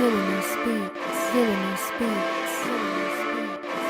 Villainous beats, villainous beats, villainous beats.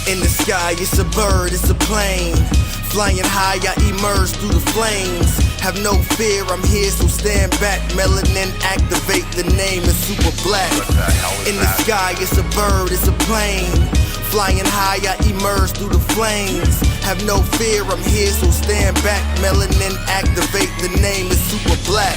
In the sky, it's a bird, it's a plane. Flying high, I emerge through the flames. Have no fear, I'm here, so stand back. Melanin activate, the name is super black. In the sky, it's a bird, it's a plane. Flying high, I emerge through the flames. Have no fear, I'm here, so stand back. Melanin activate, the name is super black.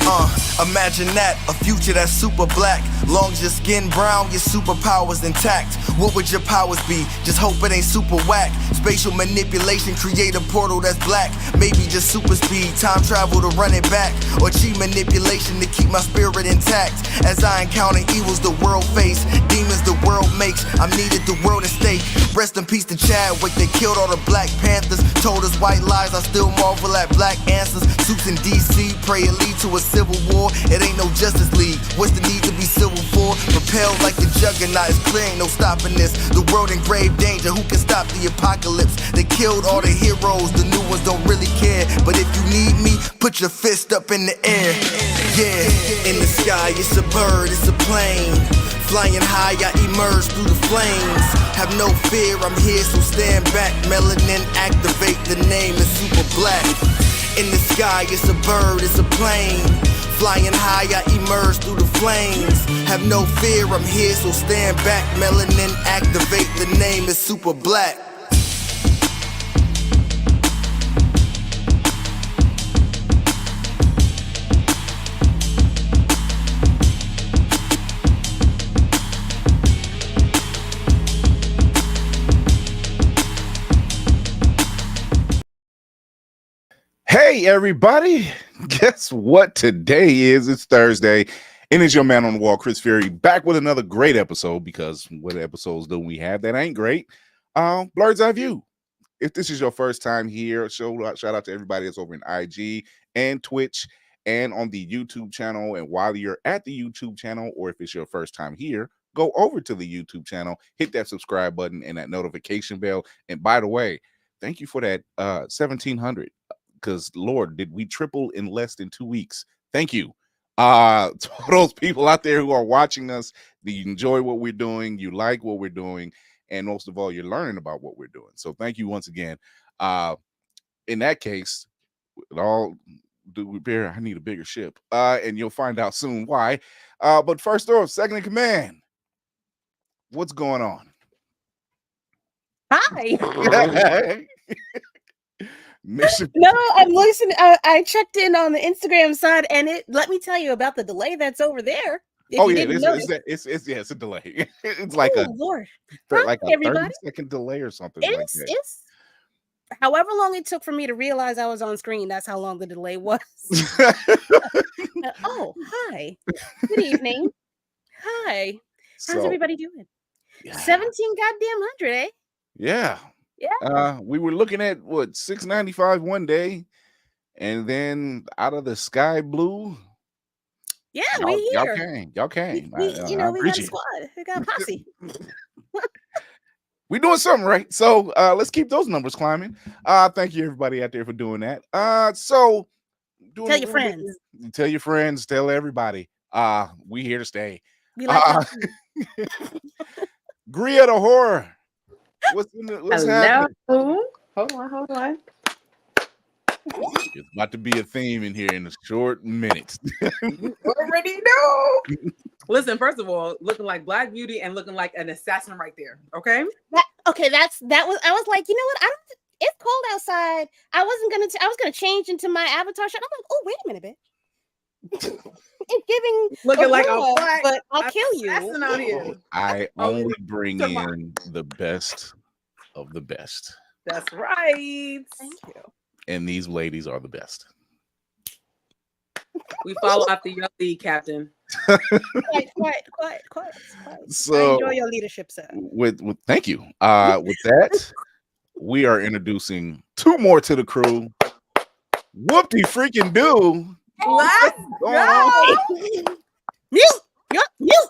Imagine that, a future that's super black. Long as your skin brown, your superpowers intact. What would your powers be? Just hope it ain't super whack. Spatial manipulation, create a portal that's black. Maybe just super speed, time travel to run it back. Or chi manipulation to keep my spirit intact. As I encounter evils the world face, demons the world makes, I'm needed the world at stake. Rest in peace to Chadwick, they killed all the Black Panthers. Told us white lies, I still marvel at black answers. Suits in DC, pray it lead to a civil war. It ain't no Justice League, what's the need to be civil for? Propelled like the juggernaut, it's clear ain't no stopping this. The world in grave danger, who can stop the apocalypse? They killed all the heroes, the new ones don't really care. But if you need me, put your fist up in the air. Yeah, in the sky, it's a bird, it's a plane. Flying high, I emerge through the flames. Have no fear, I'm here, so stand back. Melanin activate, the name is super black. In the sky, it's a bird, it's a plane. Flying high, I emerge through the flames. Have no fear, I'm here, so stand back. Melanin activate, the name is super black. Hey everybody, guess what today is? It's Thursday, and it's your man on the wall, Chris Fury, back with another great episode, because what episodes do we have that ain't great? Bird's Eye View. If this is your first time here, shout out to everybody that's over in IG and Twitch and on the YouTube channel. And while you're at the YouTube channel, or if it's your first time here, go over to the YouTube channel, hit that subscribe button and that notification bell. And by the way, thank you for that 1,700. Because Lord, did we triple in less than 2 weeks? Thank you. To those people out there who are watching us, that you enjoy what we're doing, you like what we're doing, and most of all, you're learning about what we're doing. So thank you once again. In that case, with all due repair, I need a bigger ship. And you'll find out soon why. But first off, second in command, what's going on? Hi. Mission. No, I'm listening. I checked in on the Instagram side, and let me tell you about the delay that's over there. It's a delay. It's like Lord. like a everybody. 30-second delay or something like that. It's however long it took for me to realize I was on screen. That's how long the delay was. Oh, hi. Good evening. Hi. How's everybody doing? Yeah. 17 goddamn hundred, eh? Yeah. Yeah. We were looking at what, 695 one day, and then out of the sky blue. Yeah, we here. Y'all came. We got a squad. We got a posse. We doing something right. So let's keep those numbers climbing. Thank you everybody out there for doing that. So tell your friends. Tell your friends, tell everybody. We here to stay. We like Gria the horror. What's happening? Hold on. It's about to be a theme in here in a short minute. You already know. Listen, first of all, looking like Black Beauty and looking like an assassin right there. Okay. That was. I was like, you know what? It's cold outside. I was gonna change into my avatar shot. I'm like, oh, wait a minute, bitch. It's giving looking like a black, but I'll kill you. Out here. I only bring in the best of the best. That's right. Thank you. And these ladies are the best. We follow after your lead, Captain. Quiet. So I enjoy your leadership, sir. With thank you. With that, we are introducing two more to the crew. Whoop-de freaking do. Let's go. Mute. You on mute?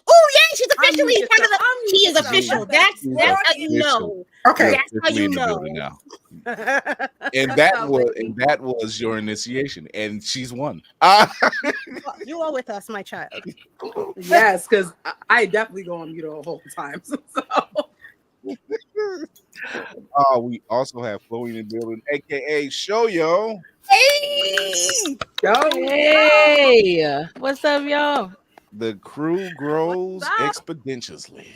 Oh yeah, she's officially part of the. She is official. That's how you know. Okay, that's how you know. And that was your initiation, and she's won. You are with us, my child. Yes, because I definitely go on mute the whole time. So. We also have Chloe in the building, aka Shoyo. Hey, Hey, what's up, y'all? The crew grows exponentially.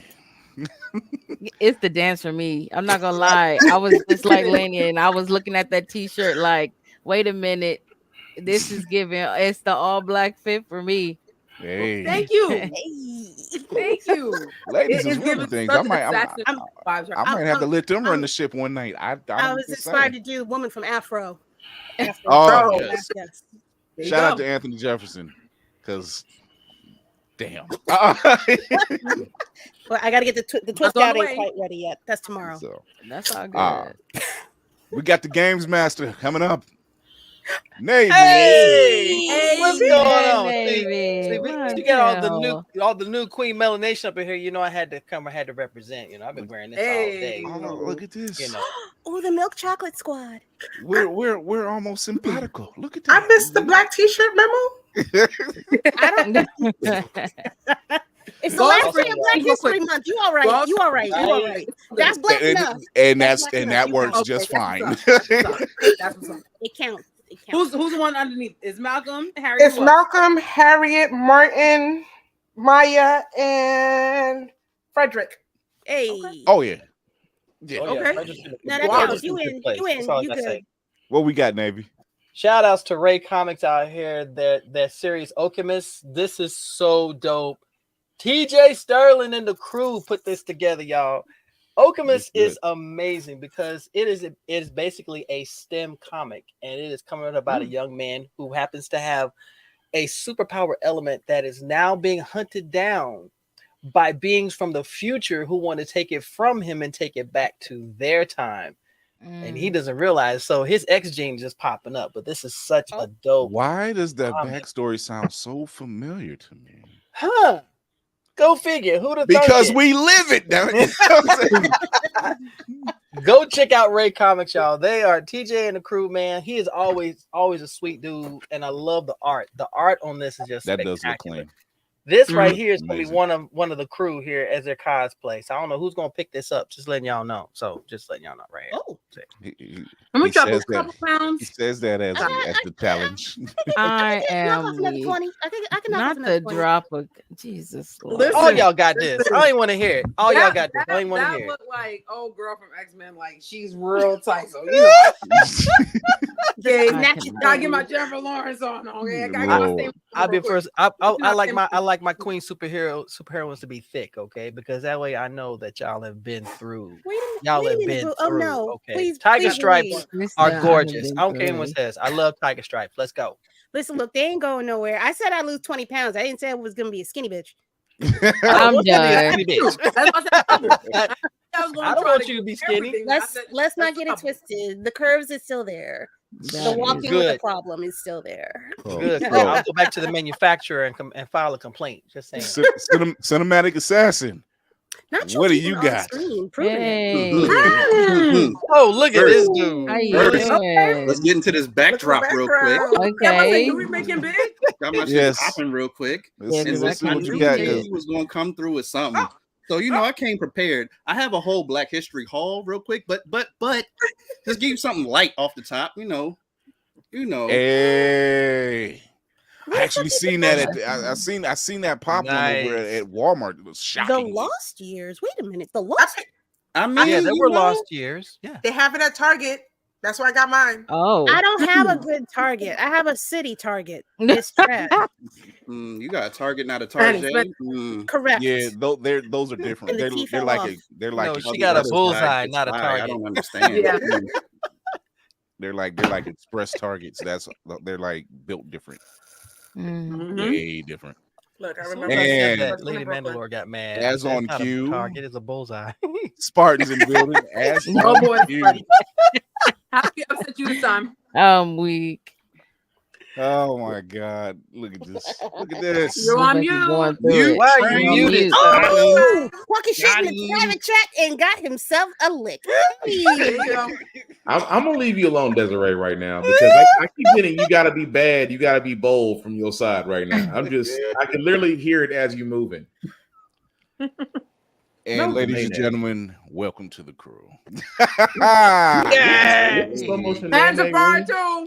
It's the dance for me. I'm not gonna lie. I was just like Lenny, and I was looking at that T-shirt like, wait a minute, this is giving. It's the all black fit for me. Hey, thank you. Thank you. Ladies is one of the things. I might have to let them run the ship one night. I was inspired to do Woman from Afro. Oh, yes. Shout out to Anthony Jefferson, because damn. Well, I got to get the twist out ain't quite ready yet. That's tomorrow. So, that's all good. We got the Games Master coming up. Navy. Hey, what's going on? Navy. We got all the new Queen Melanation up in here. You know, I had to represent. You know, I've been wearing this all day. Oh, look at this. You know. Oh, the milk chocolate squad. We're almost simpatico. Look at that. I missed the black T-shirt memo. I don't. It's the Go last for day of it. Black Real quick. History Month. You all right? Go You all right? You all right? That's black enough. And That's that's black and enough. that You works got it. just fine. That's what's up. It counts. It counts. Who's the one underneath? Is Malcolm, Harry? It's who else? Malcolm, Harriet, Martin, Maya, and Frederick. Hey. Oh yeah. Yeah. Oh, yeah. Okay. Register- No, that Wow. counts. You Register's a in. good place. You That's all I in. You gotta good. say. What we got, Navy? Shout outs to Ray Comics out here. That series Alchemist. This is so dope. TJ Sterling and the crew put this together, y'all. Alchemist is amazing because it is basically a STEM comic, and it is coming about a young man who happens to have a superpower element that is now being hunted down by beings from the future who want to take it from him and take it back to their time. And he doesn't realize, so his X gene just popping up. But this is such a dope. Why does that comic. backstory sound so familiar to me? Huh? Go figure. Who'd have Because thunk it? we live it, damn it. Go check out Ray Comics, y'all. They are TJ and the crew, man. He is always a sweet dude, and I love the art. The art on this is just That does look spectacular. clean. This right here is gonna be Amazing. one of the crew here as their cosplay. So I don't know who's gonna pick this up. Just letting y'all know. So just letting y'all know right here. Oh. Let me He drop a says that- couple pounds. He says that as the challenge. I Knock am off another weak. 20. I can knock Not off another the 20. drop of Jesus. Lord. Listen. All y'all got this. I don't even want to hear it. All y'all got this. I don't even want to That hear it. looked like old girl from X-Men, like she's real tight. So you know, okay, Snatch it gotta down. get my Jennifer Lawrence on. Okay, I gotta Lord. get my same. I'll be real quick. first. I like my queen superheroes to be thick, okay? Because that way I know that y'all have been through. Wait a minute. Y'all wait a have minute, been boo. through. Oh no. Okay. Please, Tiger please stripes believe. Listen, are I haven't gorgeous. been I don't care through what it. says. I love tiger stripes. Let's go. Listen, look, they ain't going nowhere. I said I'd lose 20 pounds. I didn't say I was gonna be a skinny bitch. I'm want you to be a done. skinny bitch. That's what I said. I was gonna I don't try want you to be skinny. everything. I Let's said, let's not that's get it trouble. twisted. The curves is still there. The That walking is- with a Good. problem is still there. Good. Bro. I'll go back to the manufacturer and file a complaint. Just saying. Cinematic assassin. Not What do keeping you on got? Screen, proving it. Hey. Mm. Oh, look at this dude. How you First, doing? Let's get into this backdrop real quick. Okay. Do we make him big? Got my shit Yes. popping real quick. Yeah, And 'cause I listen, I can't knew do that, he 'cause- was going to come through with something. So, you know, I came prepared. I have a whole Black History haul real quick, but just give you something light off the top, you know. Hey. I actually seen that I seen that pop one over Nice. at Walmart. It was The shocking. Lost Years. Wait a minute. The Lost. I mean, Yeah, there you were know, lost years. Yeah. They have it at Target. That's where I got mine. Oh. I don't have a good Target. I have a city Target. It's trash. you got a Target, not a Fanny, Target. Correct. Yeah, those are different. And the teeth They're fell like off. they're like No, a- she got a Other bullseye, side, not a I target. don't understand. Yeah. they're like express targets. They're like built different. Mhm. Way different. Look, I As soon remember. as I said And- that, Lady Mandalore got mad. As I said, on "It's not a cue. target is a bullseye. Spartans in building. As Oh boy, on cue. how did I upset you this time? I'm weak. Oh my God! Look at this! Look at this! You're on Look like you're going mute. through Mute. it. Why are Train. you muted? Mute. Oh, talking shit in the Got private chat and got himself a lick. There you go. I'm gonna leave you alone, Desiree, right now because I keep getting you got to be bad, you got to be bold from your side right now. I can literally hear it as you moving. And ladies Hey and now. gentlemen, welcome to the crew. Slow motion Hands are Nene, fired really? too.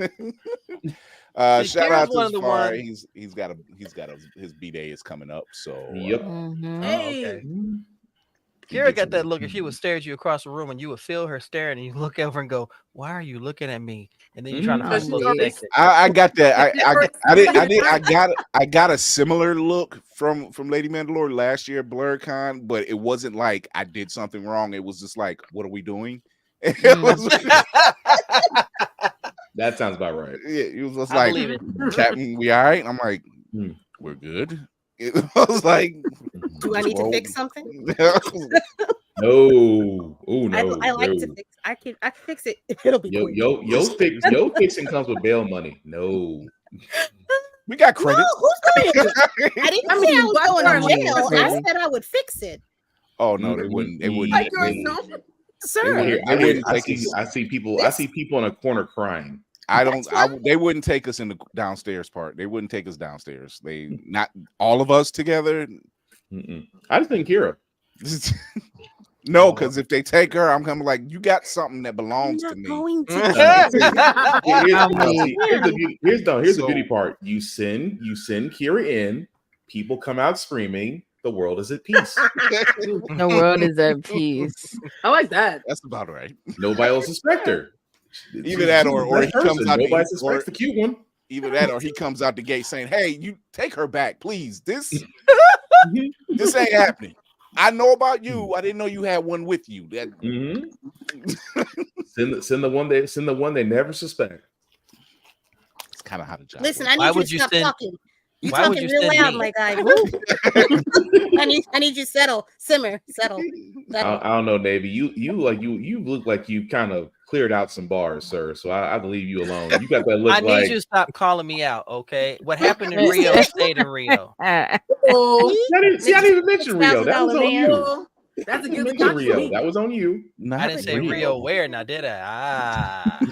See, Shout Kara's out to one of the Safari. ones- His B day is coming up. So Yep. Mhm. Hey. he Kira gets got a- that look. If she would stare at you across the room and you would feel her staring, and you look over and go, "Why are you looking at me?" And then you're trying to Mhm. find a little Because exit. I got that. I got a similar look from Lady Mandalore last year at BlurCon, but it wasn't like I did something wrong. It was just like, what are we doing? It was, That sounds about right. it was just I like, believe it. Captain, we all right? I'm like, Hmm. we're good. It was like, Do I need to Well, fix something? No, oh no, I like to no. fix. I can fix it. It'll be quick. Yo fixing comes with bail money. No, we got No, credits. who's going? I didn't say I was Black going to Friday. jail. I Crazy. said I would fix it, Oh no, they wouldn't. They wouldn't. Like They yours, wouldn't. no? sir. wouldn't- Here, they wouldn't I take see his- I see people in a corner crying. I don't. They wouldn't take us in the downstairs part. They wouldn't take us downstairs. They not all of us together. I just think Kira. No, because if they take her, I'm coming like you got something that belongs to me. Going to Here's the beauty part. You send Kira in. People come out screaming. The world is at peace. The world is at peace. I like that. That's about right. Nobody will suspect her. Either that, or he comes out. Nobody suspects the cute one. Either that, or he comes out the gate saying, "Hey, you take her back, please. This ain't happening. I know about you. I didn't know you had one with you." That send the one they never suspect. It's kind of how the job. Listen, works. I need you to stop talking. You talking real loud, my guy. I need you to settle, simmer, settle. I don't know, Navy. You look like you kind of cleared out some bars, sir. So I leave you alone. You got that look. I need you to stop calling me out, okay? What happened in Rio stayed in Rio. I didn't even mention Rio. That was on you. That's a good thing. Rio. That was on you. I didn't say Rio where now, did I?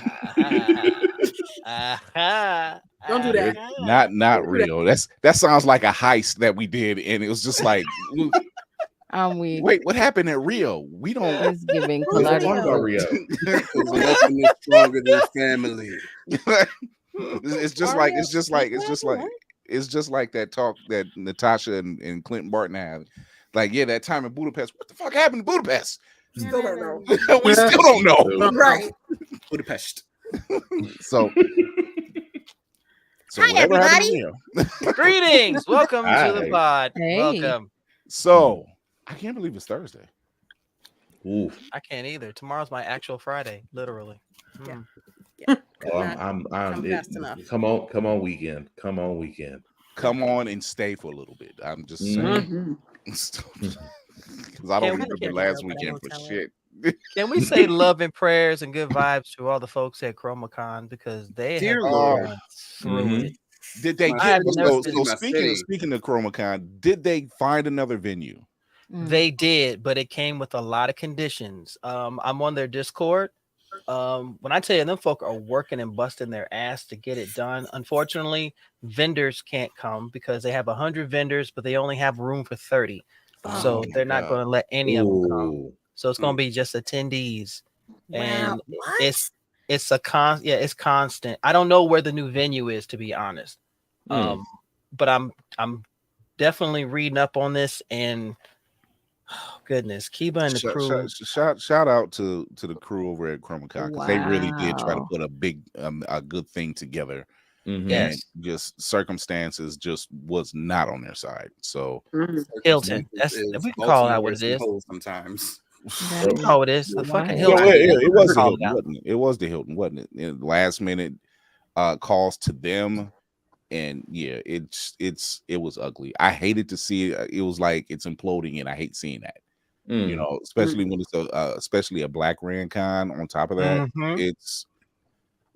Don't do that. Not Rio. That sounds like a heist that we did, and it was just like, I'm weak. wait, what happened at Rio? We don't. It's giving Let's talk about collateral. Rio. Nothing is stronger than family. It's just like that talk that Natasha and Clinton Barton had. Like, yeah, that time in Budapest. What the fuck happened in Budapest? Still don't know. We still don't know. Right. Budapest. So Hi, whatever happened everybody. in Rio. Greetings. Welcome to the Hi. pod. Hey. Welcome. So I can't believe it's Thursday. Ooh. I can't either. Tomorrow's my actual Friday, literally. Yeah. Oh, I'm fast enough. come on weekend. Come on weekend. Come on and stay for a little bit. I'm just saying. Because I don't remember last weekend for shit. Can we say love and prayers and good vibes to all the folks at ChromaCon because they Dear have Lord. gone through it. Did they I have get never so been to my speaking of ChromaCon, did they find another venue? They did, but it came with a lot of conditions. I'm on their Discord. When I tell you them folk are working and busting their ass to get it done, unfortunately, vendors can't come because they have 100 vendors, but they only have room for 30. So they're not going to let any of them come. So it's going to be just attendees. And it's it's constant. I don't know where the new venue is, to be honest. But I'm definitely reading up on this, and oh, goodness, Kiba and the crew. Shout out to the crew over at ChromaCon, because they really did try to put a big a good thing together. Yes, and just circumstances just was not on their side. So Hilton, we can call out what it is. Sometimes. Oh, it is the fucking Hilton. Hilton. It was the Hilton, wasn't it? It was the Hilton, wasn't it? And last minute calls to them, and yeah, it was ugly. I hated to see it. It was like it's imploding, and I hate seeing that. You know, especially when it's especially a Black Ran Con. On top of that, it's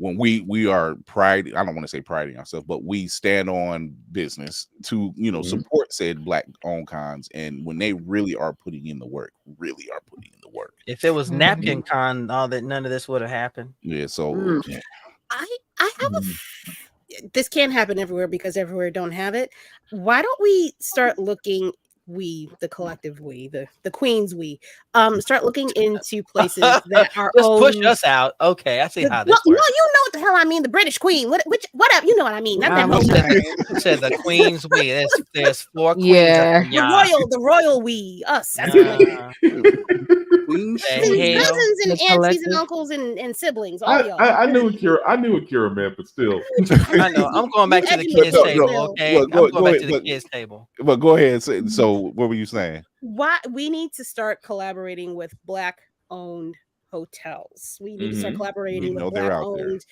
when we are pride. I don't want to say priding ourselves, but we stand on business to support said Black owned cons, and when they really are putting in the work, If it was Napkin Con, all that, none of this would have happened. Yeah. So I have this can't happen everywhere because everywhere don't have it. Why don't we start looking? The collective the queens start looking into places that are just owned. Push us out. Okay, I see how this works. No, you know what the hell I mean. The British Queen. What up? You know what I mean. Not that You said the queens we. There's 4 queens. Yeah. The royal we. Us. That's cousins and aunties and uncles and siblings. All y'all. I knew what Kira meant, but still. I know. I'm going back to the kids table. Okay, I'm going back to the kids table. But go ahead. So what were you saying? Why we need to start collaborating with Black owned hotels. We need to start collaborating with Black owned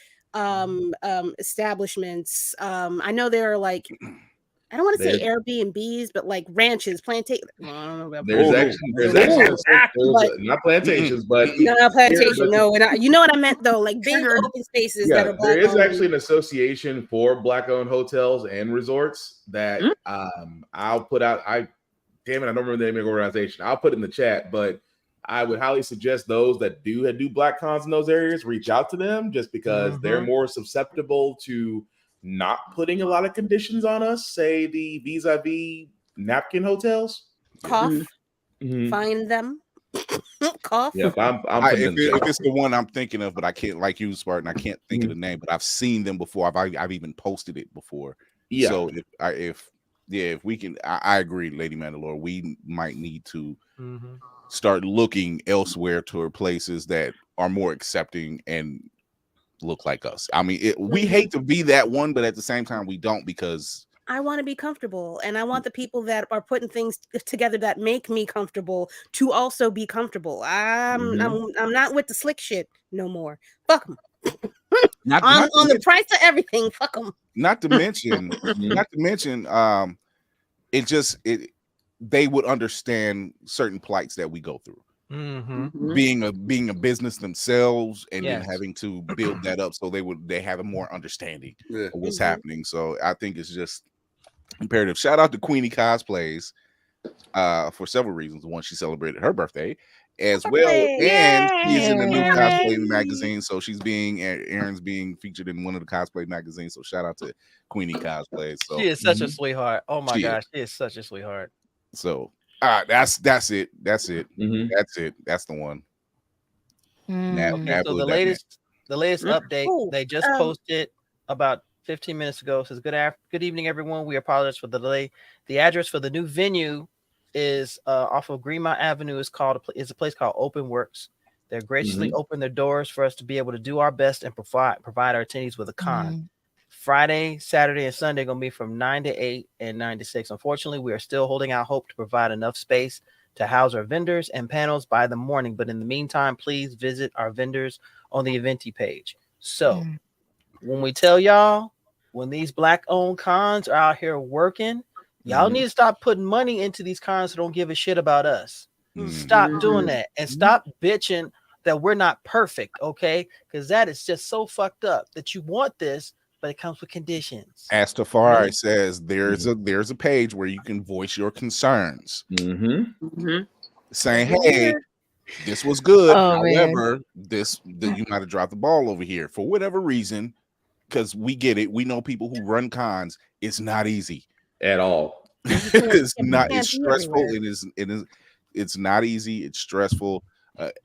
establishments. I know there are like, I don't want to say Airbnbs, but like ranches, plantations. I don't know about there's actually not plantations, but no plantation. No, and you know what I meant though, like big open spaces that are Black there is owned. actually an association for Black-owned hotels and resorts that I'll put out. Damn it, I don't remember the name of the organization. I'll put it in the chat, but I would highly suggest those that do black cons in those areas reach out to them, just because they're more susceptible to not putting a lot of conditions on us. Say the vis-a-vis napkin hotels. Cough. Find them. Cough. Yep, if it's the one I'm thinking of, but I can't, like you, Spartan, I can't think of the name, but I've seen them before. I've even posted it before. Yeah. So if we can, I agree, Lady Mandalore, we might need to start looking elsewhere toward places that are more accepting and look like us. I mean, we hate to be that one, but at the same time, we don't, because I want to be comfortable, and I want the people that are putting things together that make me comfortable to also be comfortable. I'm not with the slick shit no more. Fuck them. On the price of everything. Fuck them. Not to mention, they would understand certain plights that we go through. Being a business themselves, and then having to build that up, so they have a more understanding of what's happening. So I think it's just imperative. Shout out to Queenie Cosplays for several reasons. One, she celebrated her birthday as well, and she's in the new cosplay magazine, so Aaron's being featured in one of the cosplay magazines. So shout out to Queenie Cosplays. So she is such a sweetheart. Oh my gosh, she is such a sweetheart. So that's it. That's it. That's the one. So the latest update they just posted about 15 minutes ago says, good evening, everyone. We apologize for the delay. The address for the new venue is off of Greenmount Avenue. Is a place called Open Works. They're graciously opened their doors for us to be able to do our best and provide our attendees with a con. Friday, Saturday, and Sunday are going to be from 9 to 8 and 9 to 6. Unfortunately, we are still holding out hope to provide enough space to house our vendors and panels by the morning. But in the meantime, please visit our vendors on the Eventi page. So when we tell y'all, when these black-owned cons are out here working, y'all need to stop putting money into these cons who don't give a shit about us. Stop doing that, and stop bitching that we're not perfect, okay? Because that is just so fucked up that you want this, but it comes with conditions. As Tafari says, there's a page where you can voice your concerns, saying, "Hey, this was good. However, you might have dropped the ball over here for whatever reason." Because we get it, we know people who run cons. It's not easy at all. It's not. It's stressful. It's not easy. It's stressful.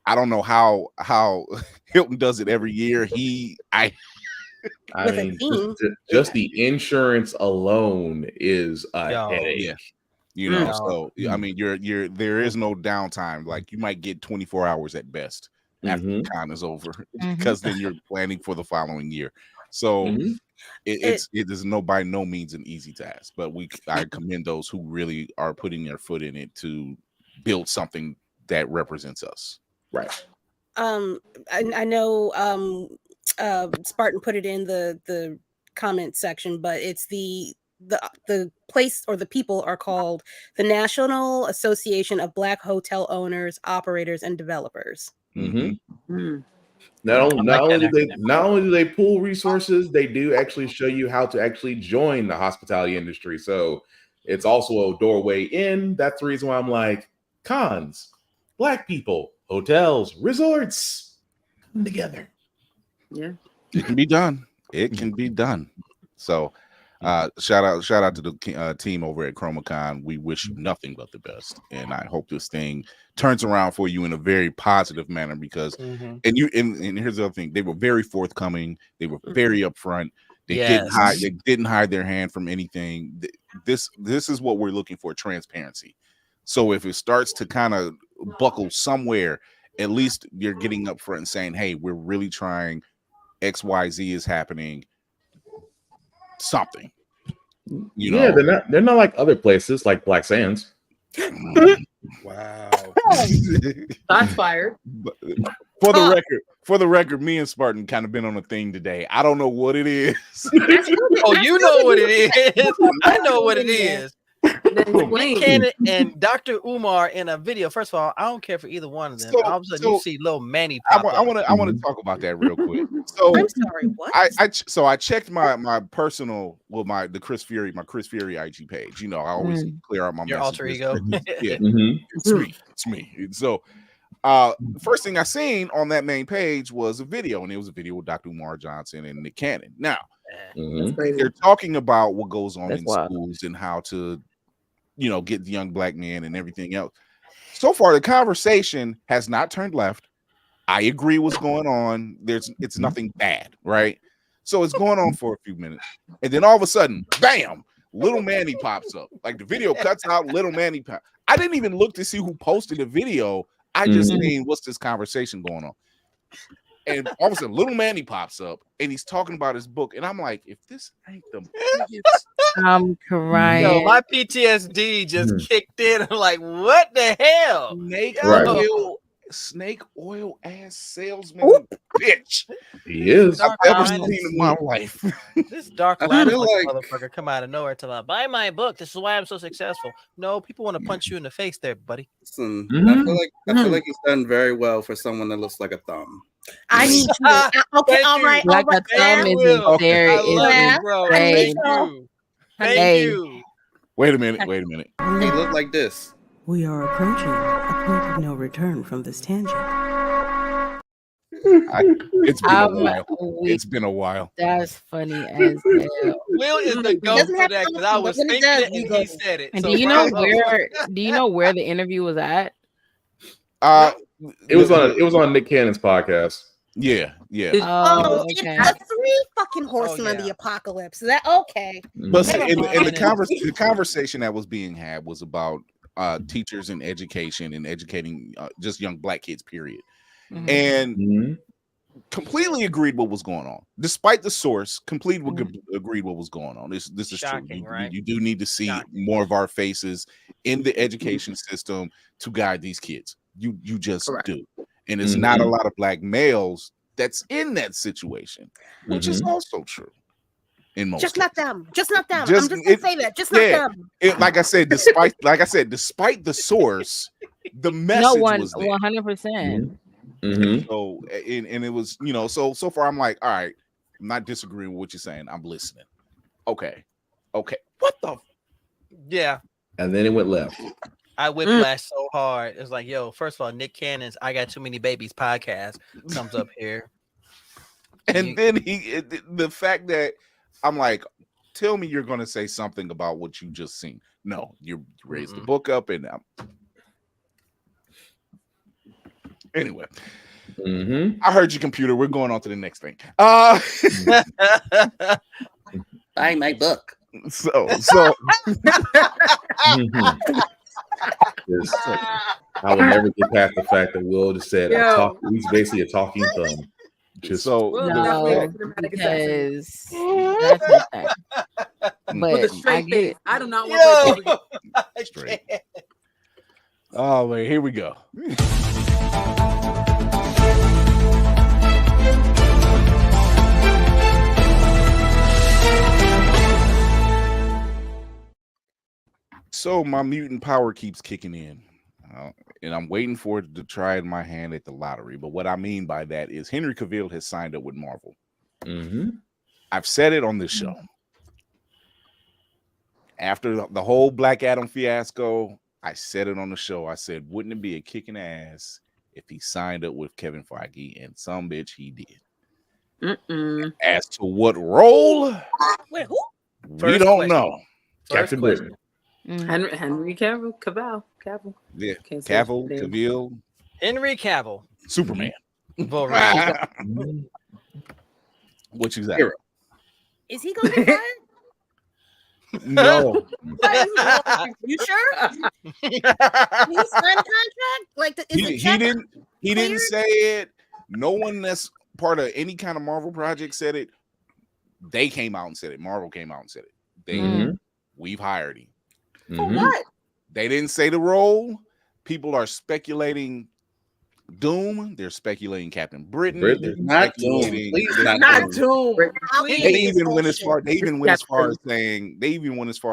I don't know how Hilton does it every year. I mean, just the insurance alone is a headache. Yeah. So I mean, there is no downtime. Like, you might get 24 hours at best after the con is over, because then you're planning for the following year. So it is by no means an easy task, but I commend those who really are putting their foot in it to build something that represents us. Right. I know Spartan put it in the comment section, but it's the place, or the people are called the National Association of Black Hotel Owners, Operators, and Developers. Not only do they pool resources, they do actually show you how to actually join the hospitality industry. So it's also a doorway in. That's the reason why I'm like, cons, black people, hotels, resorts, come together. Yeah, it can be done. It can be done. So shout out to the team over at ChromaCon. We wish you nothing but the best, and I hope this thing turns around for you in a very positive manner, because and here's the other thing, they were very forthcoming, they were very upfront, they didn't hide their hand from anything. This is what we're looking for, transparency. So if it starts to kind of buckle somewhere, at least you're getting up front and saying, hey, we're really trying, XYZ is happening, something. They're not like other places like Black Sands. Wow. Shots fired. For the record, me and Spartan kind of been on a thing today. I don't know what it is. Oh, you know what it is. I know what it is. Cannon and Dr. Umar in a video. First of all, I don't care for either one of them. All of a sudden, you see little Manny pop up. I want to talk about that real quick. So I'm sorry, what? I checked my personal, the Chris Fury IG page. You know, I always clear out my your alter ego. Yeah, it's me. So First thing I seen on that main page was a video, and it was a video with Dr. Umar Johnson and Nick Cannon. Now, they're talking about what goes on in schools and how to, get the young black men and everything else. So far, the conversation has not turned left. I agree what's going on. It's nothing bad, right? So it's going on for a few minutes, and then all of a sudden, bam! Little Manny pops up. Like the video cuts out, Little Manny pops. I didn't even look to see who posted the video. I just seen what's this conversation going on. And all of a sudden, Little Manny pops up and he's talking about his book. And I'm like, if this ain't the biggest, I'm crying. Yo, my PTSD just kicked in. I'm like, what the hell? Snake oil ass salesman bitch. He is. I've ever seen in my life. This dark motherfucker come out of nowhere to like, buy my book. This is why I'm so successful. No, people want to punch you in the face there, buddy. Listen, I feel like he's done very well for someone that looks like a thumb. I need you. Okay, all right. Like a thumb isn't there. Thank you. Thank you. Wait a minute. He looked like this. We are approaching a point of no return from this tangent. It's been a while. It's been a while. That's funny as hell. Will is the goat for that because I was thinking it and he said it. And so do you know where the interview was at? It was on Nick Cannon's podcast. Yeah. Oh, okay. The three fucking horsemen of the apocalypse. Is that okay? But the conversation that was being had was about teachers and education and educating just young black kids, period. And completely agreed what was going on. Despite the source, completely agreed what was going on. This is shocking, true. Right? You do need to see more of our faces in the education system to guide these kids. You just do. And it's not a lot of black males that's in that situation, which is also true. In most just cases. not them. Just not them. I'm just gonna say that. Just not them. Like I said, despite the source, the message was there. 100%. So and it was, so far I'm like, all right, I'm not disagreeing with what you're saying. I'm listening. Okay. What the? Yeah. And then it went left. I whiplashed so hard. It's like, yo, first of all, Nick Cannon's I Got Too Many Babies podcast comes up here. And then the fact that I'm like, tell me you're going to say something about what you just seen. No, you raised the book up and anyway. I heard your computer. We're going on to the next thing. Buy my book. So I will never get past the fact that Will just said he's basically a talking thumb. Just no, because that's not that. But with a straight face. I do not want that straight. Oh wait, here we go. So my mutant power keeps kicking in, and I'm waiting for it to try my hand at the lottery. But what I mean by that is Henry Cavill has signed up with Marvel. I've said it on this show. After the whole Black Adam fiasco, I said it on the show. I said, wouldn't it be a kick in the ass if he signed up with Kevin Feige? And some bitch he did. As to what role? Wait, who? We don't know. Captain Britain. Henry Cavill. Yeah, Cavill. Henry Cavill. Superman. What you say? Is he going to get fired? No. You sure? He signed a contract? Like he didn't say it. No one that's part of any kind of Marvel project said it. They came out and said it. Marvel came out and said it. We've hired him. For what? They didn't say the role. People are speculating Doom. They're speculating Captain Britain. They're not Doom. Please, not Doom. They even went as far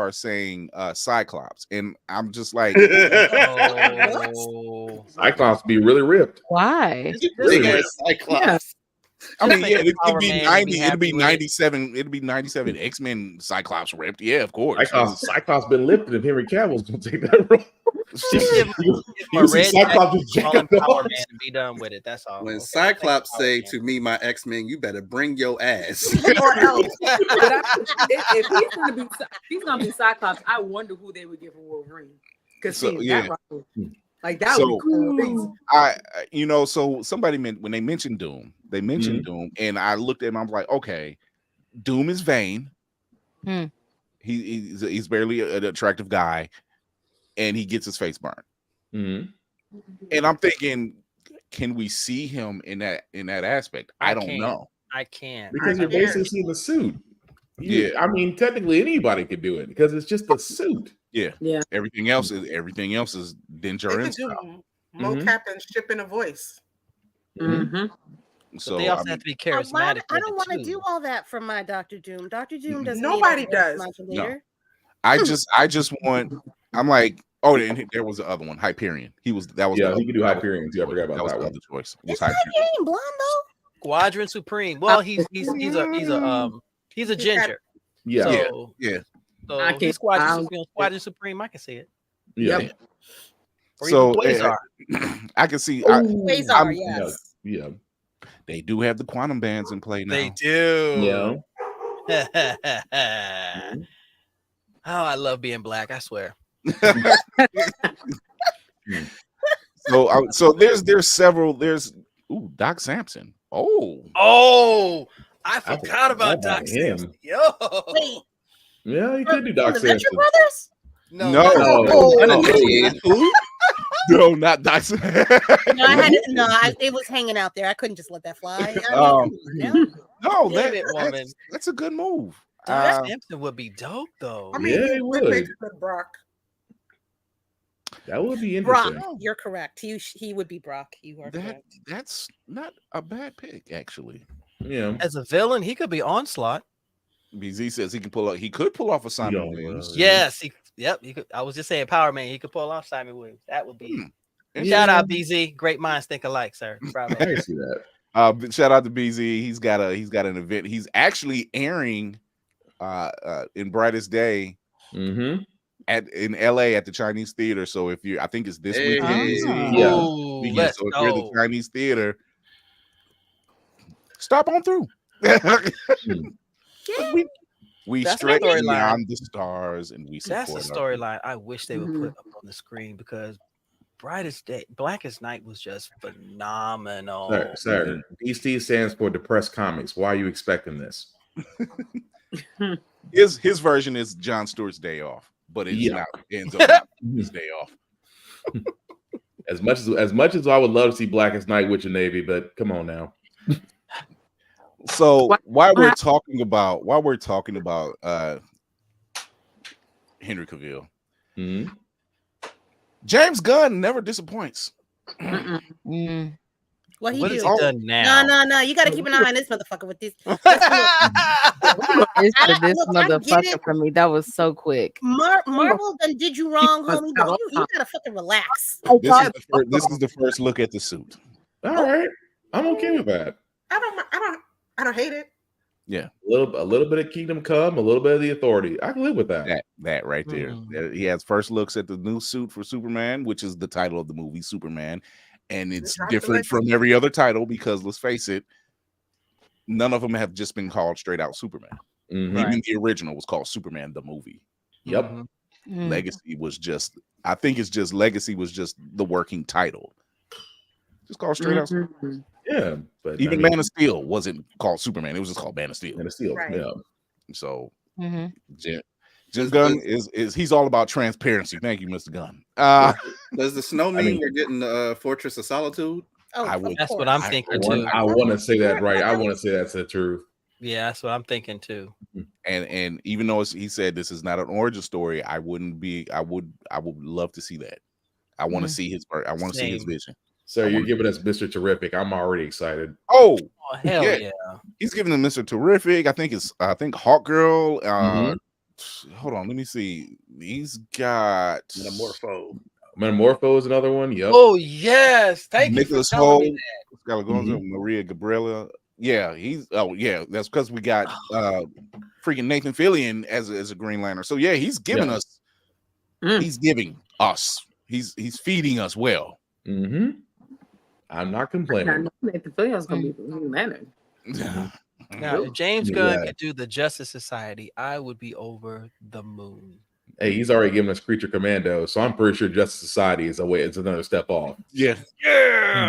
as saying Cyclops, and I'm just like, Cyclops be really ripped. Why? Really Cyclops. I mean, yeah, it'd Power be Man 90. be It'd be happy with it. 97. It'd be 97. X-Men Cyclops ripped. Yeah, of course. Cyclops been lifted if Henry Cavill's gonna take that role. Give him You a see red Cyclops jacket, just jack call him up the Power odds. Man and be done with it. That's all. When Okay, Cyclops thank you, say to me, my X-Men, you better bring your ass. Or else, if he's gonna be Cyclops, I wonder who they would give for Wolverine. Because that role, like that would be crazy. So somebody when they mentioned Doom, Doom, and I looked at him. I'm like, okay, Doom is vain. He's barely an attractive guy, and he gets his face burned. And I'm thinking, can we see him in that aspect? I don't know. I can't because you're basically seeing the suit. I mean, technically anybody could do it because it's just a suit. Yeah. Everything else is danger and stuff. Mocap and ship in a voice. So they also have to be charismatic. I don't want to do all that for my Dr. Doom. Dr. Doom doesn't. Nobody does. No. I just want. I'm like, oh, and there was the other one, Hyperion. He could do Hyperion too. I forgot about that one. The choice. It's Hyperion blonde though. Squadron Supreme. Well, he's a ginger. So he's Squadron Supreme. I can see it. Yeah. Yep. So I can see. Quasar, yes. Yeah. They do have the quantum bands in play now. They do. Yeah. Oh, I love being black. I swear. So there's several. There's Doc Samson. I forgot about Doc Samson. Yo. Wait. Yeah, he could do Doc Samson. Venture Brothers? No, not Doc Samson. It was hanging out there. I couldn't just let that fly. That's a good move. Doc Samson would be dope, though. I mean, he would make a good Brock. That would be interesting. Brock, you're correct. He would be Brock. You are correct. That's not a bad pick, actually. Yeah. As a villain, he could be Onslaught. BZ says he could pull off a Simon Williams. Yes, he could. I was just saying Power Man, he could pull off Simon Williams. That would be shout out BZ. Great minds think alike, sir. I can see that. Shout out to BZ. He's got an event. He's actually airing in Brightest Day in LA at the Chinese Theater. So I think it's this weekend. So if you're at the Chinese Theater, stop on through. We stretch beyond the stars and we support. That's a storyline I wish they would put up on the screen because Blackest Night was just phenomenal. Sir, DC stands for Depressed Comics. Why are you expecting this? His version is Jon Stewart's Day Off, but it's not. It ends up not his day off. As much as I would love to see Blackest Night with your Navy, but come on now. So while we're talking about Henry Cavill, James Gunn never disappoints. What he done now? No. You got to keep an eye on this motherfucker with this. This motherfucker for me. That was so quick. Marvel done did you wrong, homie. But you gotta fucking relax. This is the first look at the suit. All right, I'm okay with that. I don't hate it. Yeah, a little bit of Kingdom Come, a little bit of the Authority. I can live with that. That right there. He has first looks at the new suit for Superman, which is the title of the movie, Superman, and it's different from every other title because let's face it, none of them have just been called straight out Superman. Even the original was called Superman the movie. Yep. Legacy was just, I think it's just Legacy was just the working title. Just called straight out Superman. Yeah, but even Man of Steel wasn't called Superman; it was just called Man of Steel. Man of Steel, right. Yeah. So, James Gunn is he's all about transparency. Thank you, Mr. Gunn. Does the snow mean we're getting the Fortress of Solitude? That's what I'm thinking too. I want to say that right. I want to say that's the truth. Yeah, that's what I'm thinking too. And even though he said this is not an origin story, I would love to see that. I want to see his. I want to see his vision. So you're giving us Mr. Terrific. I'm already excited. Oh hell yeah! He's giving him Mr. Terrific. I think Hawk Girl. Hold on, let me see. He's got Metamorpho is another one. Yep. Oh yes, thank Nicholas you for telling me Hoult. Maria Gabriela. Yeah, that's because we got freaking Nathan Fillion as a Green Lantern. So yeah, he's giving us, he's giving us, he's feeding us well. Mm-hmm. I'm not complaining. Nathan Fillion's gonna be Green Lantern. Now, if James Gunn could do the Justice Society, I would be over the moon. Hey, he's already given us Creature Commando, so I'm pretty sure Justice Society is another step off. Yeah,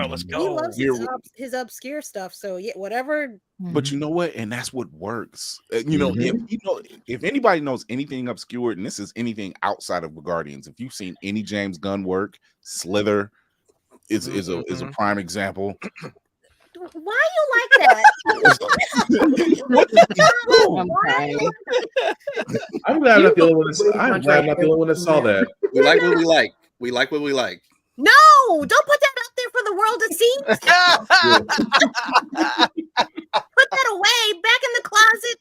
let's go. He loves his obscure stuff, so yeah, whatever. But you know what? And that's what works. If anybody knows anything obscure, and this is anything outside of the Guardians, if you've seen any James Gunn work, Slither is a prime example. Why you like that? I'm glad I'm not the only one that saw that. We like what we like. We like what we like. No, don't put that out there for the world to see. Put that away, back in the closet.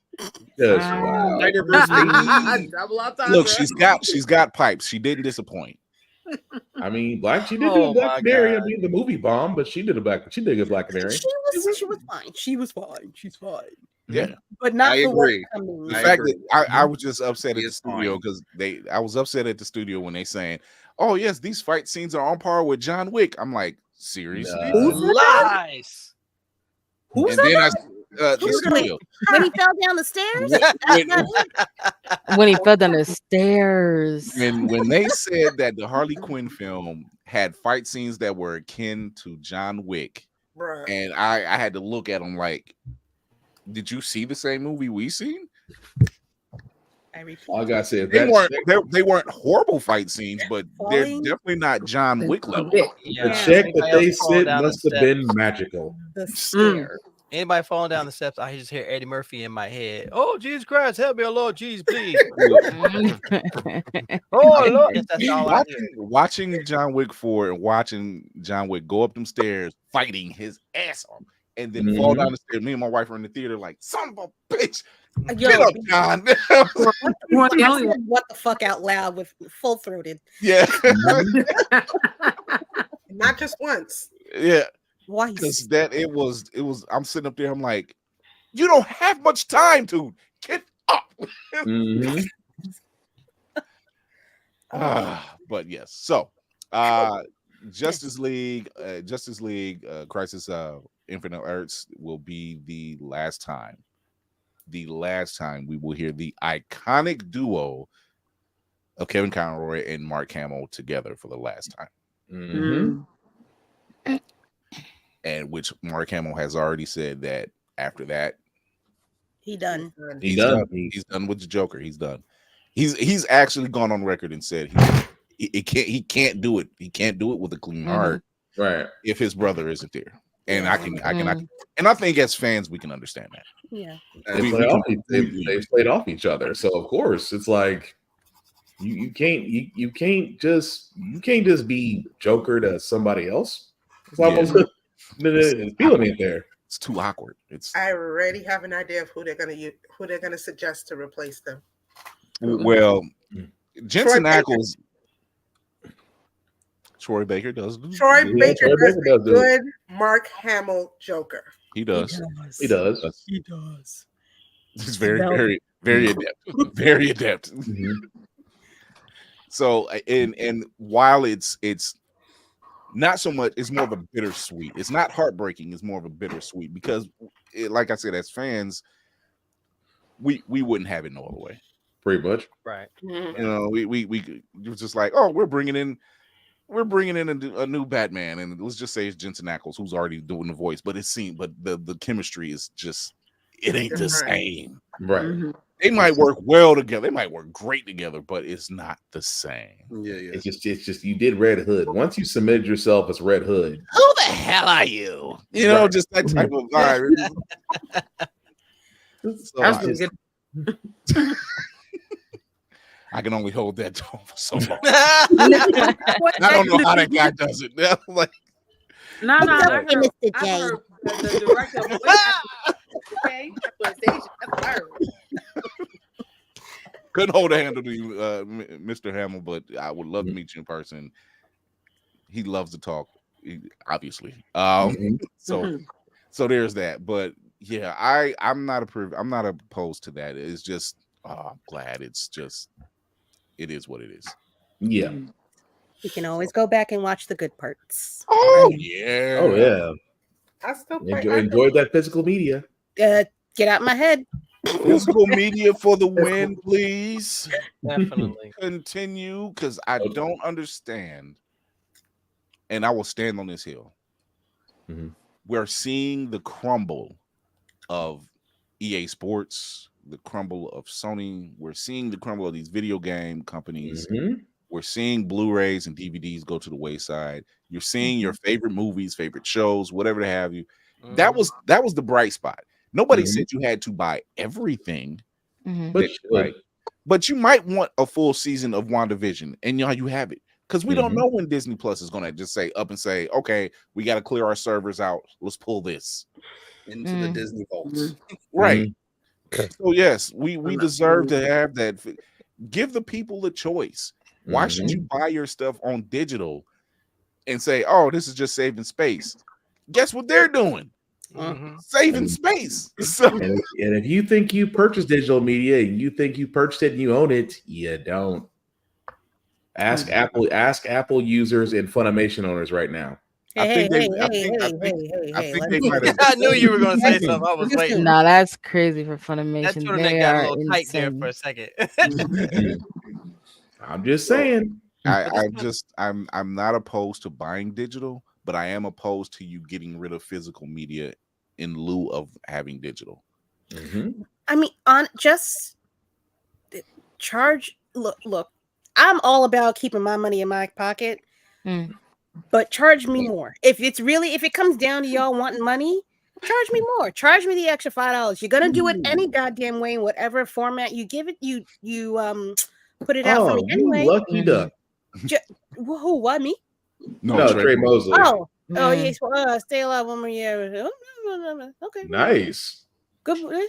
Look, she's got pipes. She didn't disappoint. I mean, she did do a Black Canary. I mean, the movie bomb, but she did a Black Canary. She was fine. She was fine. She's fine. Yeah, but not. I agree. The fact that I was just upset at the studio because I was upset at the studio when they saying, "Oh yes, these fight scenes are on par with John Wick." I'm like, seriously? Lies. Who's that? The studio. When he fell down the stairs. When he fell down the stairs. When they said that the Harley Quinn film had fight scenes that were akin to John Wick, and I had to look at them like, did you see the same movie we seen? Like I said, they weren't horrible fight scenes, but they're definitely not John Wick level. The check that they said must have been magical. The scare. Anybody falling down the steps, I just hear Eddie Murphy in my head. Oh, Jesus Christ, help me, oh Lord, Jesus, please. Oh, Lord. That's all I hear. Watching John Wick 4 and watching John Wick go up them stairs, fighting his ass off, and then fall down the stairs. Me and my wife were in the theater like, son of a bitch. Get up, John. What the fuck out loud with full throated. Yeah. Not just once. Yeah. Why? Because it was. I'm sitting up there. I'm like, you don't have much time to get up. But yes. So, Justice League, Crisis, Infinite Earths will be the last time we will hear the iconic duo of Kevin Conroy and Mark Hamill together for the last time. And which Mark Hamill has already said that after that, he's done with the Joker. He's done. He's actually gone on record and said he can't do it. He can't do it with a clean heart, right? If his brother isn't there, and I think as fans we can understand that. Yeah, they've played off each other, so of course it's like you can't just be Joker to somebody else. It's almost the feeling ain't there. It's too awkward. I already have an idea of who they're gonna suggest to replace them. Well, Jensen Ackles. Troy Baker does. Troy Baker does a good Mark Hamill Joker. He does. He does. He's very adept. Very adept. So, and while it's not so much, it's more of a bittersweet. It's not heartbreaking. It's more of a bittersweet because, like I said, as fans, we wouldn't have it no other way. Pretty much, right? You know, we were just like, oh, we're bringing in a new Batman, and let's just say it's Jensen Ackles who's already doing the voice, but the chemistry is just, it ain't the same, right? They might work well together. They might work great together, but it's not the same. Yeah. It's just you did Red Hood. Once you submitted yourself as Red Hood, who the hell are you? You know, just that type of vibe. I can only hold that tone for so long. I don't know how that guy does it. Like, no. I heard the director. Okay, couldn't hold a handle to you, Mr. Hamill, but I would love to meet you in person. He loves to talk, obviously. So there's that. But Yeah, I'm not opposed to that. It's just I'm glad it is what it is. Yeah. You can always go back and watch the good parts. Oh yeah. Oh yeah. I still play. Enjoy that physical media. Get out my head. Physical media for the win, please. Definitely. Continue, because I don't understand. And I will stand on this hill. Mm-hmm. We're seeing the crumble of EA Sports, the crumble of Sony. We're seeing the crumble of these video game companies. Mm-hmm. We're seeing Blu-rays and DVDs go to the wayside. You're seeing your favorite movies, favorite shows, whatever they have you. That was the bright spot. Nobody said you had to buy everything, but you might want a full season of WandaVision, and you have it. Because we don't know when Disney Plus is going to just say, okay, we got to clear our servers out. Let's pull this into the Disney vaults. Right. So yes, we deserve to have that. Give the people a choice. Why should you buy your stuff on digital and say, oh, this is just saving space? Guess what they're doing? Saving space. So, and if you think you purchased digital media and you think you purchased it and you own it, you don't. Ask Apple users and Funimation owners right now. I knew you were going to say something. I was waiting. No, that's crazy for Funimation. That turtleneck got a little tight there for a second. I'm just saying. I'm not opposed to buying digital, but I am opposed to you getting rid of physical media in lieu of having digital. I mean, just charge. Look. I'm all about keeping my money in my pocket, but charge me more. If it comes down to y'all wanting money, charge me more. Charge me the extra $5. You're gonna do it any goddamn way in whatever format you give it. You put it out for me anyway. Lucky duck. Who? What, me? No, Trey Mosley. Oh yes. Well, stay alive one more year. Okay. Nice. Good.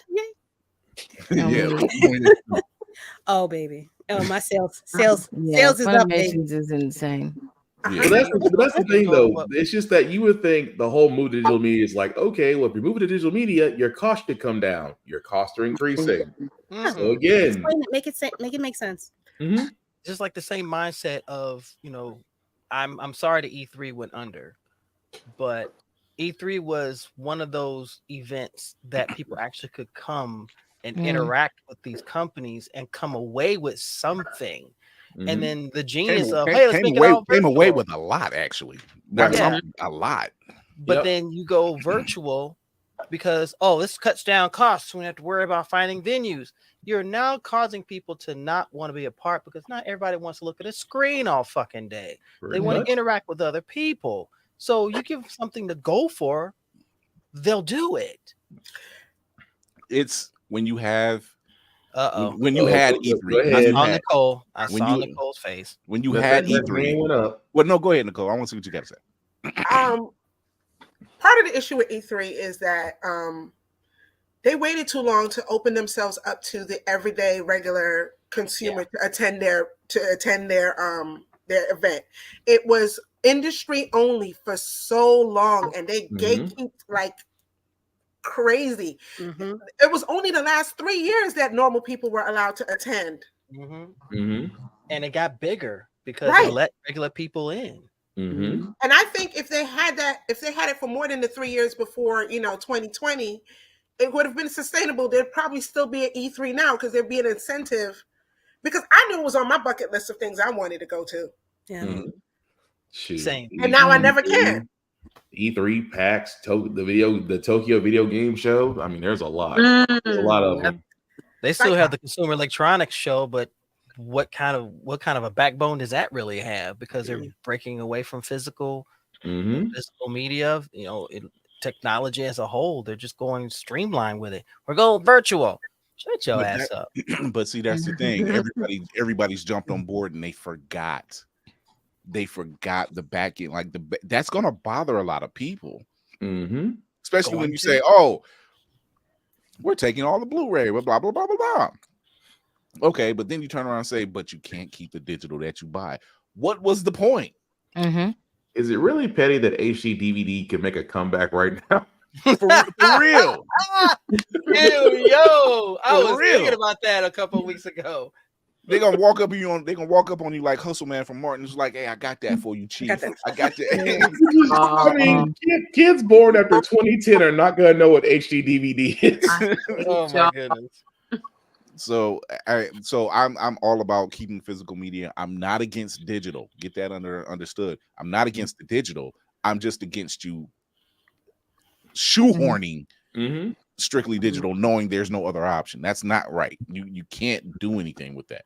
Yeah. Oh baby. Oh, my sales is up. Is insane. Yeah. But that's the thing, though. It's just that you would think the whole move to digital media is like, okay, well, if you're moving to digital media, your cost should come down. Your costs are increasing. So again, make it make sense. Just like the same mindset of, I'm sorry the E3 went under, but E3 was one of those events that people actually could come and interact with these companies and come away with something. And then the genius let's make it all virtual. Came away with a lot, actually. A lot. But then you go virtual because, this cuts down costs. We don't have to worry about finding venues. You're now causing people to not want to be a part because not everybody wants to look at a screen all fucking day. They want to interact with other people. So you give them something to go for, they'll do it. It's when you have when you had E3. I saw Nicole's face. When you had E3. Well, no, go ahead, Nicole. I want to see what you got to say. Part of the issue with E3 is that they waited too long to open themselves up to the everyday regular consumer to attend their event. It was industry only for so long, and they gatekeep like crazy. It was only the last 3 years that normal people were allowed to attend. And it got bigger because they let regular people in. And I think if they had it for more than the 3 years before, 2020, it would have been sustainable. There'd probably still be an E3 now because there'd be an incentive. Because I knew it was on my bucket list of things I wanted to go to. Yeah. Same. And now I never can. E3, PAX, the Tokyo Video Game Show. I mean, there's a lot. There's a lot of them. They still have the Consumer Electronics Show, but what kind of a backbone does that really have? Because they're breaking away from physical media, technology as a whole. They're just going streamlined with it. We're going virtual. Shut your ass up. But see, that's the thing. Everybody's jumped on board and they forgot the back end. Like that's gonna bother a lot of people, especially when you say, "Oh, we're taking all the Blu-ray," blah blah blah blah blah. Okay, but then you turn around and say, "But you can't keep the digital that you buy." What was the point? Is it really petty that HD DVD can make a comeback right now? For real. Yo, I was real. thinking about that a couple of weeks ago. They're gonna walk up on you like Hustle Man from Martin. It's like, hey, I got that for you, Chief. I got that. I mean, kids born after 2010 are not gonna know what HD DVD is. Oh my goodness. So I'm all about keeping physical media. I'm not against digital. Get that understood. I'm not against the digital. I'm just against you shoehorning strictly digital, knowing there's no other option. That's not right. You can't do anything with that.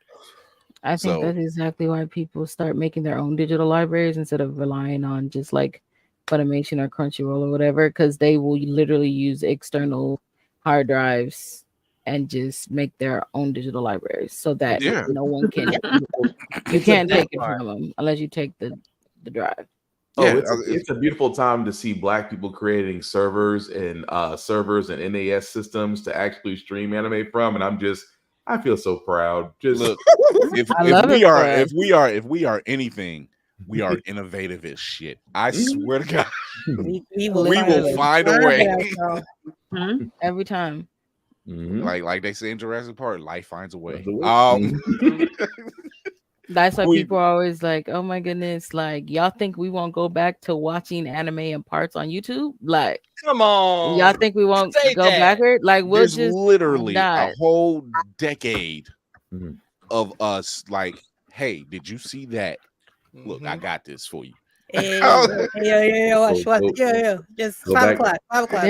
I think that's exactly why people start making their own digital libraries instead of relying on just like Funimation or Crunchyroll or whatever, because they will literally use external hard drives and just make their own digital libraries so that no one can you can't take it from them unless you take the drive. Oh, it's a beautiful time to see Black people creating servers and NAS systems to actually stream anime from, and I feel so proud. Just look, if we are anything, we are innovative as shit. I swear to God, we will find a way every time. Like they say in Jurassic Park, life finds a way. That's why people are always like, oh my goodness, like y'all think we won't go back to watching anime in parts on YouTube? Like, come on, y'all think we won't go backward? Like, we'll there's just literally die. a whole decade of us like, hey, did you see that? Look, I got this for you. Just 5 o'clock. 5 o'clock.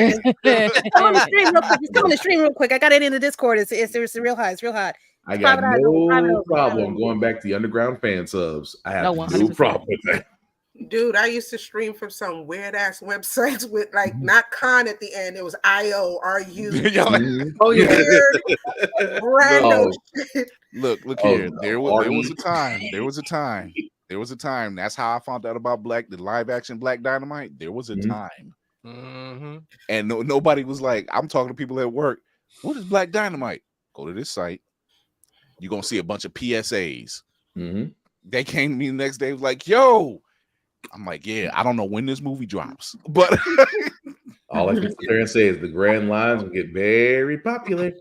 Come on the stream real quick. I got it in the Discord. It's real high. It's real hot. I got no problem going back to the underground fan subs. I have no problem with that. Dude, I used to stream from some weird ass websites with like not con at the end. It was IO, RU. Oh yeah. Random shit. Look here. There was a time. That's how I found out about the live action Black Dynamite. There was a time. And nobody was like, I'm talking to people at work. What is Black Dynamite? Go to this site. You're gonna see a bunch of PSAs. They came to me the next day, was like, yo. I'm like, yeah, I don't know when this movie drops, but all I can sit there and say is the Grand Lines will get very popular.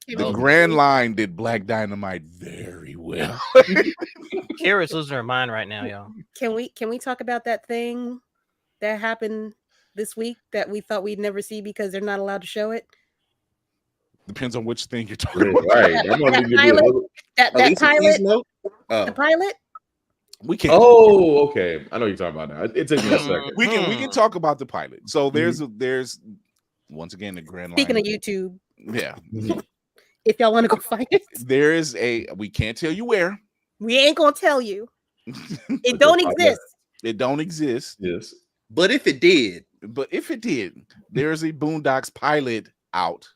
The Grand Line did Black Dynamite very well. Kira's losing her mind right now, y'all. Can we talk about that thing that happened this week that we thought we'd never see because they're not allowed to show it? Depends on which thing you're talking about. Right. That pilot. The pilot. We can. Oh, okay. I know what you're talking about now. It took me a second. We can talk about the pilot. So there's once again the Grand Line. Speaking of YouTube, yeah. If y'all want to go find it, there is we can't tell you where. We ain't gonna tell you. It don't exist. It don't exist. Yes. But if it did, there is a Boondocks pilot out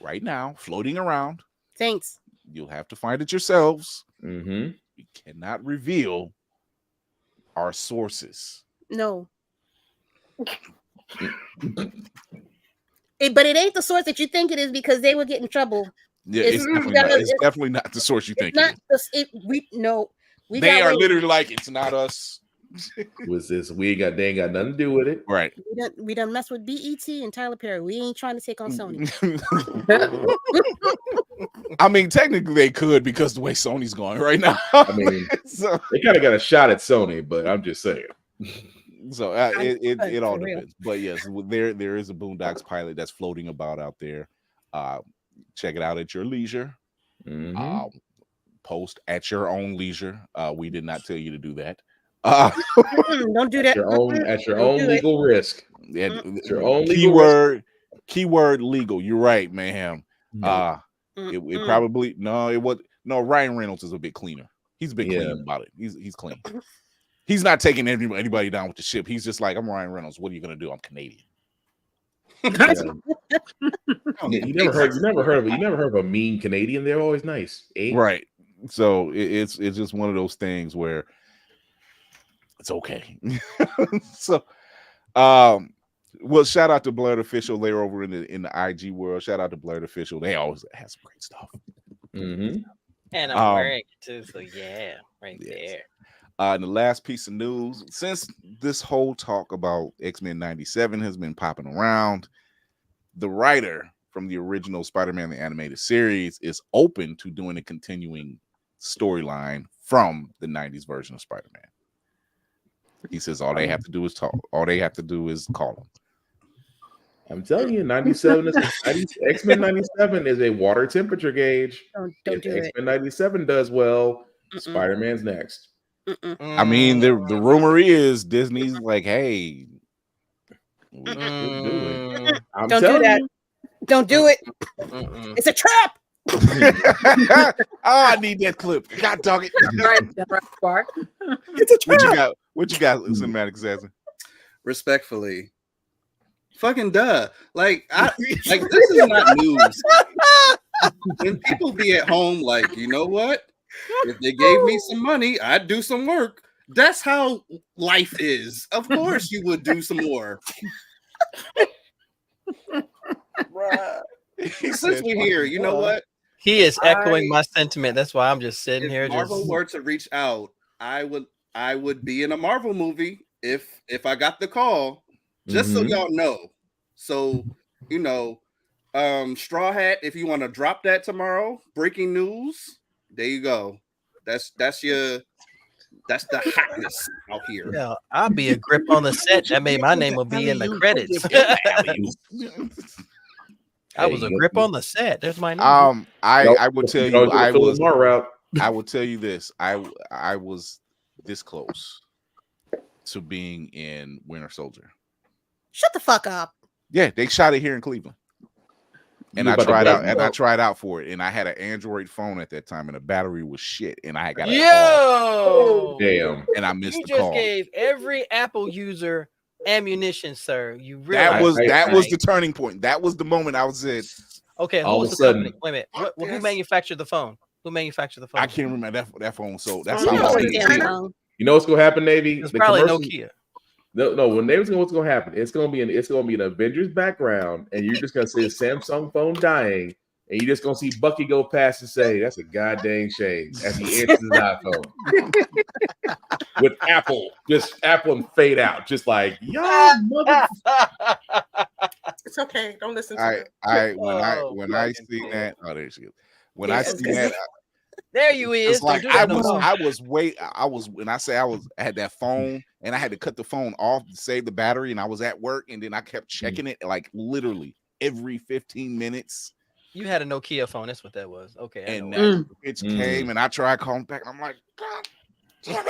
right now, floating around. Thanks. You'll have to find it yourselves. We cannot reveal our sources. No. But it ain't the source that you think it is because they would get in trouble. Yeah, it's definitely not the source you think it is. They are literally like, it's not us. Was this? They ain't got nothing to do with it. Right. We done mess with BET and Tyler Perry. We ain't trying to take on Sony. I mean, technically they could because the way Sony's going right now. I mean, they kind of got a shot at Sony, but I'm just saying. So it all depends. But yes, there is a Boondocks pilot that's floating about out there. Check it out at your leisure. Post at your own leisure. We did not tell you to do that. Don't do that. At your own legal risk. Yeah, your own keyword legal. You're right, ma'am. It probably Ryan Reynolds is a bit cleaner. He's a bit clean about it. He's clean. He's not taking anybody down with the ship. He's just like, I'm Ryan Reynolds. What are you gonna do? I'm Canadian. You never heard of a mean Canadian? They're always nice, right? So it's just one of those things where it's okay. So, well, shout out to Blurred Official. They're over in the IG world. Shout out to Blurred Official. They always have some great stuff. And I'm wearing it too. So yeah, right there. And the last piece of news, since this whole talk about X-Men 97 has been popping around, the writer from the original Spider-Man the animated series is open to doing a continuing storyline from the 90s version of Spider-Man. He says all they have to do is talk. All they have to do is call him. I'm telling you, 97 is X-Men 97 is a water temperature gauge. Don't do it. X-Men 97 does well, Spider-Man's next. I mean, the rumor is Disney's like, hey, we could do it. I'm Don't do that. you. Don't do it. It's a trap. Oh, I need that clip. God dog it. It's a trap. What you got, Cinematic Assassin? Respectfully. Fucking duh. Like this is not news. When people be at home, like, you know what? If they gave me some money, I'd do some work. That's how life is. Of course you would do some more. Since we're here, you know what? He is echoing my sentiment. That's why I'm just sitting here. If Marvel were to reach out, I would be in a Marvel movie if I got the call. Just so y'all know. So, you know, Straw Hat, if you want to drop that tomorrow, breaking news, there you go. That's the hotness out here. Yeah, I'll be a grip on the set. That made my name will be in the credits. I was a grip on the set. There's my name. I will tell you, I will tell you this. I was this close to being in Winter Soldier. Shut the fuck up. Yeah, they shot it here in Cleveland. And I tried out for it. And I had an Android phone at that time, and the battery was shit. And I got call. Damn. And I missed the You call. just gave every Apple user ammunition, sir. You really that was the turning point. That was the moment I was in. Okay, who was the company? Wait a minute. Who manufactured the phone? Who manufactured the phone? I can't remember that phone. So that's you know what's gonna happen, Navy? It's probably Nokia. No. When they was what's gonna happen? It's gonna be an Avengers background, and you're just gonna see a Samsung phone dying, and you're just gonna see Bucky go past and say, "That's a goddamn shame," as he answers his iPhone with Apple and fade out, just like mother. It's okay. Don't listen to it. When I seen that, oh, there she is. When I seen that. There you is. Like I had that phone and I had to cut the phone off to save the battery, and I was at work, and then I kept checking it like literally every 15 minutes. You had a Nokia phone. That's what that was. Okay. And that bitch came, and I tried calling back, and I'm like, God damn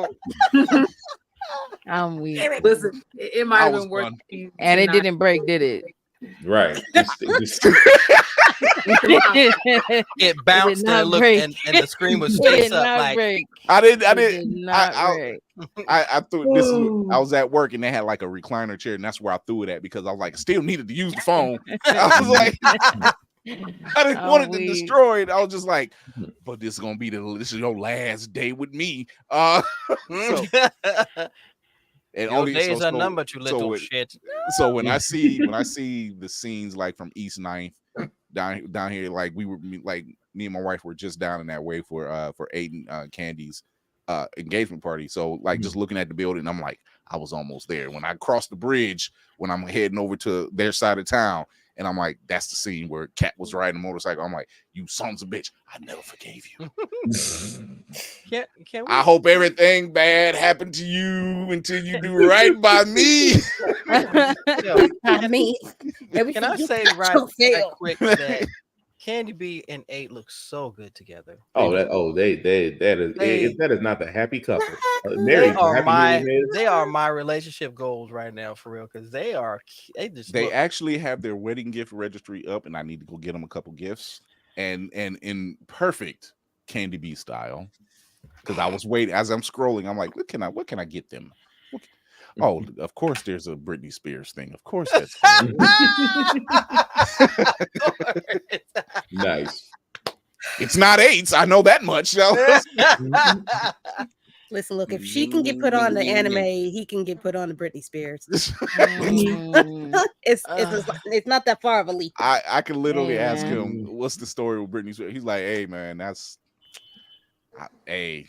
it. I'm weak. Listen, it might have been worth it. And it didn't break, did it? Right. It bounced and looked, and the screen was face up. Like break. I threw this. I was at work and they had like a recliner chair, and that's where I threw it at because I was like, I still needed to use the phone. I was like, I didn't want it to destroy it. I was just like, but this is your last day with me. And your days are numbered, you little shit. So when I see the scenes like from East 9th down here, like we were like me and my wife were just down in that way for Aiden Candy's engagement party. So like just looking at the building, I'm like, I was almost there. When I crossed the bridge, when I'm heading over to their side of town, and I'm like, that's the scene where Cat was riding a motorcycle. I'm like, you sons of bitch, I never forgave you. I hope everything bad happened to you until you do right by me. I mean, can I say right quick that Candy B and 8 look so good together. That is not the happy couple. They are my relationship goals right now for real, because they actually have their wedding gift registry up, and I need to go get them a couple gifts, and in perfect Candy B style, because I was waiting as I'm scrolling. I'm like, what can I get them? Oh, of course, there's a Britney Spears thing. Of course, that's nice. It's not AIDS. I know that much. Listen, look, if she can get put on the anime, he can get put on the Britney Spears. It's not that far of a leap. I can literally ask him, what's the story with Britney Spears? He's like, hey man, Hey.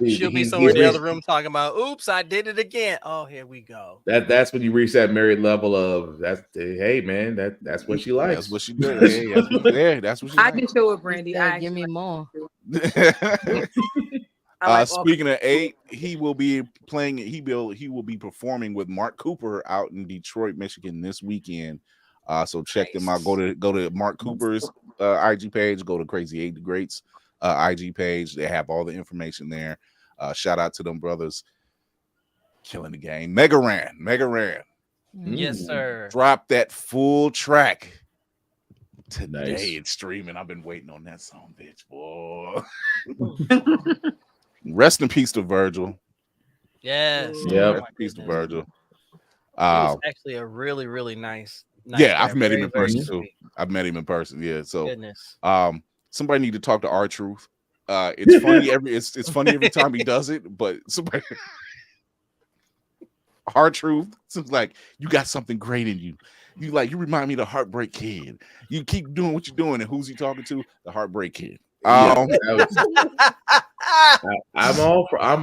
She'll be somewhere in the other room talking about, oops, I did it again. Oh, here we go. That's when you reach that married level of hey man, that's what she likes. That's what she does. Hey, that's what she I likes. can show it, Brandy. Give me more. Speaking of 8, he will be playing. He will be performing with Mark Cooper out in Detroit, Michigan this weekend. So check them out. Go to Mark Cooper's IG page. Go to Crazy 8 the Greats IG page. They have all the information there. Shout out to them brothers, killing the game. Mega Ran. Yes, sir. Drop that full track today. Nice. It's streaming. I've been waiting on that song, bitch, boy. Rest in peace to Virgil. Yes. Yeah. Rest in peace to Virgil. He's actually a really, really nice yeah, guy. I've met him in person too. I've met him in person. Yeah. So goodness. Somebody need to talk to R-Truth. It's funny it's funny every time he does it, but somebody R-Truth, it's like you got something great in you. You remind me of the Heartbreak Kid. You keep doing what you're doing, and who's he talking to? The Heartbreak Kid. I'm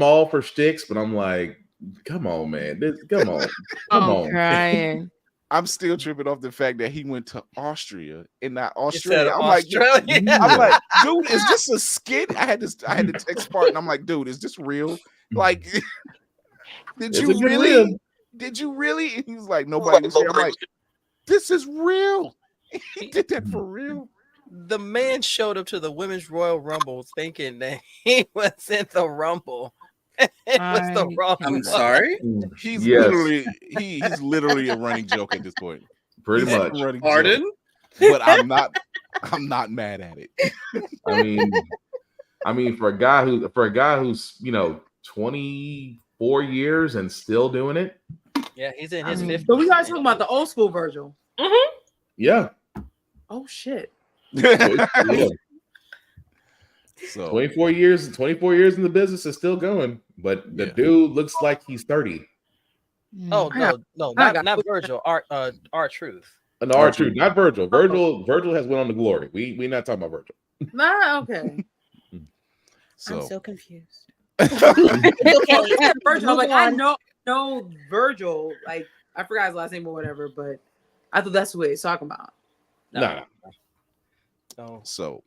all for sticks, but I'm like, come on, man. Come on. Crying. I'm still tripping off the fact that he went to Austria and not Australia. I'm like, dude, is this a skit? I had to text part, and I'm like, dude, is this real? Like, did you really? And he was like, nobody was here. I'm like, this is real. He did that for real. The man showed up to the Women's Royal Rumble thinking that he was in the Rumble. It was the wrong I'm sorry. He's literally a running joke at this point. Pretty much. Pardon? But I'm not mad at it. I mean, for a guy who's 24 years and still doing it. Yeah, he's in his 50s. So we guys talking about the old school Virgil. Yeah. Oh shit. So 24 years in the business is still going, but the dude looks like he's 30. Oh no, not Virgil. R-Truth. No, R-Truth, not Virgil. Virgil has went on to glory. We not talking about Virgil. Nah, okay. I'm so confused. Okay, Virgil. I'm like, I know Virgil. Like, I forgot his last name or whatever, but I thought that's what he's talking about. No. So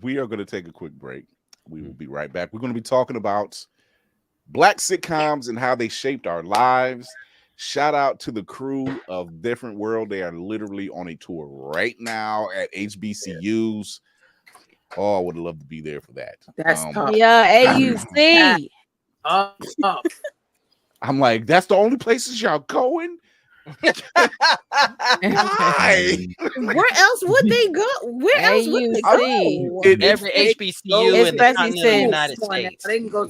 we are going to take a quick break. We will be right back. We're going to be talking about Black sitcoms and how they shaped our lives. Shout out to the crew of Different World. They are literally on a tour right now at HBCUs. Oh, I would love to be there for that. That's tough. Yeah, AUC. I'm like, that's the only places y'all going? Why? Where else would they go? Where else would they go? Every HBCU in the United States. They can go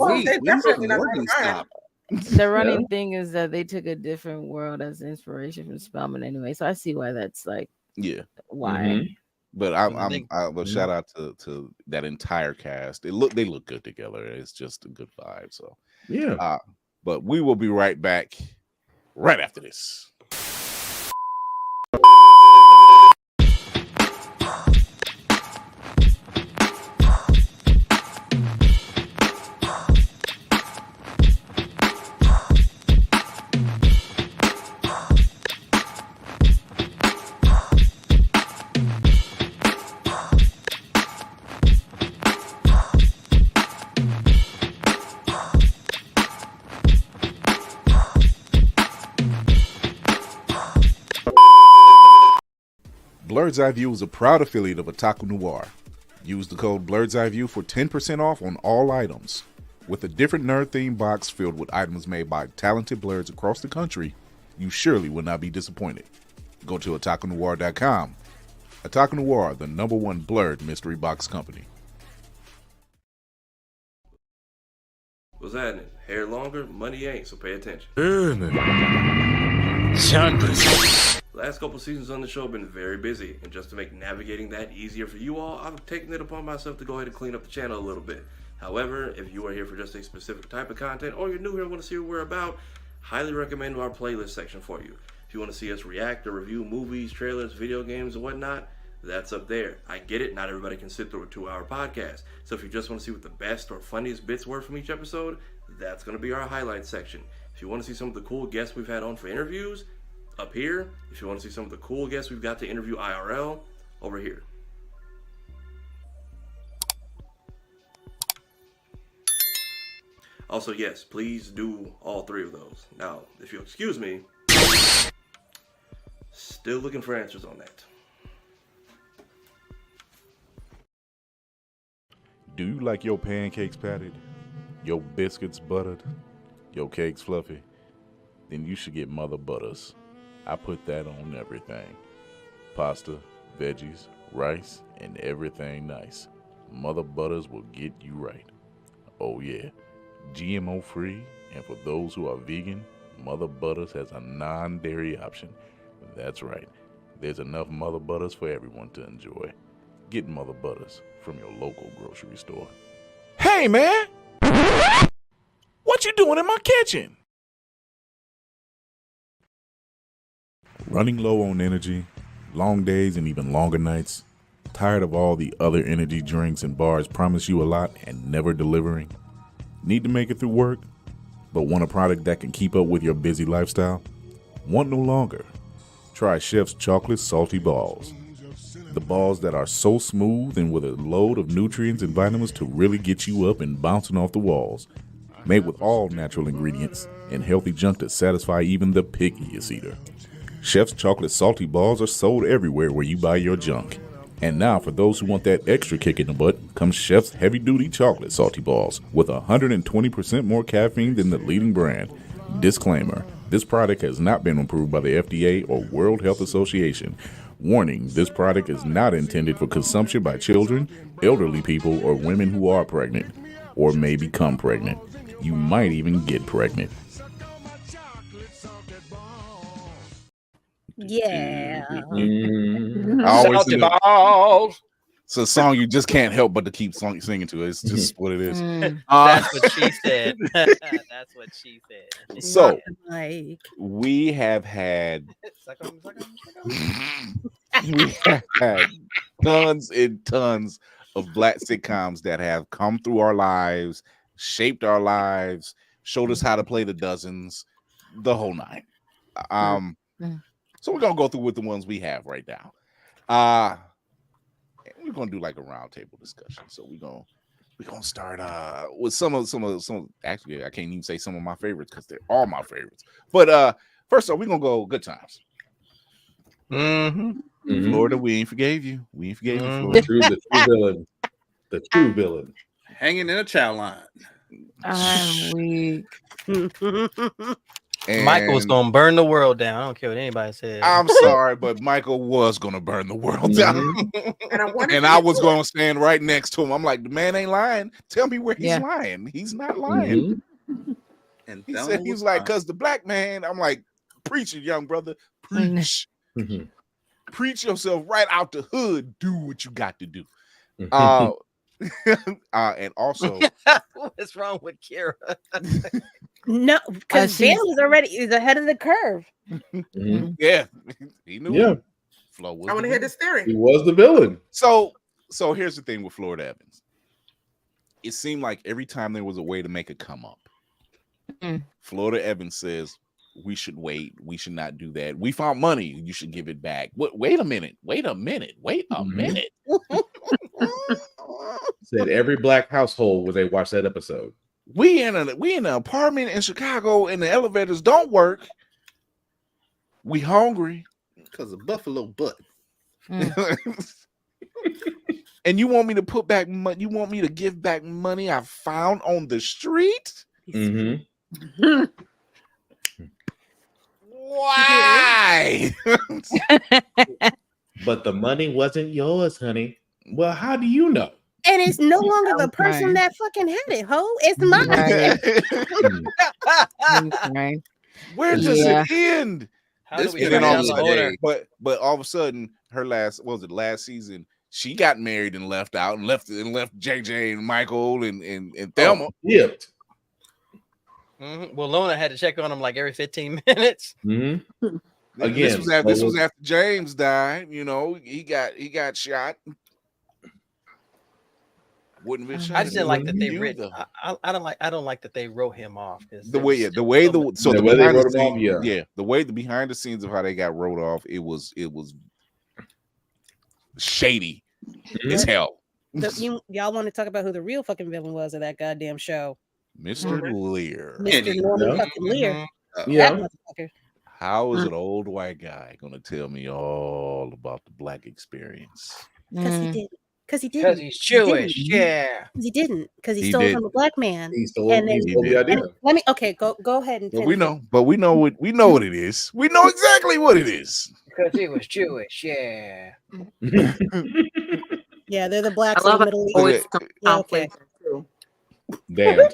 The running thing is that they took a different world as inspiration from Spelman anyway. So I see why that's like, why. But but shout out to that entire cast. They look good together. It's just a good vibe. So but we will be right back right after this. Blurred's Eye View is a proud affiliate of Otaku Noir. Use the code Blurred's Eye View for 10% off on all items. With a different nerd-themed box filled with items made by talented blurs across the country, you surely will not be disappointed. Go to otakunoir.com. Otaku Noir, the #1 blurred mystery box company. What's happening? Hair longer, money ain't, so pay attention. Last couple seasons on the show have been very busy, and just to make navigating that easier for you all, I've taken it upon myself to go ahead and clean up the channel a little bit. However, if you are here for just a specific type of content, or you're new here and want to see what we're about, highly recommend our playlist section for you. If you want to see us react or review movies, trailers, video games, and whatnot, That's up there. I get it. Not everybody can sit through a 2-hour podcast. So if you just want to see what the best or funniest bits were from each episode, that's going to be our highlights section. If you want to see some of the cool guests we've had on for interviews, up here. If you want to see some of the cool guests we've got to interview IRL, over here. Also, yes, please do all 3 of those. Now, if you'll excuse me, still looking for answers on that. Do you like your pancakes patted, your biscuits buttered, your cakes fluffy? Then you should get Mother Butters. I put that on everything. Pasta, veggies, rice, and everything nice. Mother Butters will get you right. Oh yeah, GMO free, and for those who are vegan, Mother Butters has a non-dairy option. That's right, there's enough Mother Butters for everyone to enjoy. Get Mother Butters from your local grocery store. Hey man! What you doing in my kitchen? Running low on energy, long days and even longer nights, tired of all the other energy drinks and bars promise you a lot and never delivering? Need to make it through work, but want a product that can keep up with your busy lifestyle? Want no longer? Try Chef's Chocolate Salty Balls. The balls that are so smooth and with a load of nutrients and vitamins to really get you up and bouncing off the walls. Made with all natural ingredients and healthy junk to satisfy even the pickiest eater. Chef's Chocolate Salty Balls are sold everywhere where you buy your junk. And now for those who want that extra kick in the butt, comes Chef's Heavy Duty Chocolate Salty Balls with 120% more caffeine than the leading brand. Disclaimer, this product has not been approved by the FDA or World Health Association. Warning, this product is not intended for consumption by children, elderly people, or women who are pregnant or may become pregnant. You might even get pregnant. Yeah. Salty balls. It's a song you just can't help but to keep singing to. It's just what it is. That's what she said. That's what she said. So we have had tons and tons of Black sitcoms that have come through our lives, shaped our lives, showed us how to play the dozens, the whole nine. So we're gonna go through with the ones we have right now. We're gonna do like a roundtable discussion. So we're gonna start with some. Actually, I can't even say some of my favorites because they're all my favorites. But first off, we're gonna go Good Times. Florida, we ain't forgave you. We ain't forgave you, Florida. The true villain. The true villain. Hanging in a chow line. I'm weak. Michael's gonna burn the world down. I don't care what anybody says. I'm sorry, but Michael was gonna burn the world down. And I was gonna stand right next to him. I'm like, the man ain't lying. Tell me where he's lying. He's not lying. And he said he was like, cause the black man. I'm like, preach it, young brother. Preach. Preach yourself right out the hood. Do what you got to do. And also, what's wrong with Kira? No, because Dan is ahead of the curve. Yeah, he knew. Yeah, I want to hear this theory. He was the villain. So here's the thing with Florida Evans. It seemed like every time there was a way to make a come up, Florida Evans says, we should wait. We should not do that. We found money. You should give it back. Wait a minute. Wait a minute. Said every black household where they watched that episode. We in an apartment in Chicago and the elevators don't work. We hungry because of buffalo butt. And you want me to put back money? You want me to give back money I found on the street? Why? But the money wasn't yours, honey. Well, how do you know? And it's no longer the person that fucking had it, ho. It's mine. Where does it end? But all of a sudden, her last season, she got married and left out and left JJ and Michael and Thelma. Well, Lona had to check on him like every 15 minutes. Again, this was after James died. You know, he got shot. Wouldn't have been shot. I just didn't like that they written. I don't like that they wrote him off. The way the behind the scenes of how they got wrote off, it was shady as hell. Y'all want to talk about who the real fucking villain was of that goddamn show? Mr. Lear. Mr. Norman fucking Lear. Yeah. That motherfucker. How is an old white guy going to tell me all about the black experience? Because he didn't. Because he's Jewish. Yeah. Because he didn't. Because he stole from a black man. He stole the idea. Let me. Okay, go ahead and. But we know what it is. We know exactly what it is. Because he was Jewish. Yeah. Yeah, they're the blacks in the Middle East. Yeah, okay. Damn.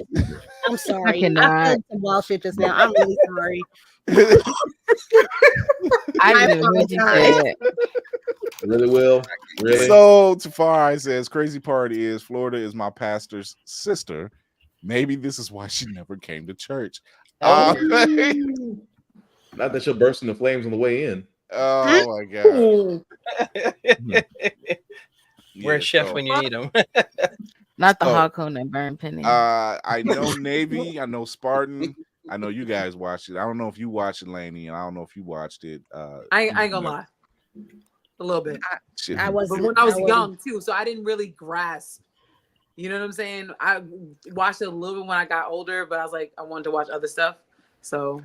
I'm sorry. I cannot. I said some wild shit just now. I'm really sorry. I didn't even mention that. Really, Will? Really? So Tafari says, crazy part is Florida is my pastor's sister. Maybe this is why she never came to church. Not that she'll burst into flames on the way in. Oh my god. Where's Chef when you need him? Not the hot cone and burn penny. I know Navy, I know Spartan. I know you guys watched it. I don't know if you watched it, Lainey, and I don't know if you watched it. I ain't gonna lie. A little bit. I wasn't. But when I was young too, so I didn't really grasp. You know what I'm saying? I watched it a little bit when I got older, but I was like, I wanted to watch other stuff. So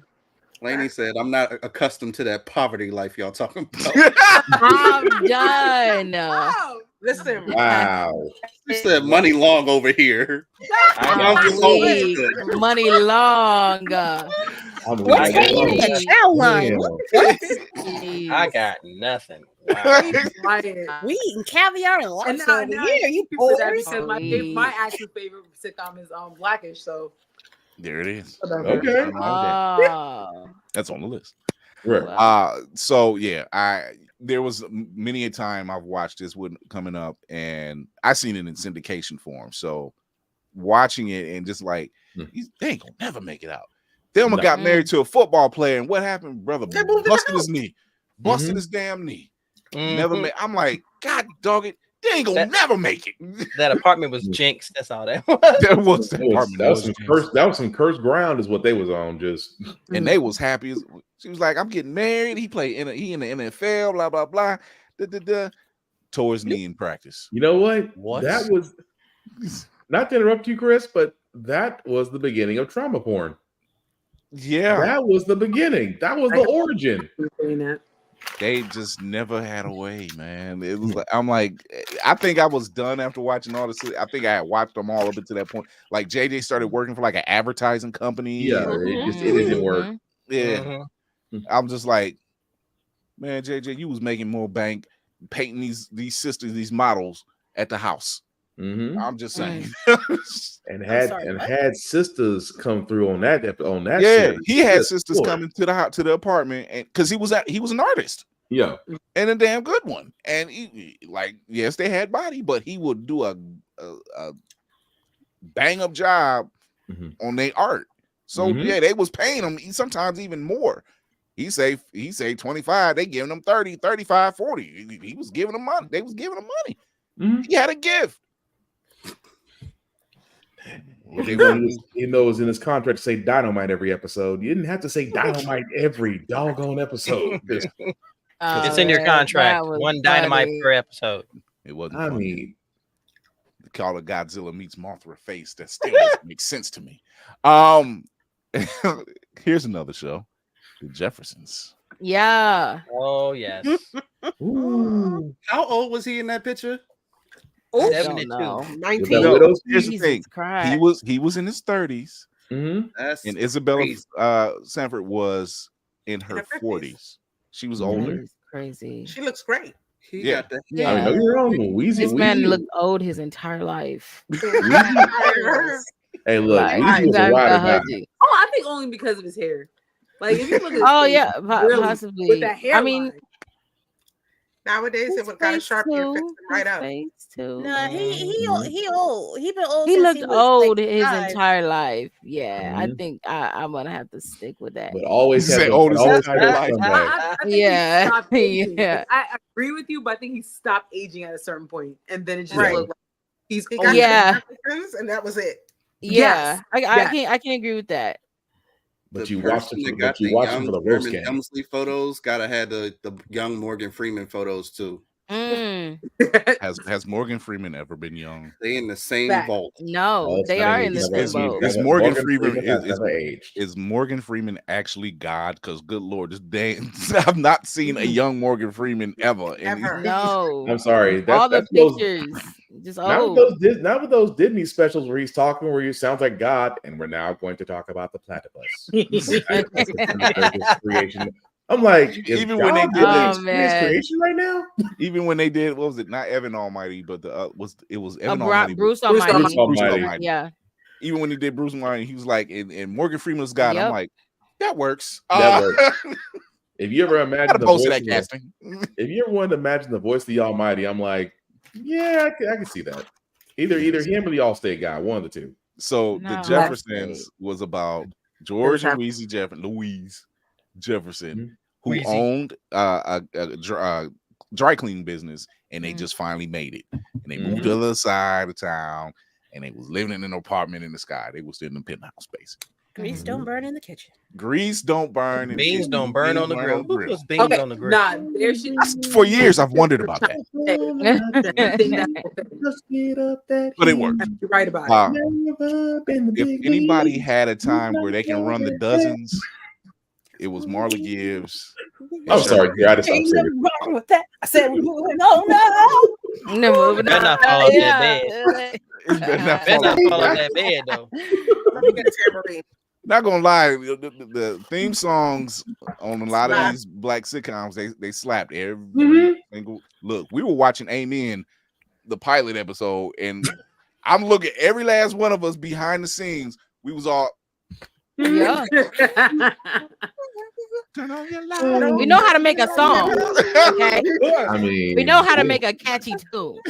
Lainey said, I'm not accustomed to that poverty life y'all talking about. I'm done. Wow. Listen. Wow. She said money long over here. Money long. What's the chow line? I got nothing. Wow. We eating caviar and lobster over here. You poor. Because my actual favorite sitcom is Blackish. So there it is. Okay. That's on the list. Right. So yeah, there was many a time I've watched this one coming up, and I seen it in syndication form. So watching it and just like they ain't gonna never make it out. Thelma got married to a football player, and what happened? Brother busted his knee, busted his damn knee. Never made. I'm like, God dog it, they ain't gonna never make it. That apartment was jinxed. That's all that was. That was some cursed ground, is what they was on. Just and they was happy. She was like, I'm getting married. He in the NFL. Blah blah blah. Tore his knee in practice. You know what? That was not to interrupt you, Chris, but that was the beginning of trauma porn. Yeah, that was the beginning. That was the origin. They just never had a way, man. It was like I'm like, I think I was done after watching all this. I think I had watched them all up to that point. Like JJ started working for like an advertising company. Yeah, it didn't work. Yeah, I'm just like, man, JJ, you was making more bank painting these sisters, these models at the house. I'm just saying. and had sisters come through on that yeah, series. He had sisters coming to the apartment, and because he was an artist, yeah, and a damn good one. And he, like, yes, they had body, but he would do a bang up job on their art. So yeah, they was paying him sometimes even more. He say 25, they giving him 30, 35, 40. He was giving them money. They was giving him money. He had a gift. Even though it was in his contract to say dynamite every episode, you didn't have to say dynamite every doggone episode. It's in your contract. One dynamite per episode. It wasn't. I mean, the call of Godzilla meets Mothra face that still doesn't make sense to me. Here's another show, The Jeffersons. Yeah. Oh yes. How old was he in that picture? 72. 19. Here's the thing. He was in his 30s. And Isabella Sanford was in her 40s. She was older. Crazy. She looks great. Yeah. I mean, don't get me wrong, this man looked old his entire life. Hey, look, Weezy was a ride or die. Oh, I think only because of his hair. Like if you look at possibly. with that hair, Nowadays, it would got a Sharpie and fix him right up. No, he old. He been old. He since looked he was old like his 5. entire life. Yeah, I think I'm gonna have to stick with that. But always Say had old the his always entire had life. the scumbag. I think Yeah. he stopped aging. Yeah. I agree with you, but I think he stopped aging at a certain point, and then it just Right. looked like he's He old. got Yeah. Africans, and that was it. Yeah, Yes. I can agree with that. But The you watched person it. that But got you the watched it young for the worst Norman game. Emsley photos gotta have the young Morgan Freeman photos too. Has Morgan Freeman ever been young? They in the same Fact. vault. No, they are in the same boat. Is Morgan has Freeman never aged. is Morgan Freeman actually God? Because good Lord, this day I've not seen a young Morgan Freeman ever. No, I'm sorry. all the that's those, pictures just not old. with those Disney specials where he's talking, where he sounds like God. And we're now going to talk about the platypus. That's the creation. I'm like, even when they God did his creation right now. Even when they did, what was it? Not Evan Almighty, but it was Evan Bruce Almighty. Bruce Almighty. Bruce Almighty. Yeah. Even when he did Bruce Almighty, he was like, and Morgan Freeman's God. Yep. I'm like, that works. That works. If you ever imagine the voice that of casting. If you ever wanted to imagine the voice of the Almighty, I'm like, yeah, I can see that. Either him or the Allstate guy, one of the two. So the Jeffersons was about George and Louise Jefferson, who owned a dry cleaning business, and they just finally made it. And they moved to the other side of town, and they was living in an apartment in the sky. They was still in the penthouse, basically. Grease don't burn in the kitchen. Grease don't burn. And beans don't burn on the grill. Who puts beans on the grill? Nah, there she. For years, I've wondered about that. But it worked. You're right about it. If anybody had a time where they can run the dozens, it was Marla Gibbs. I'm sorry, I just Ain't nothing wrong with that. I said we're moving on now. No, moving Better not fall off that bed. Better not fall off that bed though. Let me get a tambourine. Not gonna lie, the theme songs on a lot of these black sitcoms, they slapped every single look. We were watching Amen, the pilot episode, and I'm looking every last one of us behind the scenes. We was all Yeah. turn on your light. We know how to make a song. Okay. I mean, We know how to make a catchy tune.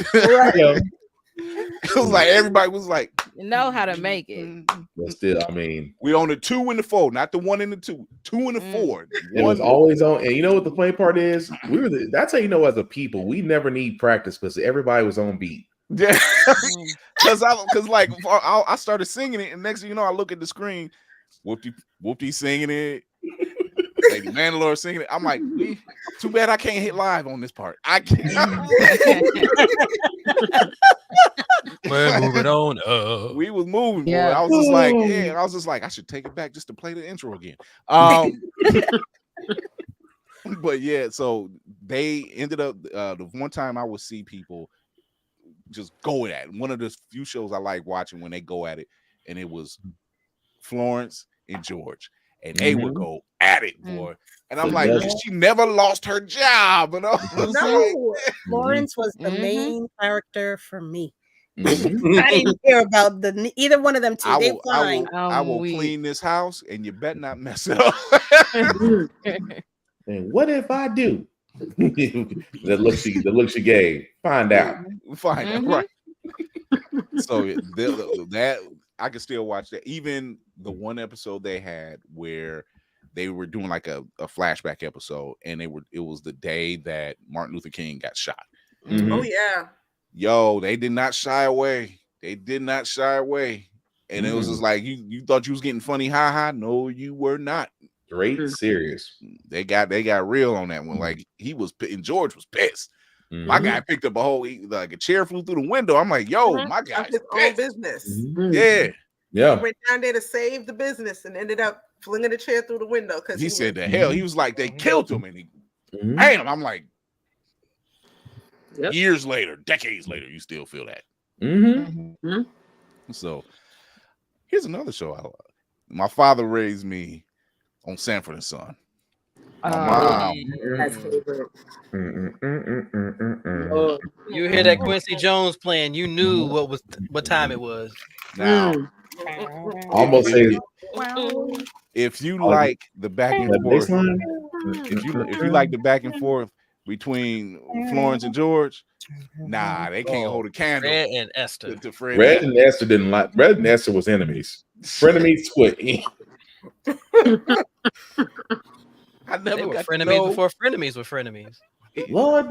It was like everybody was like, You know how to make it. But still, I mean, we on the 2 and the 4, not the 1 and the 2, 2 and the 4. it was always on. And you know what the funny part is? That's how you know, as a people, we never need practice because everybody was on beat. Yeah, because like I started singing it, and next thing you know, I look at the screen, Whoopty singing it, Lady Mandalore singing it. I'm like, too bad I can't hit live on this part. I can't. We're moving on. We was moving. Yeah. Boy. I was just like, I should take it back just to play the intro again. But yeah, so they ended up the one time I would see people just go at it. One of the few shows I like watching when they go at it, and it was Florence and George, and they would go at it, boy. And I'm like, she never lost her job. And No, Florence was the main character for me. I didn't care about either one of them two. They fine. I will clean this house, and you better not mess it up. And what if I do? the look she gave. Find out. Find out, right? So that I can still watch that. Even the one episode they had where they were doing like a flashback episode, and it was the day that Martin Luther King got shot. Oh yeah. Yo, they did not shy away. They did not shy away. And it was just like, you thought you was getting funny, ha. No, you were not. Straight serious. They got real on that one. Like and George was pissed. My guy picked up a chair flew through the window. I'm like, yo, my guy's his own business. Yeah. Yeah. He went down there to save the business and ended up flinging the chair through the window because he said the hell. He was like, they killed him, and he damn. I'm like, years later, decades later, you still feel that. So here's another show I love. My father raised me on Sanford and Son. My mom. That's favorite. You hear that Quincy Jones playing, you knew what time it was. Now, almost say if you like the back and forth, if you like the back and forth, between Florence and George. Nah, they can't hold a candle. Fred and Esther. To Fred Red and Esther didn't like. Red and Esther was enemies. Frenemies split. I never they were got frenemies before frenemies were frenemies. Lord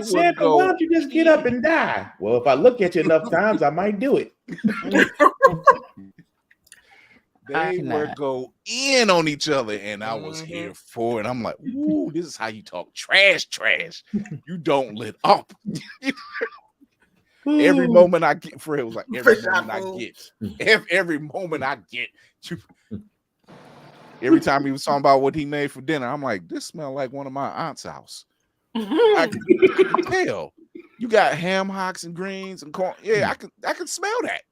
Santa, why don't you just get up and die? Well, if I look at you enough times, I might do it. They would go in on each other, and I was here for it. I'm like, ooh, this is how you talk trash. You don't let up. Every moment I get, Fred was like, every moment I get. Every time he was talking about what he made for dinner, I'm like, this smelled like one of my aunt's house. I can tell. You got ham hocks and greens and corn. Yeah, I can smell that.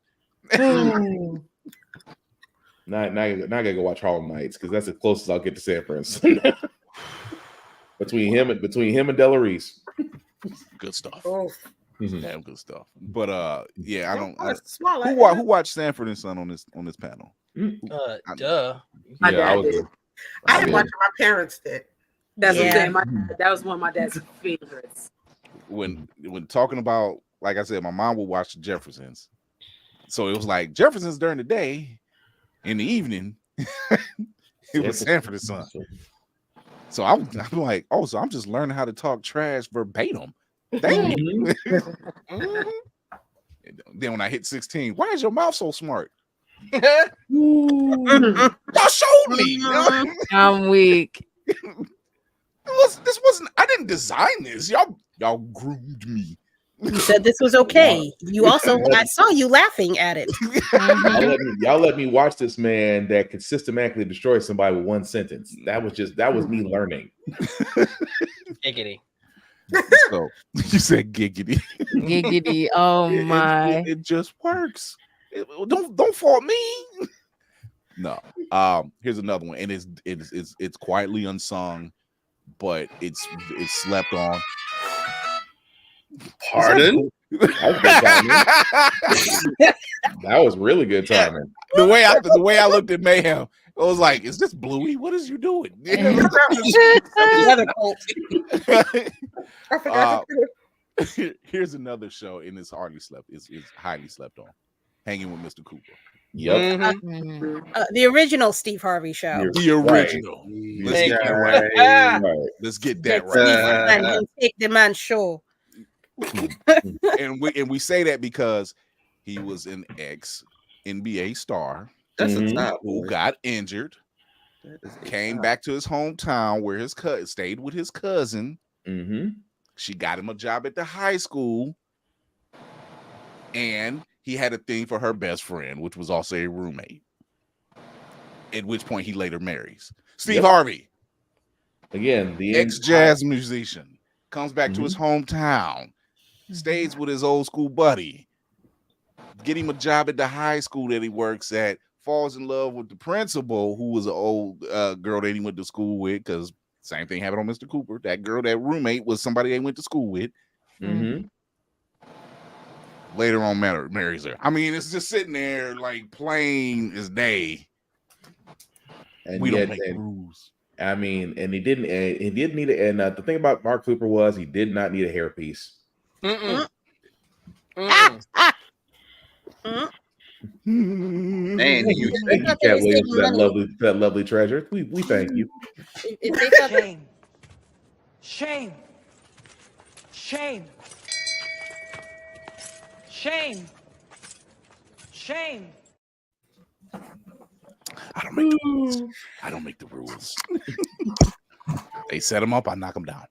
Now I gotta go watch Harlem Nights because that's the closest I'll get to San Francisco. between him and Delarice. Good stuff. Mm-hmm. Damn good stuff. But yeah, I don't. Who watched Sanford and Son on this panel? Duh. My dad did. I didn't watch it. My parents did. That's what I'm saying. That was one of my dad's favorites. When talking about, like I said, my mom would watch the Jeffersons. So it was like Jeffersons during the day, in the evening, it was Sanford and Son. So I'm like, oh, so I'm just learning how to talk trash verbatim. Thank you. Then when I hit 16, why is your mouth so smart? Y'all showed me. I'm weak. This wasn't. I didn't design this. Y'all groomed me. You said this was okay. You also, I saw you laughing at it. Y'all let me watch this man that could systematically destroy somebody with one sentence. That was me learning. Giggity. So you said giggity. Giggity. Oh my! It just works. Don't fault me. No. Here's another one, and it's quietly unsung, but it's slept on. Pardon? That was really good timing. The way I looked at Mayhem, I was like, "Is this Bluey? What is you doing?" Here's another show, and it's hardly slept. It's highly slept on. Hanging with Mr. Cooper. Yep. The original Steve Harvey show. The original. Right. Let's get that right. And take the man show. and we say that because he was an ex NBA star. That's a top who got injured, came back to his hometown where his cousin stayed with his cousin. She got him a job at the high school, and he had a thing for her best friend, which was also a roommate. At which point he later marries Steve Harvey. Again, the ex-jazz musician comes back to his hometown, stays with his old school buddy, get him a job at the high school that he works at, falls in love with the principal, who was an old girl that he went to school with, because same thing happened on Mr. Cooper. That girl, that roommate, was somebody they went to school with. Later on marries her. I mean, it's just sitting there like plain as day. And we don't make rules. I mean, and he didn't need it. And the thing about Mark Cooper was he did not need a hairpiece. Man, you thank you, Cat Williams, for that lovely treasure. We thank you. Shame. I don't make the rules. They set them up, I knock them down.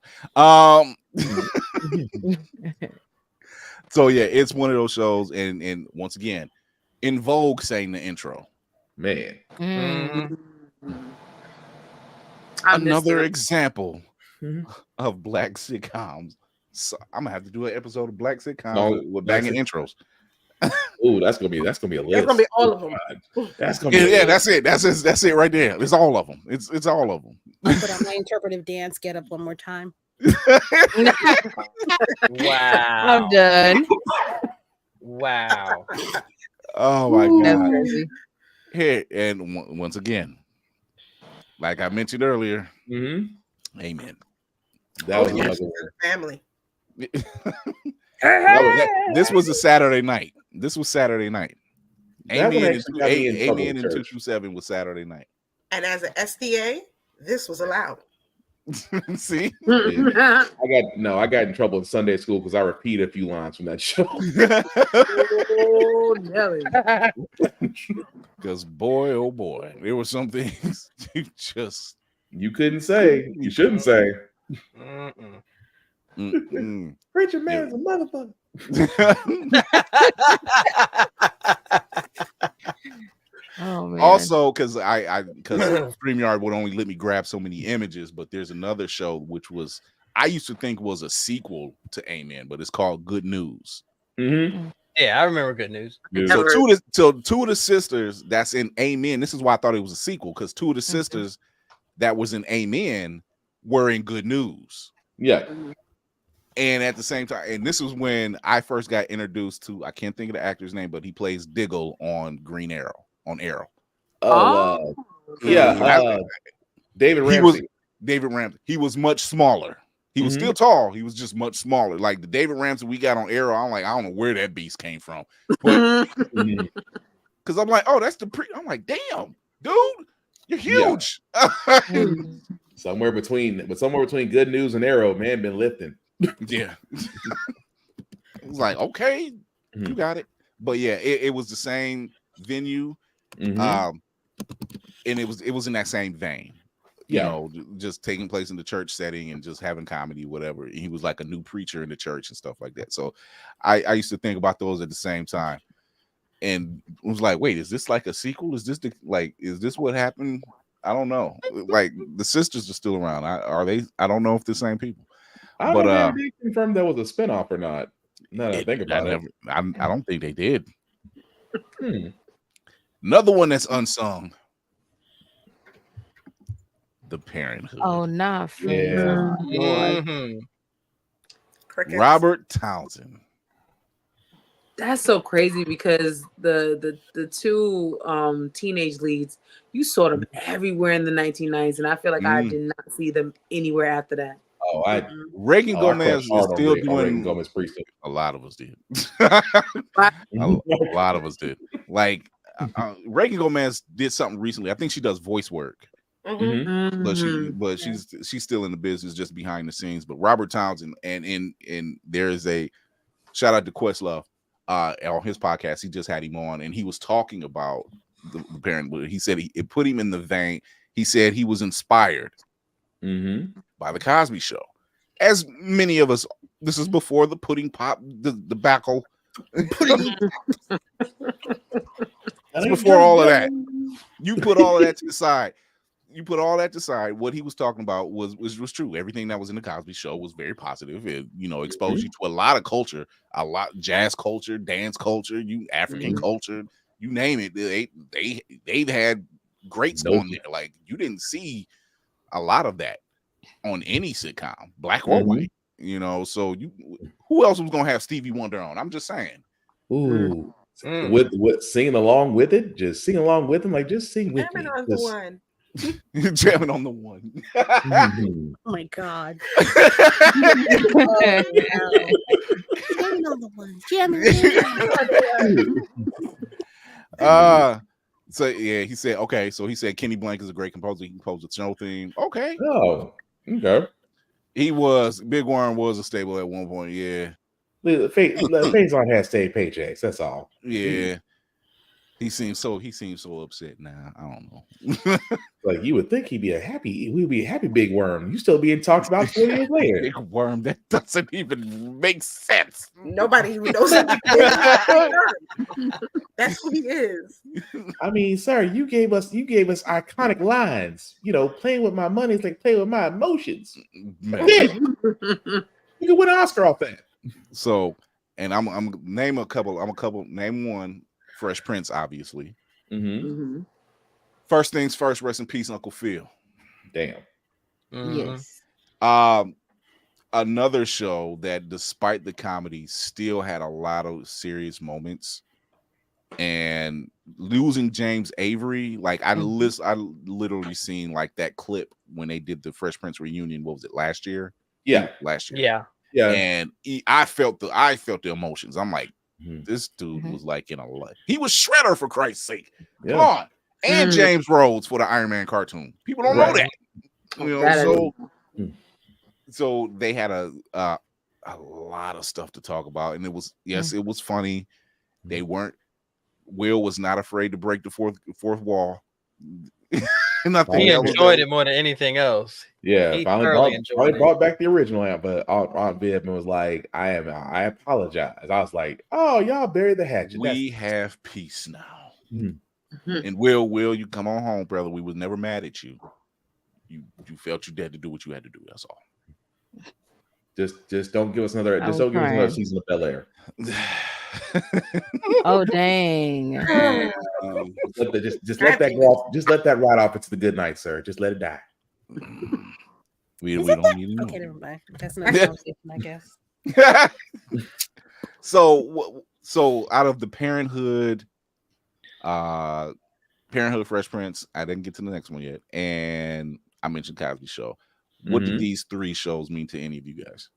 So yeah, it's one of those shows, and once again, In Vogue sang the intro. Man. Another example of black sitcoms. So I'm gonna have to do an episode of black sitcoms with banging intros. Ooh, that's gonna be a list. That's gonna be all of them. That's gonna be that's it. That's it right there. It's all of them. It's all of them. I'll put on my interpretive dance. Get up one more time. Wow. I'm done. Wow. Oh my God. That's crazy. Here, and once again, like I mentioned earlier, amen. That was another one. Family. This was a Saturday night. This was Saturday night. Amen and 227 was Saturday night. And as an SDA, this was allowed. See, I got in trouble in Sunday school because I repeated a few lines from that show. Oh, Nelly. Because boy, oh boy, there were some things you couldn't say, you shouldn't say. Preacher man's a motherfucker. Oh man. Also, because StreamYard would only let me grab so many images, but there's another show which was I used to think was a sequel to Amen, but it's called Good News. Mm-hmm. Yeah, I remember Good News. So two of the sisters that's in Amen. This is why I thought it was a sequel, because two of the sisters that was in Amen were in Good News. Yeah. And at the same time, and this was when I first got introduced to, I can't think of the actor's name, but he plays Diggle on Green Arrow, on Arrow. David Ramsey. David Ramsey. He was much smaller. He was still tall. He was just much smaller. Like the David Ramsey we got on Arrow, I'm like, I don't know where that beast came from. But because I'm like, oh, that's I'm like, damn, dude, you're huge. Yeah. somewhere between Good News and Arrow, man, been lifting. Yeah. It was like, okay, you got it. But yeah, it was the same venue. And it was in that same vein. You know, just taking place in the church setting and just having comedy, whatever. And he was like a new preacher in the church and stuff like that. So I used to think about those at the same time. And was like, wait, is this like a sequel? Is this what happened? I don't know. Like the sisters are still around. Are they? I don't know if the same people. I don't know if they confirmed that was a spinoff or not. Now that I think about it. I don't think they did. Another one that's unsung. The Parenthood. Oh, nah, yeah. Robert Townsend. That's so crazy because the two teenage leads, you saw them everywhere in the 1990s, and I feel like I did not see them anywhere after that. Reagan Gomez is still doing Gomez Precinct. A lot of us did. a lot of us did. Like Reagan Gomez did something recently. I think she does voice work. But she's still in the business, just behind the scenes. But Robert Townsend, and there is a shout out to Questlove on his podcast. He just had him on, and he was talking about the Parenthood. He said it put him in the vein. He said he was inspired by the Cosby Show, as many of us. This is before the pudding pop, the debacle. It's before all of that. You put all of that to the side. What he was talking about was true. Everything that was in the Cosby Show was very positive. It, exposed you to a lot of culture, a lot jazz culture, dance culture, African culture, you name it. They've had greats on there. Like you didn't see a lot of that on any sitcom, black or white. So who else was gonna have Stevie Wonder on? I'm just saying. Ooh, with singing along with it, just sing along with him, like just sing with me. On the one. Jamming on the one. Oh my God. Jamming on the one. So yeah, he said okay. So he said Kenny Blank is a great composer. He composed the show theme. Okay. Oh, okay. Big Worm was a stable at one point. Yeah. Faison has state paychecks. That's all. Yeah. He seems so upset now. I don't know. Like you would think we'd be a happy Big Worm. You still being talked about 20 years later. Big Worm, that doesn't even make sense. Nobody even knows that. That's who he is. I mean, sir, you gave us iconic lines. Playing with my money is like playing with my emotions. Man. You could win an Oscar off that. So, and I'm name one. Fresh Prince, obviously. First things first, rest in peace, Uncle Phil. Damn. Yes. Another show that, despite the comedy, still had a lot of serious moments. And losing James Avery, like I literally seen like that clip when they did the Fresh Prince reunion. What was it, last year? last year. Yeah. And I felt the emotions. I'm like, this dude was like in a lot. He was Shredder, for Christ's sake. Come on. And James Rhodes for the Iron Man cartoon. People don't know that. You know, so they had a lot of stuff to talk about, and it was it was funny. They weren't. Will was not afraid to break the fourth wall. And I think he enjoyed it more than anything else. Yeah, he finally brought back the original out, but Aunt Viv was like, I apologize. I was like, oh, y'all buried the hatchet. We have peace now. And Will, you come on home, brother. We was never mad at you. You felt you had to do what you had to do. That's all. Just don't give us another. Just don't give us another season of Bel Air. Oh dang! Just let that go off. Just let that ride off into the good night, sir. Just let it die. We don't need to know. Okay, never mind. That's not conversation, I guess. So out of the Parenthood, Fresh Prince, I didn't get to the next one yet, and I mentioned Cosby Show. What did these three shows mean to any of you guys?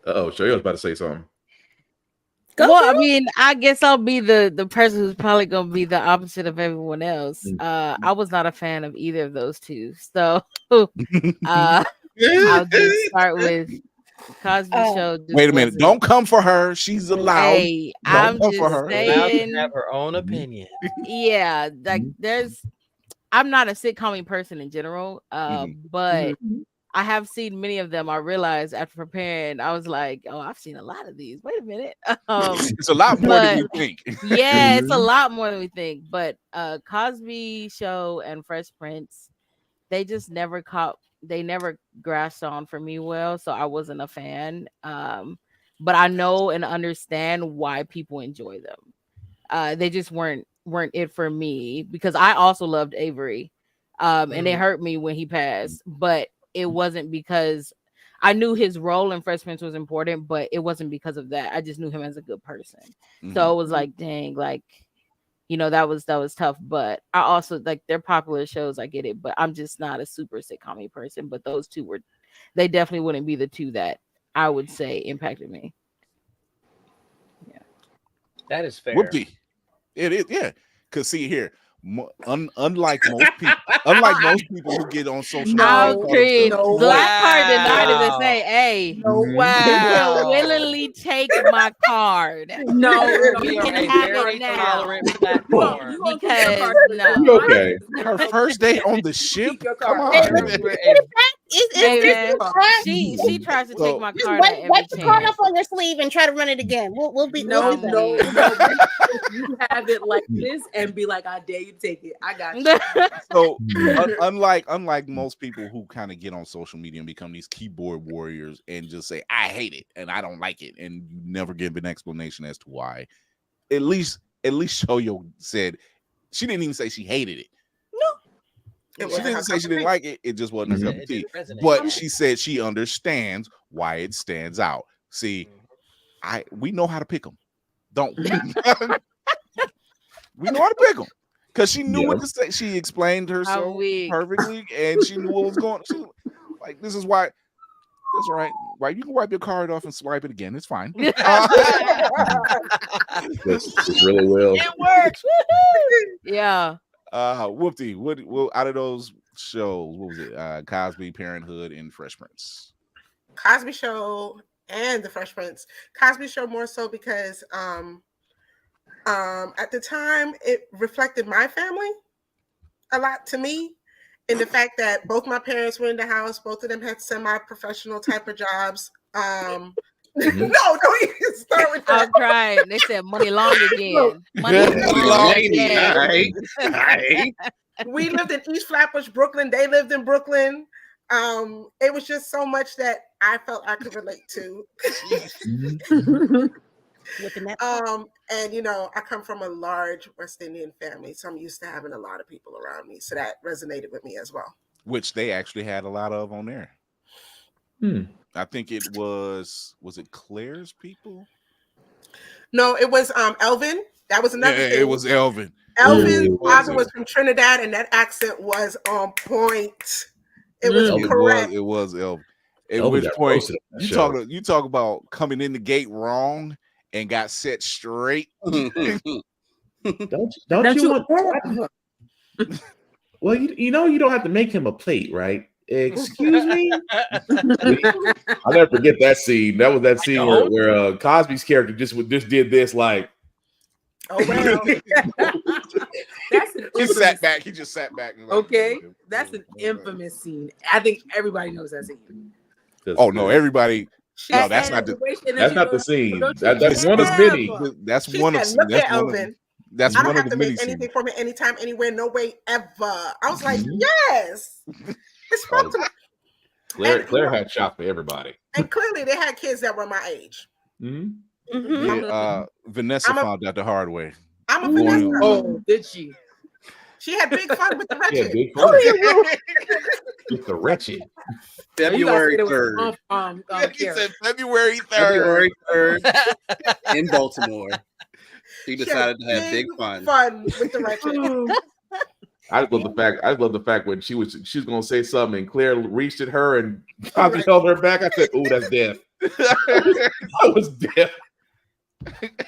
Sure, you was about to say something. I mean, I guess I'll be the person who's probably going to be the opposite of everyone else. I was not a fan of either of those two, so I'll just start with Cosby Show. Wait a minute! Don't come for her. She's allowed. Hey, I'm just saying. Have her own opinion. Yeah, like I'm not a sitcom person in general, but I have seen many of them. I realized after preparing, I was like, "Oh, I've seen a lot of these." Wait a minute, it's a lot more than you think. Yeah, it's a lot more than we think. But Cosby Show and Fresh Prince, they just never they never grasped on for me well, so I wasn't a fan. But I know and understand why people enjoy them. They just weren't it for me, because I also loved Avery, and it hurt me when he passed, but it wasn't because I knew his role in Fresh Prince was important, but it wasn't because of that. I just knew him as a good person. So it was like, dang, like, you know, that was tough. But I also like their popular shows. I get it, but I'm just not a super sitcom person. But those two they definitely wouldn't be the two that I would say impacted me. Yeah, that is fair. Whoopty. It is, yeah. Because see here, unlike most people who get on social media, Black card denied to say, "Hey, you can willingly take my card. No, you can have it now." Because okay, her first day on the ship. Come on. She tries to take my card. Wipe the card up on your sleeve and try to run it again. We'll be no. You have it like this and be like, I dare you take it. I got you. So unlike most people who kind of get on social media and become these keyboard warriors and just say, I hate it and I don't like it, and you never give an explanation as to why. At least Shoyo said she didn't even say she hated it. She didn't say she didn't like it. It just wasn't her cup of tea. But she said she understands why it stands out. See, we know how to pick them, don't we? We know how to pick them because she knew what to say. She explained herself perfectly, and she knew what was going on. She, like, this is why. That's all right. Right, you can wipe your card off and swipe it again. It's fine. This really will. It works. Yeah. Whoopty, what out of those shows, what was it? Cosby, Parenthood, and Fresh Prince. Cosby Show and the Fresh Prince. Cosby Show more so because at the time it reflected my family a lot to me, in the fact that both my parents were in the house, both of them had semi-professional type of jobs. No, don't even start with that. I'm crying. They said money long again. Money long again. All right. We lived in East Flatbush, Brooklyn. They lived in Brooklyn. It was just so much that I felt I could relate to. And you know, I come from a large West Indian family, so I'm used to having a lot of people around me. So that resonated with me as well. Which they actually had a lot of on there. I think it was it Claire's people? No, it was Elvin. That was another thing. It was Elvin. Elvin's father was from Trinidad, and that accent was on point. It was correct. It was Elvis. At Elvis which got point roasted on that you talk about coming in the gate wrong and got set straight. Don't you want? Well, you know you don't have to make him a plate, right? Excuse me. I'll never forget that scene. That was that scene where Cosby's character just did this like. Oh well. He sat back. He just sat back. And like, okay, that's an infamous scene. I think everybody knows that scene. Oh no, everybody. No, that's not the. That's not the scene. That's one of many. That's one of. Look at Elvin. That's I don't one have of to the make many anything scenes. for me anytime, anywhere, no way, ever. I was like, yes. It spoke to me. Claire had shot for everybody. And clearly they had kids that were my age. Yeah, Vanessa found out the hard way. I'm a Vanessa. Oh, did she? She had big fun with the wretched. Yeah, big fun. With the wretched. February 3rd. He said February 3rd. February 3rd in Baltimore. She decided to have big fun. Fun with the wretched. I just love the fact when she was gonna say something and Claire reached at her and Cosby held her back. I said, "Oh, that's death." I was deaf.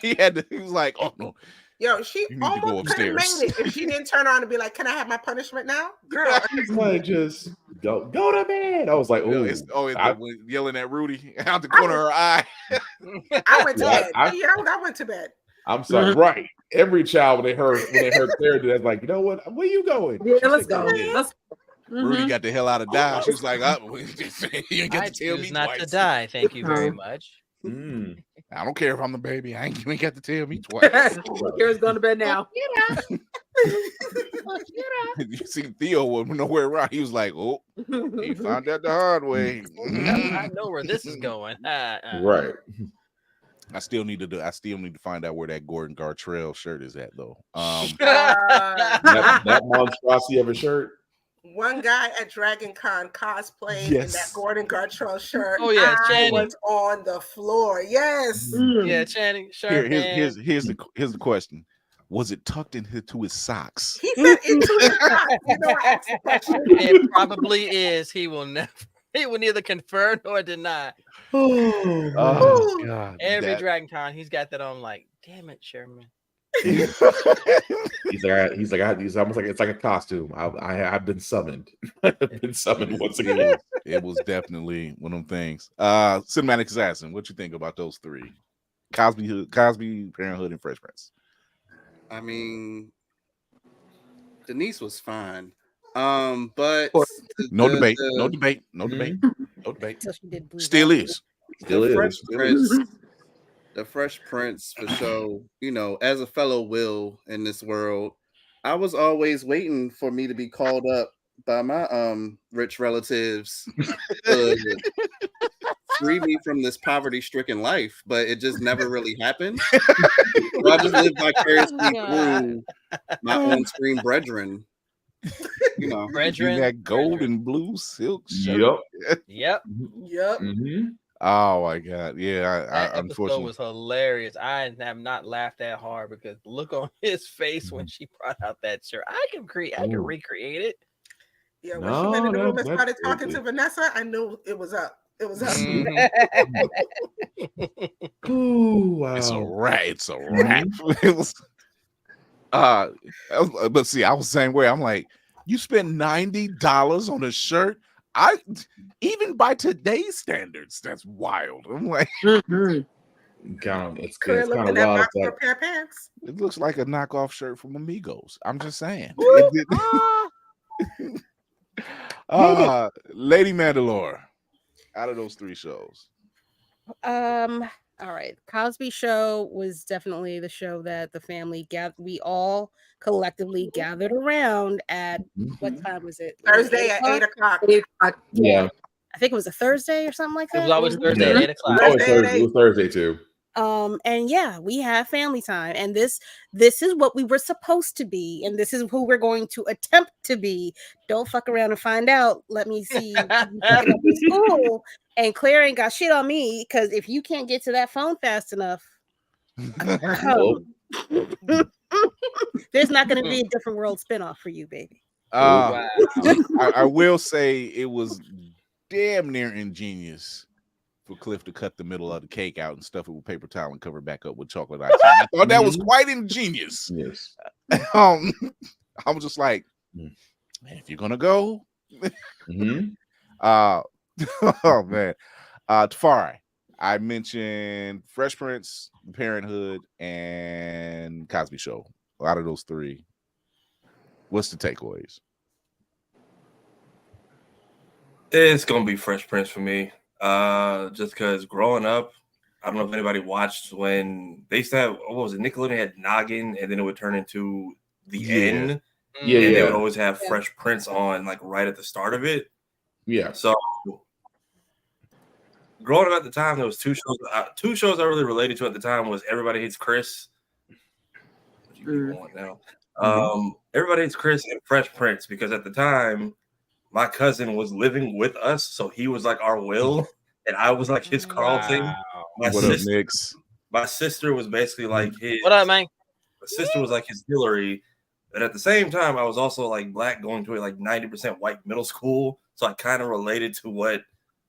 He was like, "Oh no." Yo, she almost could have made it if she didn't turn around and be like, "Can I have my punishment now, girl?" Like, just go to bed. I was like, "Oh, yelling at Rudy out the corner of her eye." I went to bed. I went to bed. I'm sorry, right? Every child when they heard Claire do that, like, you know what? Where you going? Yeah, let's go. Rudy got the hell out of Dodge. She was like, "You get to tell me not twice. to die. Thank you very much." I don't care if I'm the baby. You ain't got to tell me twice. Kara's going to bed now. You see, Theo was nowhere around. He was like, "Oh, he found out the hard way." I know where this is going. Right. I still need to find out where that Gordon Gartrell shirt is at, though. That monstrosity of a shirt. One guy at Dragon Con cosplayed in that Gordon Gartrell shirt. Oh yeah, Channing was on the floor. Yes. Yeah, Channing. Sharp Here's the question: was it tucked into his socks? He said into his socks. You know, I asked the question. It probably is. He will neither confirm nor deny. Oh God! Every Dragon Con, he's got that on. Like, damn it, Sherman. He's almost like it's like a costume. I've been summoned. I've been summoned once again. It was definitely one of them things. Cinematic Assassin. What you think about those three? Cosby, Parenthood, and Fresh Prince. I mean, Denise was fine. But no debate. Still is. The Fresh Prince for sure. You know, as a fellow Will in this world, I was always waiting for me to be called up by my rich relatives to free me from this poverty-stricken life, but it just never really happened. So I just lived vicariously through my on-screen brethren. You know, brethren, that gold and blue silk shirt. Yep. Mm-hmm. Oh my God! Yeah, that unfortunately episode was hilarious. I have not laughed that hard because look on his face when she brought out that shirt. I can recreate it. Yeah, when she went in the room and started talking to Vanessa, I knew it was up. It was up. Ooh, wow. It's a wrap. It was. But see, I was the same way. I'm like, you spent $90 on a shirt. Even by today's standards, that's wild. I'm like, it's kind of wild. Pair of pants. It looks like a knockoff shirt from Amigos. I'm just saying. Lady Mandalore, out of those three shows. All right. Cosby Show was definitely the show that the family we all collectively gathered around at what time was it? Thursday at 8 o'clock. 8 o'clock. Yeah. I think it was a Thursday or something like that. It was always Thursday at 8 o'clock. It was Thursday too. And yeah, we have family time, and this is what we were supposed to be, and this is who we're going to attempt to be. Don't fuck around and find out. Let me see. School, and Claire ain't got shit on me because if you can't get to that phone fast enough, there's not going to be a Different World spinoff for you, baby. Wow. I will say it was damn near ingenious for Cliff to cut the middle of the cake out and stuff it with paper towel and cover it back up with chocolate icing. I thought that was quite ingenious. Yes. I was just like, man, if you're gonna go, oh man, Tafari. I mentioned Fresh Prince, Parenthood, and Cosby Show. Out of those three, what's the takeaways? It's gonna be Fresh Prince for me. Just because growing up, I don't know if anybody watched when they used to have, what was it, Nickelodeon had Noggin, and then it would turn into the N. And they would always have Fresh Prince on like right at the start of it. Yeah. So growing up at the time, there was two shows I really related to at the time was Everybody Hates Chris. What do you want now? Everybody Hates Chris and Fresh Prince, because at the time my cousin was living with us, so he was like our Will, and I was like his Carlton. What up, Nix? My sister was basically like his. What up, man? My sister was like his Hillary, and at the same time, I was also like black, going to a like 90% white middle school, so I kind of related to what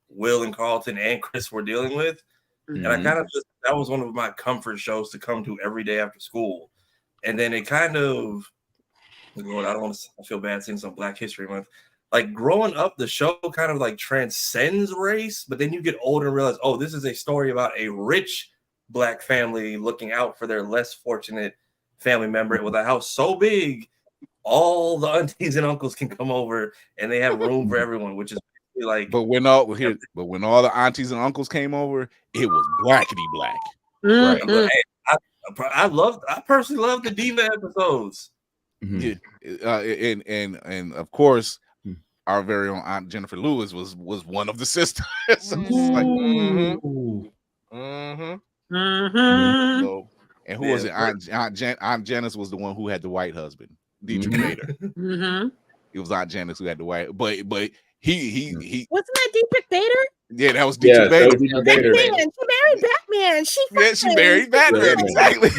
Will and Carlton and Chris were dealing with, and I kind of just, that was one of my comfort shows to come to every day after school, and then it kind of, Lord, I don't want to. I feel bad saying some Black History Month. Like growing up, the show kind of like transcends race, but then you get older and realize, oh, this is a story about a rich Black family looking out for their less fortunate family member with a house so big, all the aunties and uncles can come over and they have room for everyone, which is like. But when all the aunties and uncles came over, it was blackety black. Right. I personally love the Diva episodes. Yeah, and of course, our very own Aunt Jennifer Lewis was one of the sisters. So, and who was it? Aunt Janice was the one who had the white husband, Dietrich Bader. It was Aunt Janice who had the white, but he wasn't that Dietrich Bader? Yeah, that was Dietrich Bader. Batman. She married Batman. She married Batman. Exactly.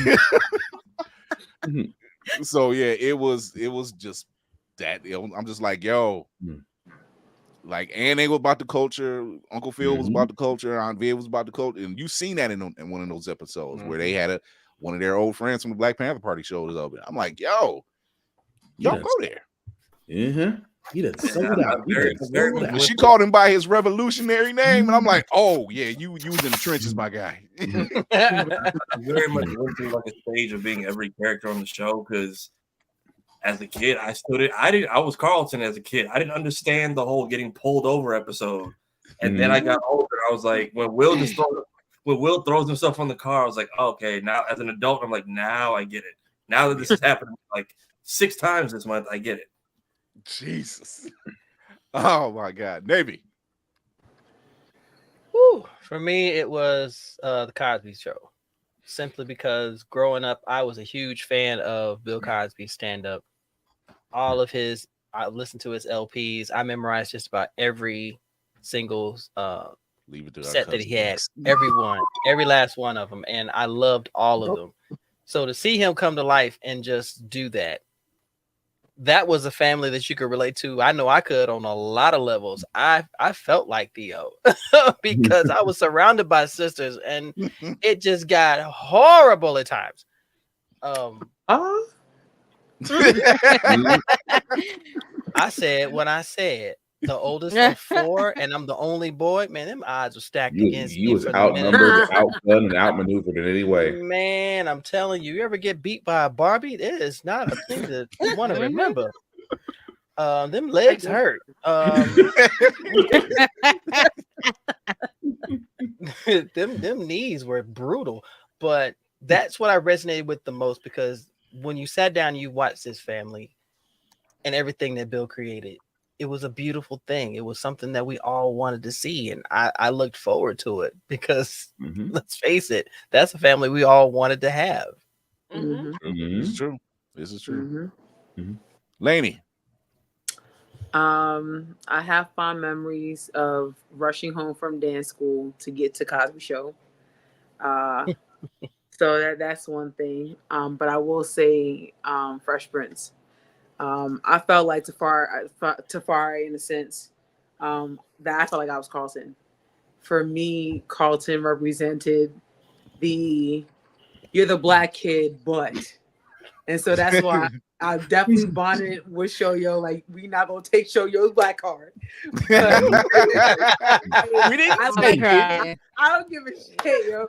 So yeah, it was just that. I'm just like, yo, like Ann was about the culture, Uncle Phil was about the culture, Aunt Viv was about the culture, and you seen that in one of those episodes where they had one of their old friends from the Black Panther Party showed up. I'm like, yo, y'all go there. He done sold out. She called him by his revolutionary name, and I'm like, oh yeah, you was in the trenches, my guy. Very much went through like a stage of being every character on the show, because as a kid, I was Carlton as a kid. I didn't understand the whole getting pulled over episode. And then I got older. I was like, when Will throws himself on the car, I was like, oh, okay, now as an adult, I'm like, now I get it. Now that this has happened like 6 times this month, I get it. Jesus. Oh my God. Navy. Whew. For me, it was the Cosby Show. Simply because growing up, I was a huge fan of Bill Cosby's stand-up. All of his, I listened to his LPs. I memorized just about every single set that he had. Every last one of them. And I loved all of them. So to see him come to life and just do that was a family that you could relate to. I know I could on a lot of levels. I felt like Theo because I was surrounded by sisters and it just got horrible at times. I said when I said the oldest of 4 and I'm the only boy, man, them odds were stacked against me. You was outnumbered, outdone, and outmaneuvered in any way. Man, I'm telling you, you ever get beat by a Barbie? It is not a thing to want to remember. Them legs hurt. Them knees were brutal, but that's what I resonated with the most, because when you sat down and you watched this family and everything that Bill created, it was a beautiful thing. It was something that we all wanted to see. And I looked forward to it because let's face it, that's a family we all wanted to have. It's true. This is true. Lainey. I have fond memories of rushing home from dance school to get to Cosby Show. So that's one thing. But I will say Fresh Prince. I felt like Tafari in a sense that I felt like I was Carlton. For me, Carlton represented you're the black kid, but, and so that's why I definitely bonded with Shoyo. Like, we not gonna take Shoyo's black card. But We didn't take it. I don't give a shit, yo.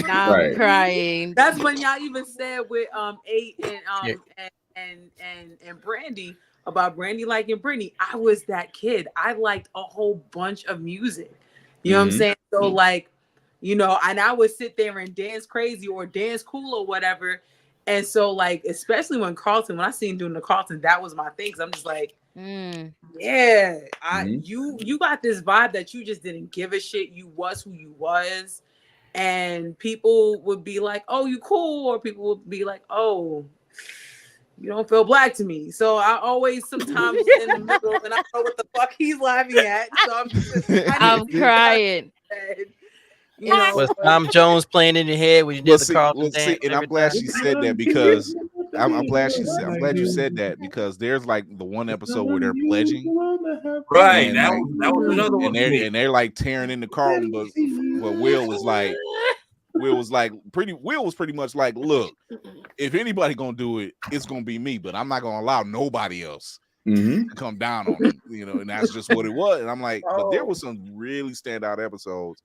I'm crying. That's when y'all even said with 8 and Brandy about Brandy liking Britney. I was that kid. I liked a whole bunch of music. You know what I'm saying? So like, you know, and I would sit there and dance crazy or dance cool or whatever. And so like, especially when I seen doing the Carlton, that was my thing. 'Cause I'm just like, yeah, you got this vibe that you just didn't give a shit. You was who you was. And people would be like, oh, you cool. Or people would be like, oh, you don't feel black to me. So I always sometimes in the middle and I don't know what the fuck he's laughing at. So I'm crying. You know, was Tom Jones playing in your head when you did the Carlton dance? And I'm glad she said that because I'm glad you said that because there's like the one episode where they're pledging, right? And That like, was another one. And they're like tearing into Carlton, but Will was pretty much like, look, if anybody gonna do it, it's gonna be me, but I'm not gonna allow nobody else to come down on him, you know, and that's just what it was. And I'm like, but there was some really standout episodes.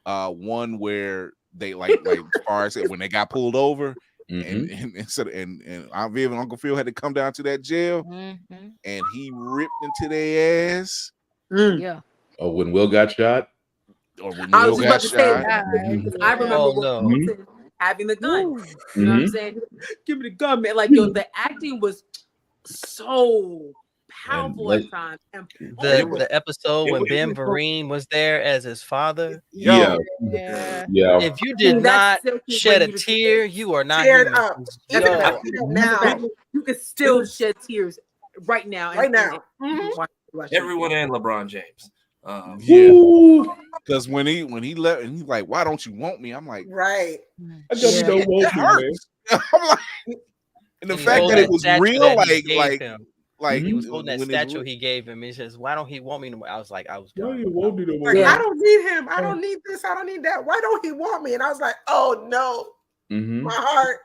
One where they like as far as when they got pulled over, and Aunt Viv and Uncle Phil had to come down to that jail, and he ripped into their ass. Yeah. Oh, when Will got shot. Or when I Will was got about to say shot. that. I remember Carlton having the gun. You know what I'm saying? Give me the gun, man. Like, yo, the acting was so powerful at times. And the episode when Ben Vereen was there as his father. Yeah. If you did not shed a tear, you are not human. Now you can still shed tears right now. Everyone and LeBron James. Because when he left and he's like, why don't you want me? I'm like, right. I just don't want you, man. I'm like, and the fact that it was real, like he was holding that statue he gave him. He says, "Why don't he want me no more?" I was like, I was done. Like, I don't need him. I don't need this. I don't need that. Why don't he want me? And I was like, oh no, my heart.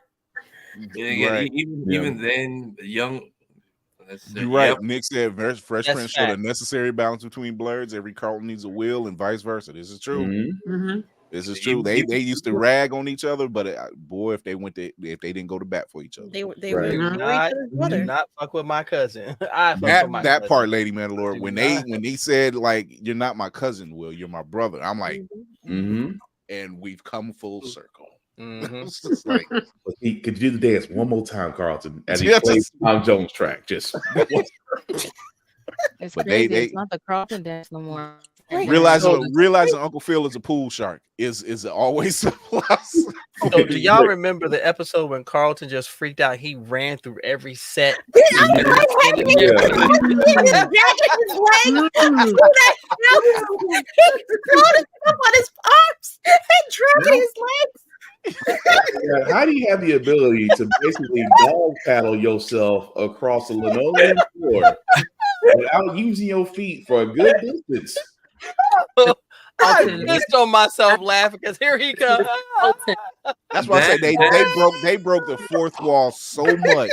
Even then, the young. You're right. Nick said Fresh Prince showed a necessary balance between blurs. Every Carlton needs a Will and vice versa. This is true. This is true. They used to rag on each other, but boy, if they didn't go to bat for each other, they do not fuck with my cousin. That part, Lady Mandalore, when they said like, you're not my cousin, Will, you're my brother. I'm like, and we've come full circle. It's just like, could you do the dance one more time, Carlton, as he plays Tom Jones track? Just it's crazy. It's not the Carlton dance no more. Realizing Uncle Phil is a pool shark is always a plus. So do y'all remember the episode when Carlton just freaked out? He ran through every set. How do you have the ability to basically dog paddle yourself across a linoleum floor without using your feet for a good distance? I pissed on myself laughing because here he comes. That's why I say they broke the fourth wall so much.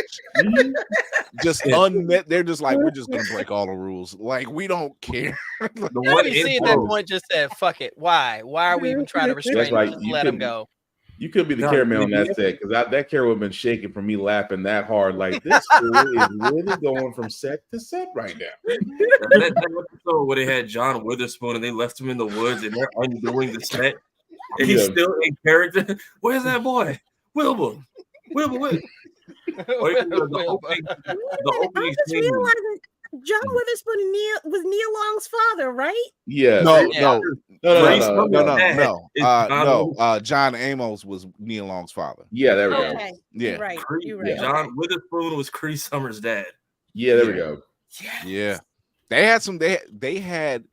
They're just like, we're just gonna break all the rules. Like, we don't care. The one at that point just said, "Fuck it." Why are we even trying to restrain him? Just let him go. You could be the cameraman on that set because that camera would have been shaking from me laughing that hard. Like, this fool is really going from set to set right now. That episode where they had John Witherspoon and they left him in the woods and they're undoing the set, and he's still in character. Where's that boy, Wilbur? Where? The opening scene. John Witherspoon was Neil Long's father, right? Yeah. No. John Amos was Neil Long's father. Yeah, there we go. Yeah, right. You're right. John Witherspoon was Cree Summers' dad. Yeah, there we go. Yeah, they had some. They had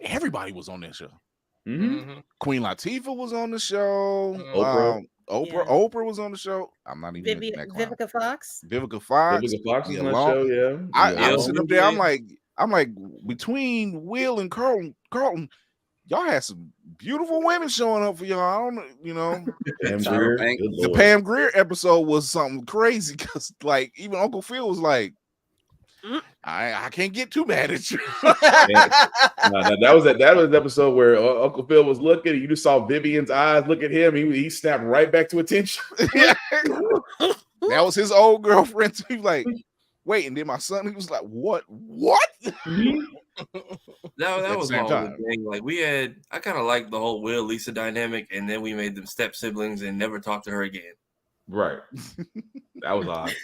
everybody was on that show. Queen Latifah was on the show. Oprah was on the show. I'm not even making that clown. Vivica Fox. Vivica Fox was on the show. Yeah, I'm sitting up there. I'm like between Will and Carlton, y'all had some beautiful women showing up for y'all. I don't know, the Pam Grier episode was something crazy because like even Uncle Phil was like, I can't get too mad at you. That was the episode where Uncle Phil was looking. You just saw Vivian's eyes look at him. He snapped right back to attention. That was his old girlfriend too. He was like, wait, and then my son, he was like, what? That was my only thing. Like I kind of liked the whole Will Lisa dynamic, and then we made them step siblings and never talked to her again. Right. That was odd.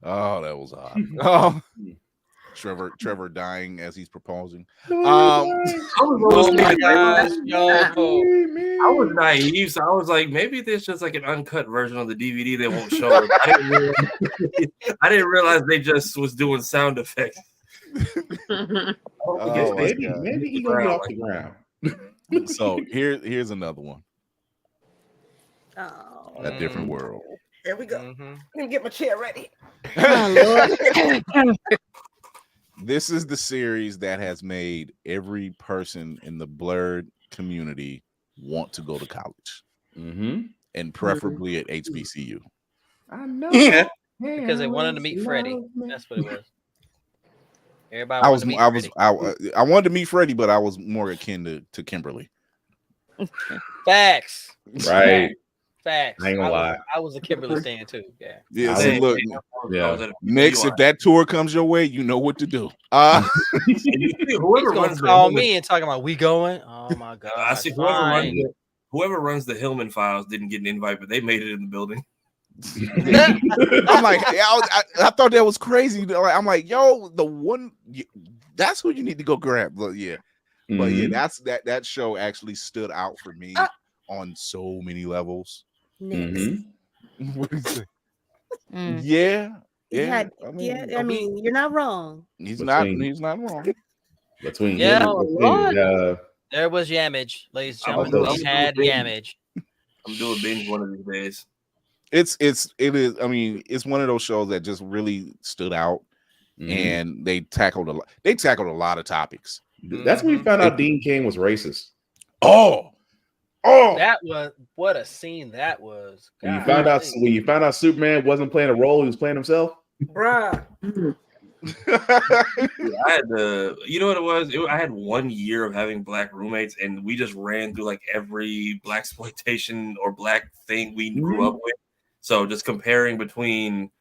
Oh, that was odd. Oh, Trevor dying as he's proposing. I was naive, so I was like, maybe there's just like an uncut version of the DVD they won't show. I didn't realize they just was doing sound effects. Maybe he gonna get off the ground. So here's another one. Oh, A Different World. Here we go. Let me get my chair ready. This is the series that has made every person in the blurred community want to go to college, and preferably at HBCU. I know, because they wanted to meet Freddie. That's what it was. Everybody. I wanted to meet Freddie, but I was more akin to Kimberly. Facts. Right. Facts. I ain't gonna lie. I was a Kimberly stan too. Yeah. So look, next, if that tour comes your way, you know what to do. Whoever runs call me and talking about we going. Oh my god! I see whoever runs the Hillman Files didn't get an invite, but they made it in the building. I'm like, I thought that was crazy. I'm like, yo, the one that's who you need to go grab. But yeah, that show actually stood out for me on so many levels. What is it? Yeah. I mean, you're not wrong. He's not wrong. Between there was Yamage, ladies and gentlemen. We had Yamage. I'm doing binge one of these days. It is. I mean, it's one of those shows that just really stood out, and they tackled a lot of topics. That's when we found out Dean Cain was racist. Oh, that was what a scene that was. When you found out Superman wasn't playing a role, he was playing himself. Bruh. I had you know what it was? I had 1 year of having black roommates, and we just ran through like every black exploitation or black thing we grew up with. So just comparing between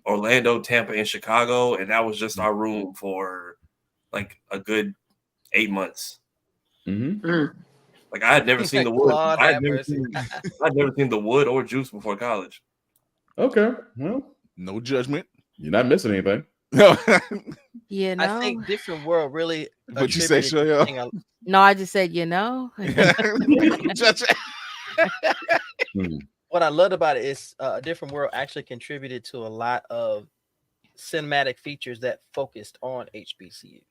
Orlando, Tampa, and Chicago, and that was just our room for like a good 8 months. Like I had never seen the Wood. I'd never seen the Wood or Juice before college. Okay, well, no judgment. You're not missing anything. No. I think Different World really. What you say, Shoyo? No, I just said, What I loved about it is A Different World actually contributed to a lot of cinematic features that focused on HBCUs.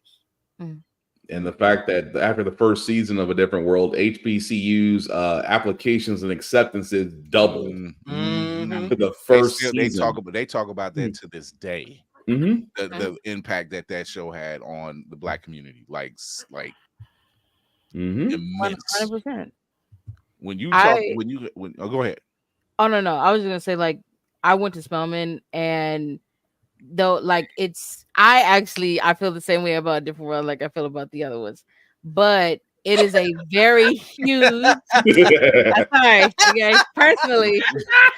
And the fact that after the first season of A Different World, HBCUs applications and acceptances doubled for the first season. They talk about that to this day. The impact that show had on the black community, like immense. 100%. When you talk, go ahead. Oh no, I was gonna say like I went to Spelman, and though like I feel the same way about A Different World like I feel about the other ones, but it is a very huge. I'm sorry, okay. Personally,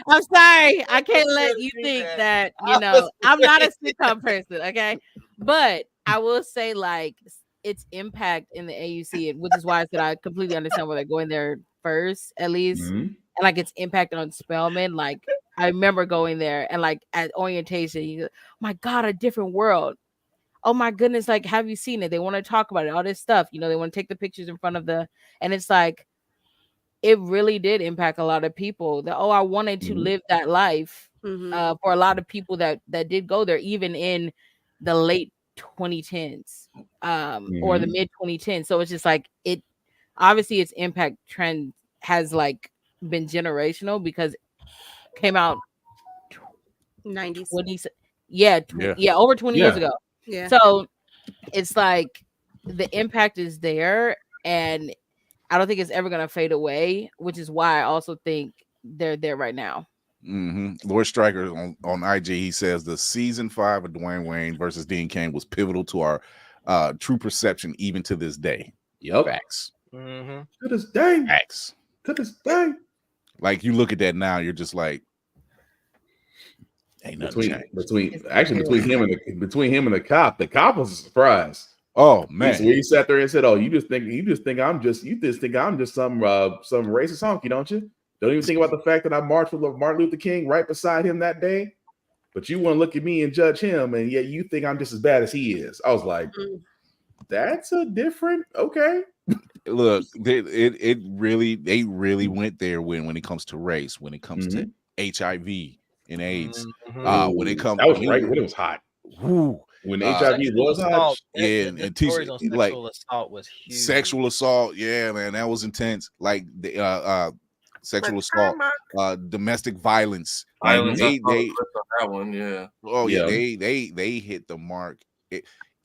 I'm sorry. I can't let you think that I'm not a sitcom person, okay. But I will say like its impact in the AUC, which is why I said I completely understand why they're going there first, at least, and like its impact on Spelman. Like I remember going there and like at orientation, you go, oh my God, A Different World. Oh my goodness, like have you seen it? They want to talk about it, all this stuff, they want to take the pictures in front of and it's like it really did impact a lot of people that I wanted to live that life for a lot of people that did go there, even in the late 2010s or the mid 2010s. So it's just like obviously its impact trend has like been generational because it came out 90s. 20, yeah, over 20 years ago. Yeah. So it's like the impact is there, and I don't think it's ever gonna fade away, which is why I also think they're there right now. Lord Stryker on IG, he says the season 5 of Dwayne Wayne versus Dean Cain was pivotal to our true perception even to this day. Yep. Facts. To this day. Facts. To this day. Like you look at that now, you're just like, ain't nothing changed. Between him and the cop was a surprise. Oh man, where he sat there and said, "Oh, you just think I'm just some racist honky, don't you? Don't even think about the fact that I marched with Martin Luther King right beside him that day, but you want to look at me and judge him, and yet you think I'm just as bad as he is." I was like, "That's a different okay." Look, they really went there when it comes to race, when it comes to HIV and AIDS. When it comes, that was right when it was hot. Whoo. When HIV was hot, and teaching like sexual assault was huge. Sexual assault, yeah, man, that was intense. Like the sexual assault, domestic violence. They that one, yeah. Oh yeah, they hit the mark.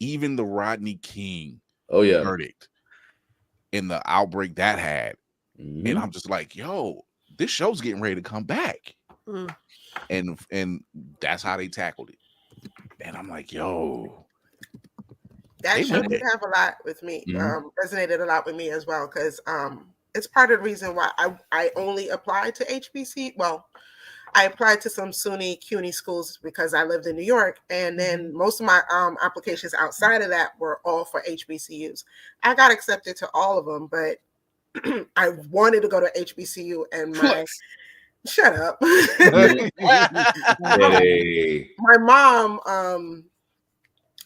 Even the Rodney King verdict and the outbreak that had, and I'm just like, yo, this show's getting ready to come back, and that's how they tackled it. And I'm like, yo, that show did have a lot with me, resonated a lot with me as well, because it's part of the reason why I only applied to HBC. Well, I applied to some SUNY CUNY schools because I lived in New York, and then most of my applications outside of that were all for HBCUs. I got accepted to all of them, but I wanted to go to HBCU, and my shut up.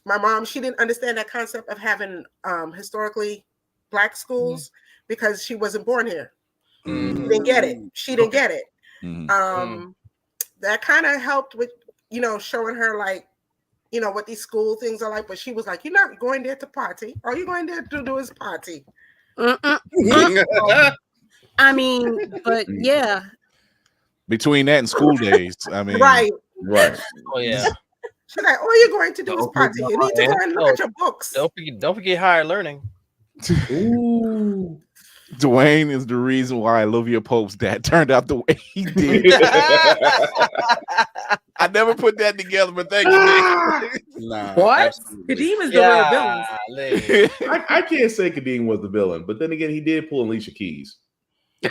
My mom, she didn't understand that concept of having historically Black schools because she wasn't born here. She didn't get it. She didn't get it. That kind of helped with, showing her like, what these school things are like. But she was like, "You're not going there to party. All you're going there to do is party." I mean, but yeah. Between that and school days, I mean, right. Oh yeah. She's like, "All you're going to do is party. You need to go and look at your books." Don't forget higher learning. Ooh. Dwayne is the reason why Olivia Pope's dad turned out the way he did. I never put that together, but thank you. What? Kadeem is the real villain. I can't say Kadeem was the villain, but then again, he did pull Alicia Keys. He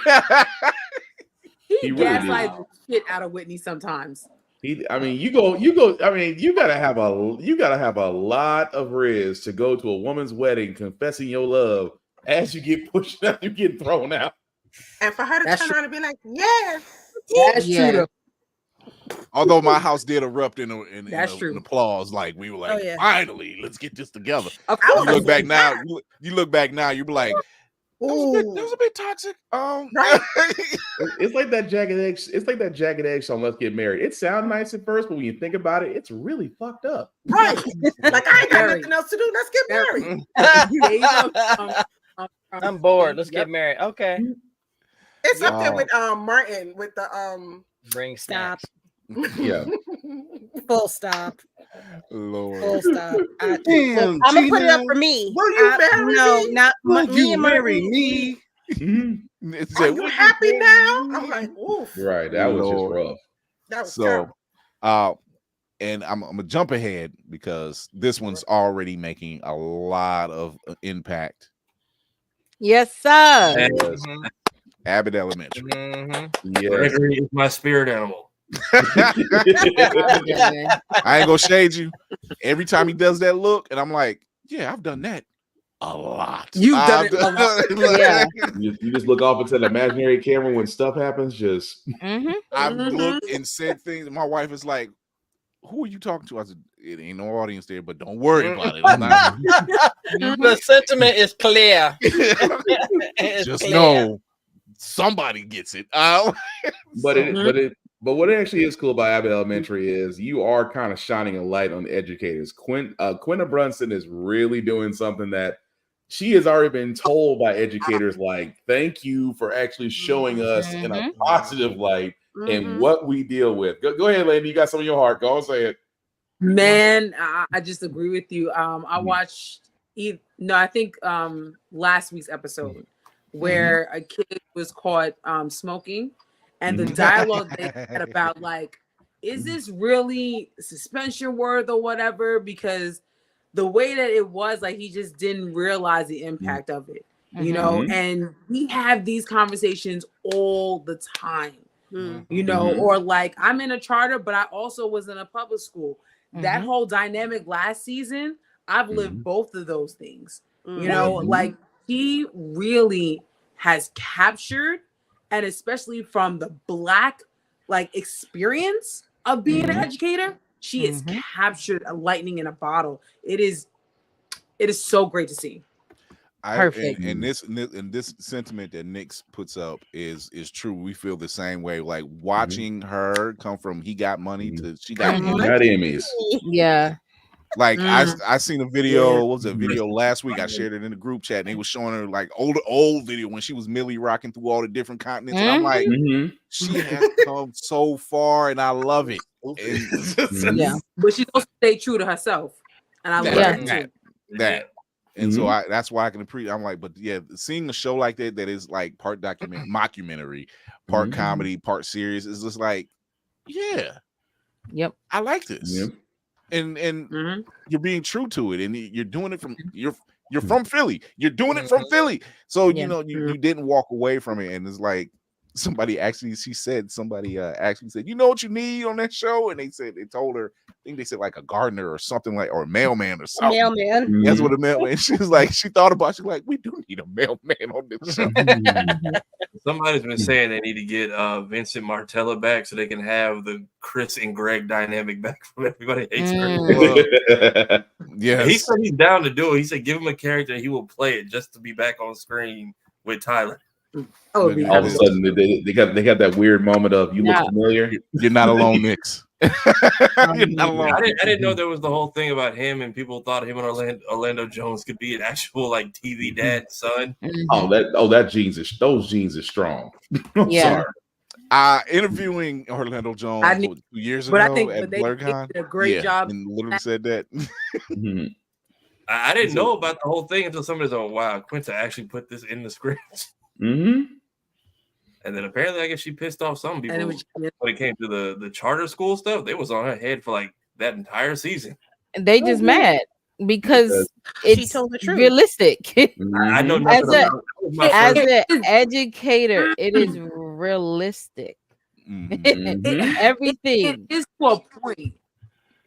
really gaslights the shit out of Whitney sometimes. You gotta have a lot of riz to go to a woman's wedding confessing your love as you get pushed out, you get thrown out. And for her to turn around and be like, "Yes, that's true." Although my house did erupt in applause, like we were like, finally, let's get this together. You look back now, you be like, that was a bit toxic. Right. It's like that Jagged Edge. It's like that Jagged Edge song, "Let's Get Married." It sounds nice at first, but when you think about it, it's really fucked up. Right. Like, I ain't got nothing else to do. Let's get married. I'm bored. Let's get married. Okay. It's up there with Martin with the bring stop. Yeah. Full stop. Lord. Full stop. I'm gonna put it up for me. Will you marry me? Not me and me. Are you happy now? I'm like, oof. Right. That was just rough. That was terrible. And I'm gonna jump ahead because this one's already making a lot of impact. Yes, sir. Yes. Abbott Elementary. Yes. Gregory is my spirit animal. I ain't gonna shade you. Every time he does that look, and I'm like, yeah, I've done that a lot. You've done it a lot. Yeah. You just look off into the imaginary camera when stuff happens. Just I've looked and said things. And my wife is like, "Who are you talking to?" I said, "It ain't no audience there, but don't worry about it. I'm not." The sentiment is clear. Just know somebody gets it. But what actually is cool about Abbott Elementary is you are kind of shining a light on the educators. Quinta Brunson is really doing something that she has already been told by educators, like, thank you for actually showing us in a positive light and what we deal with. Go ahead, lady. You got some in your heart. Go and say it. Man, I just agree with you. I watched I think last week's episode where a kid was caught smoking, and the dialogue they had about, like, is this really suspension worth or whatever? Because the way that it was, like, he just didn't realize the impact of it, you know. And we have these conversations all the time, you know. Or like, I'm in a charter, but I also was in a public school. That whole dynamic last season, I've lived both of those things, you know. Like, he really has captured, and especially from the Black, like, experience of being an educator, she has captured a lightning in a bottle. It is so great to see. Perfect. And this sentiment that Nix puts up is true. We feel the same way. Like, watching her come from he got money to she got Emmys. Yeah. Like, I seen a video. What was a video last week? I shared it in the group chat, and they was showing her, like, old video when she was Millie rocking through all the different continents. And I'm like, she has come so far, and I love it. And, but she also stay true to herself, and I love that. And so that's why I can appreciate. I'm like, but yeah, seeing a show like that is like part mockumentary, part comedy, part serious, is just like, I like this. And you're being true to it, and you're doing it from you're from Philly. You're doing it from Philly, so you know you didn't walk away from it. And it's like somebody actually said, you know what you need on that show, and they told her, I think they said like a gardener or something, like, or a mailman or something. Mailman. That's what a mailman. She was like, she thought about it. She's like, we do need a mailman on this show. Somebody's been saying they need to get Vincent Martella back so they can have the Chris and Greg dynamic back from Everybody Hates Her. Yeah, he said he's down to do it. He said give him a character, he will play it just to be back on screen with Tyler. All of a sudden, they got that weird moment of you look familiar. You're not alone, Nix. You're not alone. I didn't know there was the whole thing about him, and people thought him and Orlando Jones could be an actual, like, TV dad and son. Those genes are strong. I'm sorry. Interviewing Orlando Jones 2 years ago at BlurCon, did a great job, and literally said that. I didn't know about the whole thing until somebody said, "Oh wow, Quinta actually put this in the script." And then apparently, I guess she pissed off some people when it came to the charter school stuff. They was on her head for like that entire season. They just mad because it's realistic. I know as an educator, it is realistic. Everything is to a point.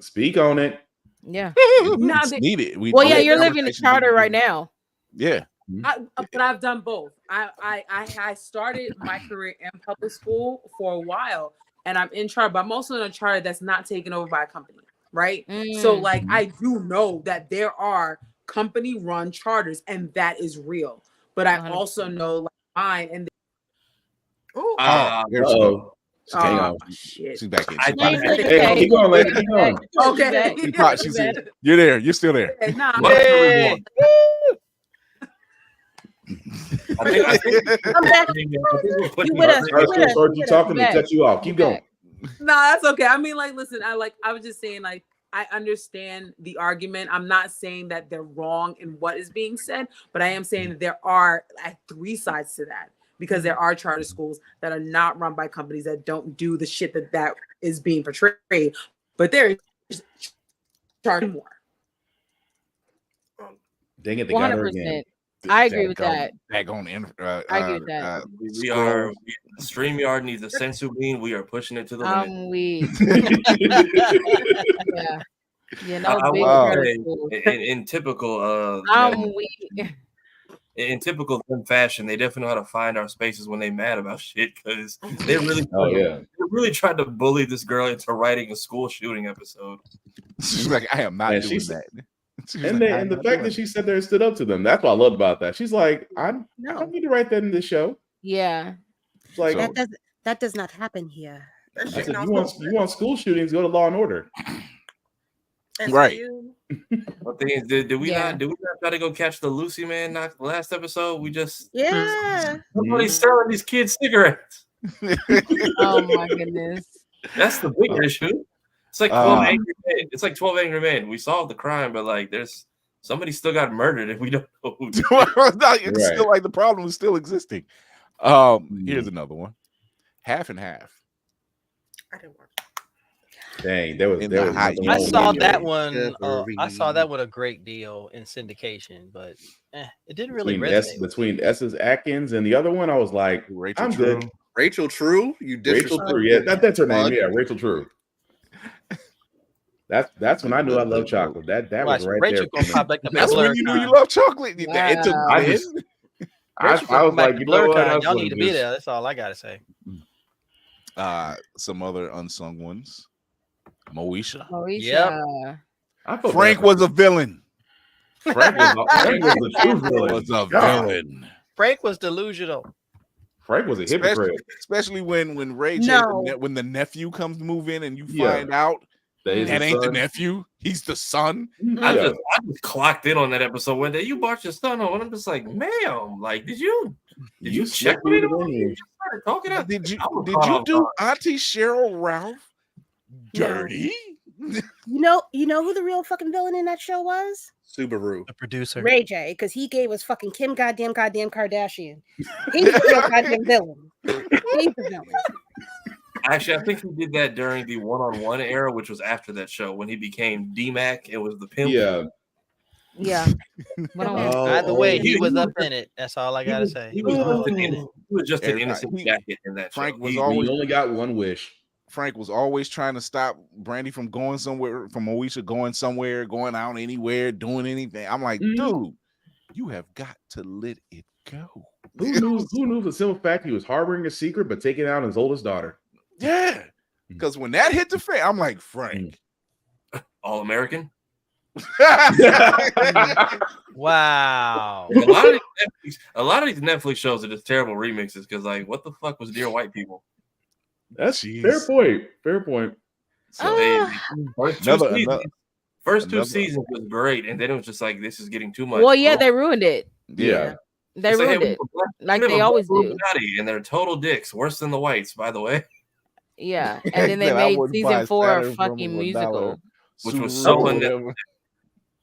Speak on it. Yeah, it's needed. You're living the charter right now. Yeah. But I've done both. I started my career in public school for a while, and I'm in charter, but I'm also in a charter that's not taken over by a company, right? So, like, I do know that there are company-run charters, and that is real. But I also know, like, mine and shit. She's back in. Keep going, lady. Keep going. Okay. You're there. You're still there. I you talking to cut you off. Keep going. No, that's okay. I mean, like, listen, I was just saying, like, I understand the argument. I'm not saying that they're wrong in what is being said, but I am saying that there are like three sides to that, because there are charter schools that are not run by companies that don't do the shit that is being portrayed, but there is charging more. Dang it, they got her again. I agree with that. I agree with that. We are StreamYard needs a sensu bean. We are pushing it to the limit. In typical in typical fashion, they definitely know how to find our spaces when they mad about shit, because they really they really tried to bully this girl into writing a school shooting episode. She's like, I am not doing that. And the fact that she sat there and stood up to them, that's what I loved about that. She's like, I don't need to write that in this show. Yeah. It's like, that does not happen here. I said, you want school shootings, go to Law and Order. Right. One thing is, did we not try to go catch the Lucy man? Not the last episode. We just nobody's selling these kids cigarettes. Oh my goodness. That's the big issue. It's like 12 Angry Men. It's like 12 Angry Men. We solved the crime, but like there's somebody still got murdered and we don't know who did it. It's still like the problem is still existing. Here's another one. Half and Half. I didn't watch. Dang, there was I saw that one. I saw that one a great deal in syndication, but it didn't really resonate. Between S's Atkins and the other one, I was like, I'm good. Rachel True, Rachel True, yeah, that's her name. Yeah, Rachel True. That's when I knew I loved chocolate. That was right Rachel there. Gonna pop like a That's when you knew you love chocolate. It took I was like, you know what? Y'all need to be there. That's all I gotta say. Some other unsung ones. Moesha. Yep. Frank was a villain. Frank was the true villain. Was a villain. Frank was delusional. Frank was a hypocrite. Especially when Ray J, when the nephew comes to move in and you find out that ain't the nephew, he's the son. I just clocked in on that episode one day. You brought your son home, and I'm just like, ma'am, like, did you check me? Did you do Auntie Cheryl Ralph dirty? You know who the real fucking villain in that show was? Subaru, the producer, Ray J, because he gave us fucking Kim goddamn Kardashian. He's the real goddamn villain. He's the villain. Actually, I think he did that during the one-on-one era, which was after that show when he became D-Mac. It was the pimp. Yeah. Either way, he was up in it. That's all I gotta say. He was just an innocent jacket in that Frank show. was always only got one wish. Frank was always trying to stop Brandy from going somewhere, from Moesha going somewhere, going out anywhere, doing anything. I'm like, dude, you have got to let it go. Who knew the simple fact he was harboring a secret but taking out his oldest daughter? Yeah. Because when that hit the fan, I'm like, Frank. All American? Wow. A lot of these Netflix shows are just terrible remixes because, like, what the fuck was Dear White People? That's fair point. Fair point. So first two seasons was great, and then it was just like, this is getting too much. Well, yeah, they ruined it. Yeah. They ruined it. Like they always do. And they're total dicks, worse than the whites, by the way. Yeah. And then they made season 4 a fucking musical. Which was so unnecessary.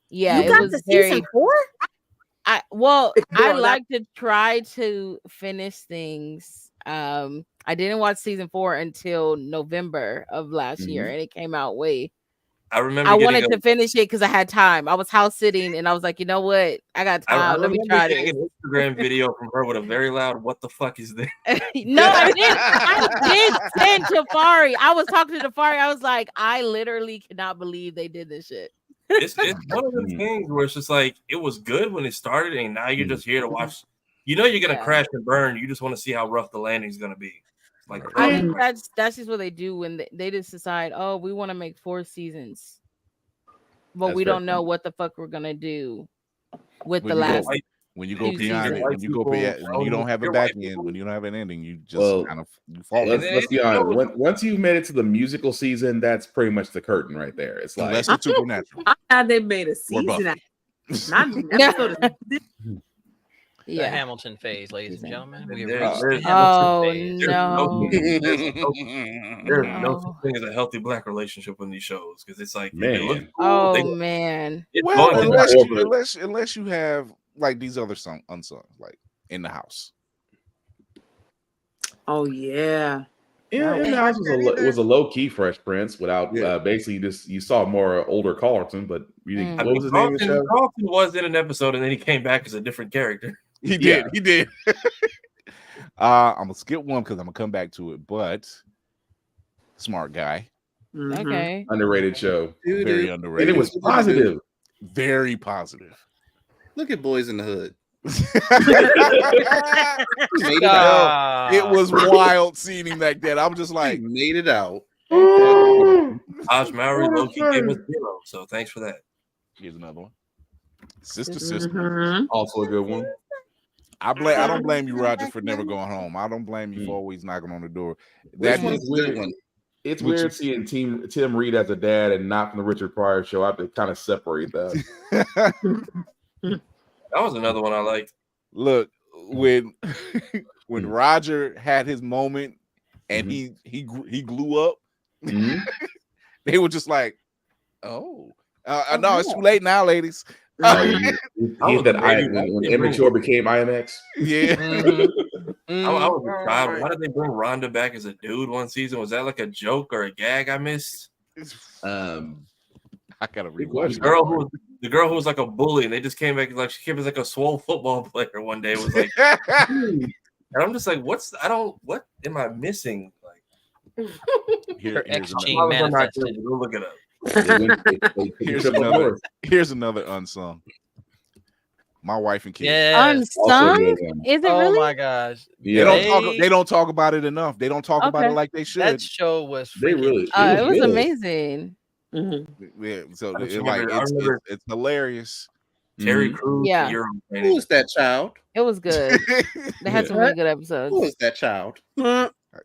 Yeah, you got the season 4? I like to try to finish things. I didn't watch season 4 until November of last year, and it came out way. I remember. I wanted to finich it because I had time. I was house sitting, and I was like, you know what? I got time. Let me try this. An Instagram video from her with a very loud "What the fuck is this?" No, I didn't. I did send Tafari. I was talking to Tafari. I was like, I literally cannot believe they did this shit. It's one of those things where it's just like it was good when it started, and now you're just here to watch. You know you're gonna crash and burn. You just want to see how rough the landing is gonna be. Like I think that's just what they do when they just decide, oh, we want to make 4 seasons, but we don't know what the fuck we're gonna do with the last. When you go beyond it, when you go beyond, when you don't have a back end, when you don't have an ending, you just kind of fall. Let's be honest. Once you made it to the musical season, that's pretty much the curtain right there. It's like that's the Supernatural. How they made a season. Not an episode. The Hamilton phase, ladies and gentlemen. No. There's no such thing as a healthy black relationship in these shows because it's like, man. Well, unless you have like these other unsung, like In the House. Oh yeah. In the House was a low key Fresh Prince without basically just you saw more older Carlton, but you didn't. What was his name? Carlton was in an episode and then he came back as a different character. He did. I'm gonna skip one because I'm gonna come back to it, but Smart Guy. Okay. Underrated show. Very underrated. And it was positive. Very positive. Look at Boys in the Hood. Made it out. It was wild seeing him like that. I'm just like, made it out. Taj Mowry low-key gave us 0, so thanks for that. Here's another one. Sister. Also a good one. I don't blame you, Roger, for never going home. I don't blame you for always knocking on the door. That is weird one. It's weird seeing Tim Reed as a dad and not from the Richard Pryor show. I have to kind of separate that. That was another one I liked. Look, when Roger had his moment and he glue up, they were just like, "Oh, no, it's too late now, ladies." When Immature became IMX. Yeah. I was a child. Why did they bring Rhonda back as a dude one season? Was that like a joke or a gag I missed? I gotta rewatch the girl who was like a bully, and they just came back like she came as like a swole football player one day. It was like, and I'm just like, what am I missing? Like, Her here's ex-chain manifested. Go look it up. Here's another unsung. My wife and kids. Unsung? Is it really? Oh my gosh. Yeah. They don't talk about it enough. They don't talk about it like they should. That show was it was amazing. Yeah, so it's hilarious. Terry Crews. Yeah. Who is that child? It was good. They had some really good episodes. Who is that child?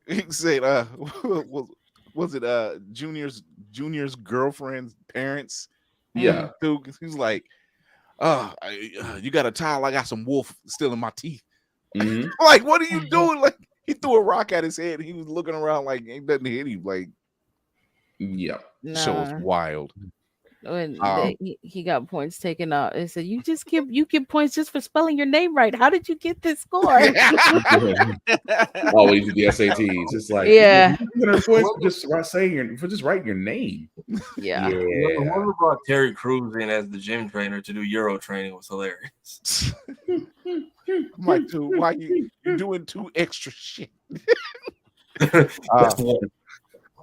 He said, was it Junior's girlfriend's parents? Yeah. He was like, you got a towel? I got some wolf still in my teeth. Like, what are you doing? Like, he threw a rock at his head. He was looking around like it doesn't hit him. Like, yeah, show was wild. When he got points taken out, they said you get points just for spelling your name right. How did you get this score? Always do the SATs. It's like yeah, points for just writing your name. Yeah. Whoever brought Terry Crews in as the gym trainer to do Euro training was hilarious. I'm like, dude, why you doing too extra shit?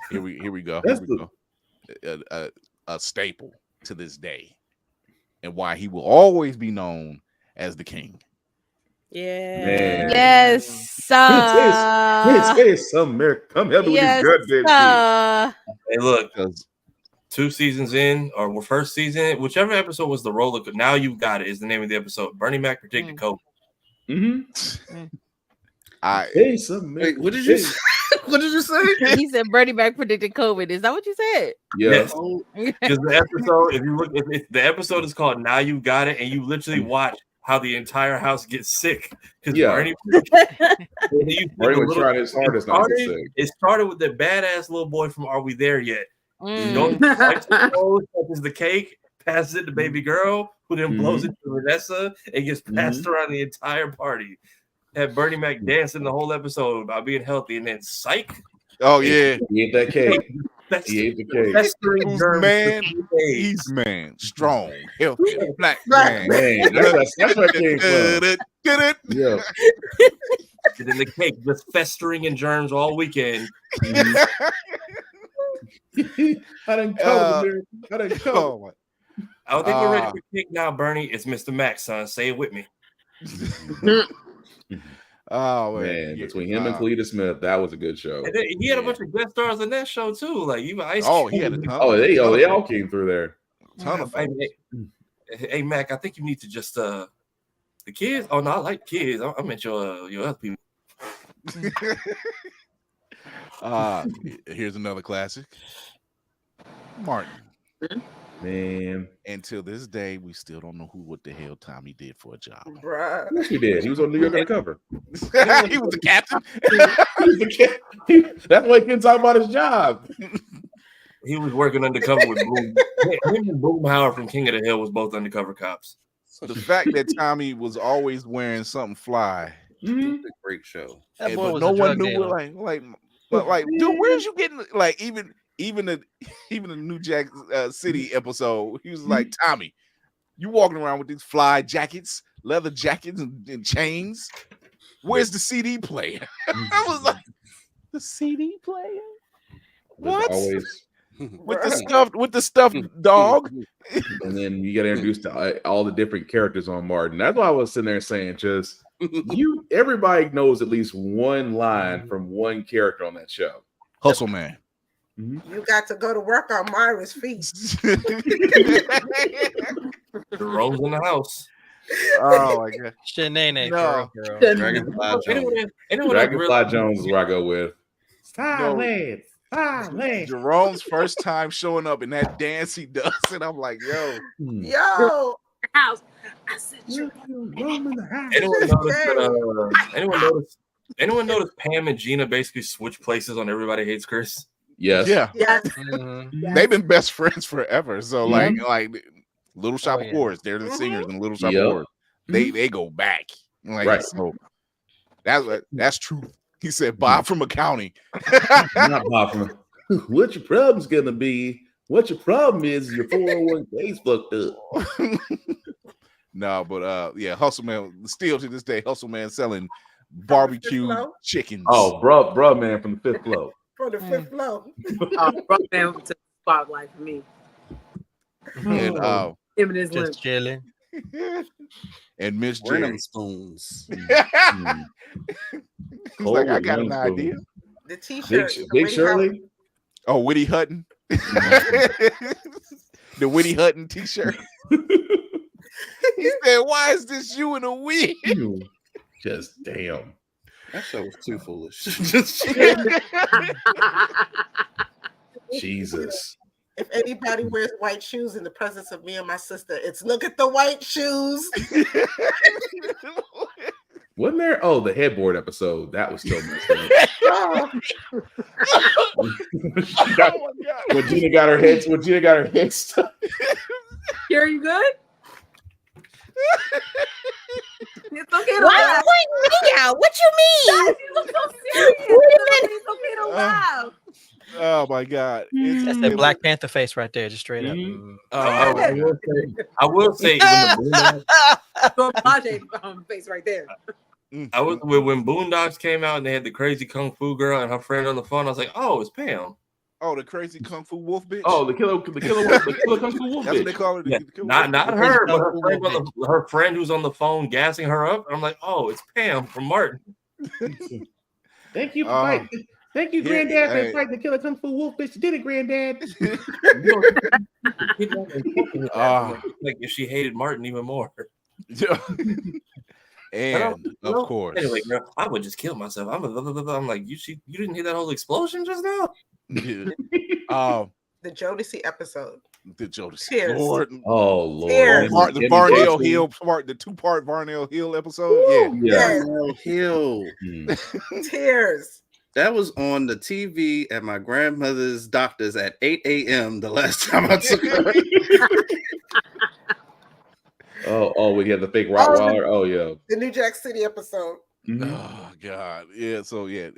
Here we go. A staple to this day, and why he will always be known as the king. Yeah. Man. Yes. Some America. Come help me with this goddamn shit. Hey, look, 2 seasons in, or first season, whichever episode was the roller. Now you got it. Is the name of the episode. Bernie Mac predicted COVID. Wait, what did you say? What did you say? He said Bernie Mac predicted COVID. Is that what you said? Yes. Because the episode, if you look, if the episode is called "Now You Got It," and you literally watch how the entire house gets sick because Bernie was trying his hardest not to get sick. It started with the badass little boy from "Are We There Yet?" Don't touches the cake, passes it to baby girl, who then blows it to Vanessa, and gets passed around the entire party. Had Bernie Mac dancing the whole episode about being healthy, and then psych. Oh yeah, he ate that cake. He ate the cake. He's strong, healthy, black man. That's where it came from. Yeah. And then the cake just festering in germs all weekend. I didn't come. I don't think we're ready for cake now, Bernie. It's Mr. Mac, son. Say it with me. Oh man, between him and Cleta Smith, that was a good show. And he had a bunch of guest stars in that show too. Like even Ice. He had a ton. They all came through there. Ton of folks. Hey Mac, I think you need to just the kids. Oh no, I like kids. I meant your other people. Here's another classic. Martin. Man, until this day, we still don't know what the hell Tommy did for a job. Yes, he did. He was on New York Undercover. He was the captain. That's why he couldn't talk about his job. He was working undercover with Boom. Him and Boomhauer from King of the Hill was both undercover cops. The fact that Tommy was always wearing something fly, great show. But no one knew. Like, dude, where's you getting? Like, even the New Jack City episode, he was like, Tommy, you walking around with these fly jackets, leather jackets, and chains. Where's the CD player? I was like, the CD player? What? Always with the stuffed dog. And then you get introduced to all the different characters on Martin. That's why I was sitting there saying, just everybody knows at least one line from one character on that show. Hustle Man. You got to go to work on Myra's feast. The Rose in the house. Oh my god. Shenane, no. Dragonfly Jones. Dragonfly Jones is where I go with. No. Jerome's first time showing up in that dance he does, and I'm like, yo. House. I said, anyone notice Pam and Gina basically switch places on Everybody Hates Chris? Yes. Yeah. Mm-hmm. They've been best friends forever. So like Little Shop of Horrors, they're the singers in Little Shop of Horrors. They go back. Like so that's true. He said Bob from accounting. Not Bob from what your problem's gonna be. What your problem is your 401k's fucked up. No, but Hustle Man still to this day, Hustle Man selling barbecue chickens. Oh, bro, man from the fifth floor. From the fifth floor. Bro, man, to the spotlight for me. And Him and his limp. Just chilling. And Miss Bring Jerry. them spoons. He's like, I got an idea. The t-shirt. Big Shirley. Oh, Whitty Hutton. The Whitty Hutton t-shirt. He said, why is this you in a wig? Just damn. That show was too foolish. Jesus. If anybody wears white shoes in the presence of me and my sister, it's look at the white shoes. Wasn't there? Oh, the headboard episode. That was still messed up. When Gina got her head stuck. Are you good? It's okay to Why laugh. you point me out? What you mean? You look so serious. It's okay to laugh. Oh my God. That's that Black Panther face right there, just straight up. I will say face right there. I was when Boondocks came out and they had the crazy kung fu girl and her friend on the phone. I was like, oh, it's Pam. Oh, the crazy kung fu wolf bitch. Oh, the killer kung fu wolf. That's what they call it. Yeah, not her, but her friend who's on the phone gassing her up. I'm like, oh, it's Pam from Martin. Thank you for fighting. Thank you, Granddad, for fighting the killer kung fu wolf bitch. You did it, Granddad. Like if she hated Martin even more. And of course, anyway, girl, I would just kill myself. I'm like, you didn't hear that whole explosion just now? The Jodeci episode. The Jodeci. Tears. Lord. Oh Lord. Tears. The Varnell Hill part, the 2-part Varnell Hill episode. Yeah. Varnell Hill. Tears. That was on the TV at my grandmother's doctor's at 8 a.m. the last time I took her. Oh, we had the fake Rottweiler. Oh, yeah. The New Jack City episode. Oh God. Yeah. So it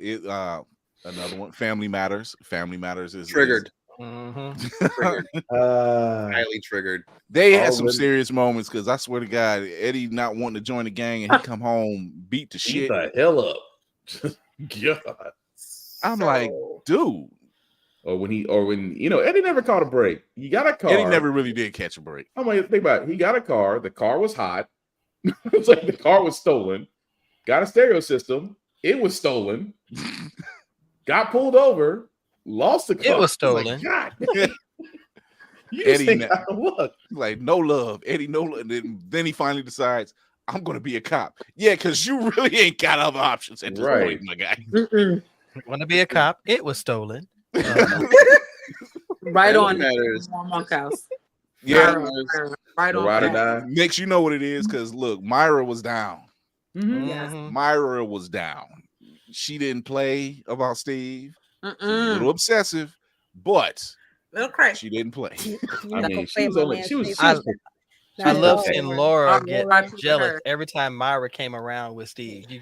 another one. Family Matters. Family Matters is triggered. Triggered. Highly triggered. They had some serious moments because I swear to God, Eddie not wanting to join the gang and he come home beat the shit the hell up. God. I'm like, dude. Or when Eddie never caught a break. You got a car. Eddie never really did catch a break. I'm like, think about it. He got a car. The car was hot. It's like the car was stolen. Got a stereo system. It was stolen. Got pulled over. Lost the car. It was stolen. Like, God, you Eddie, just look like no love. Eddie, no love. Then he finally decides, I'm going to be a cop. Yeah, because you really ain't got other options at this point, my guy. Want to be a cop? It was stolen. Right on Matters. Monkhouse. Yeah, right on. Makes you know what it is because look, Myra was down. Yes. Myra was down. She didn't play about Steve. She's a little obsessive, but little crazy. She didn't play. I mean, she was. I love seeing Laura get jealous every time Myra came around with Steve. She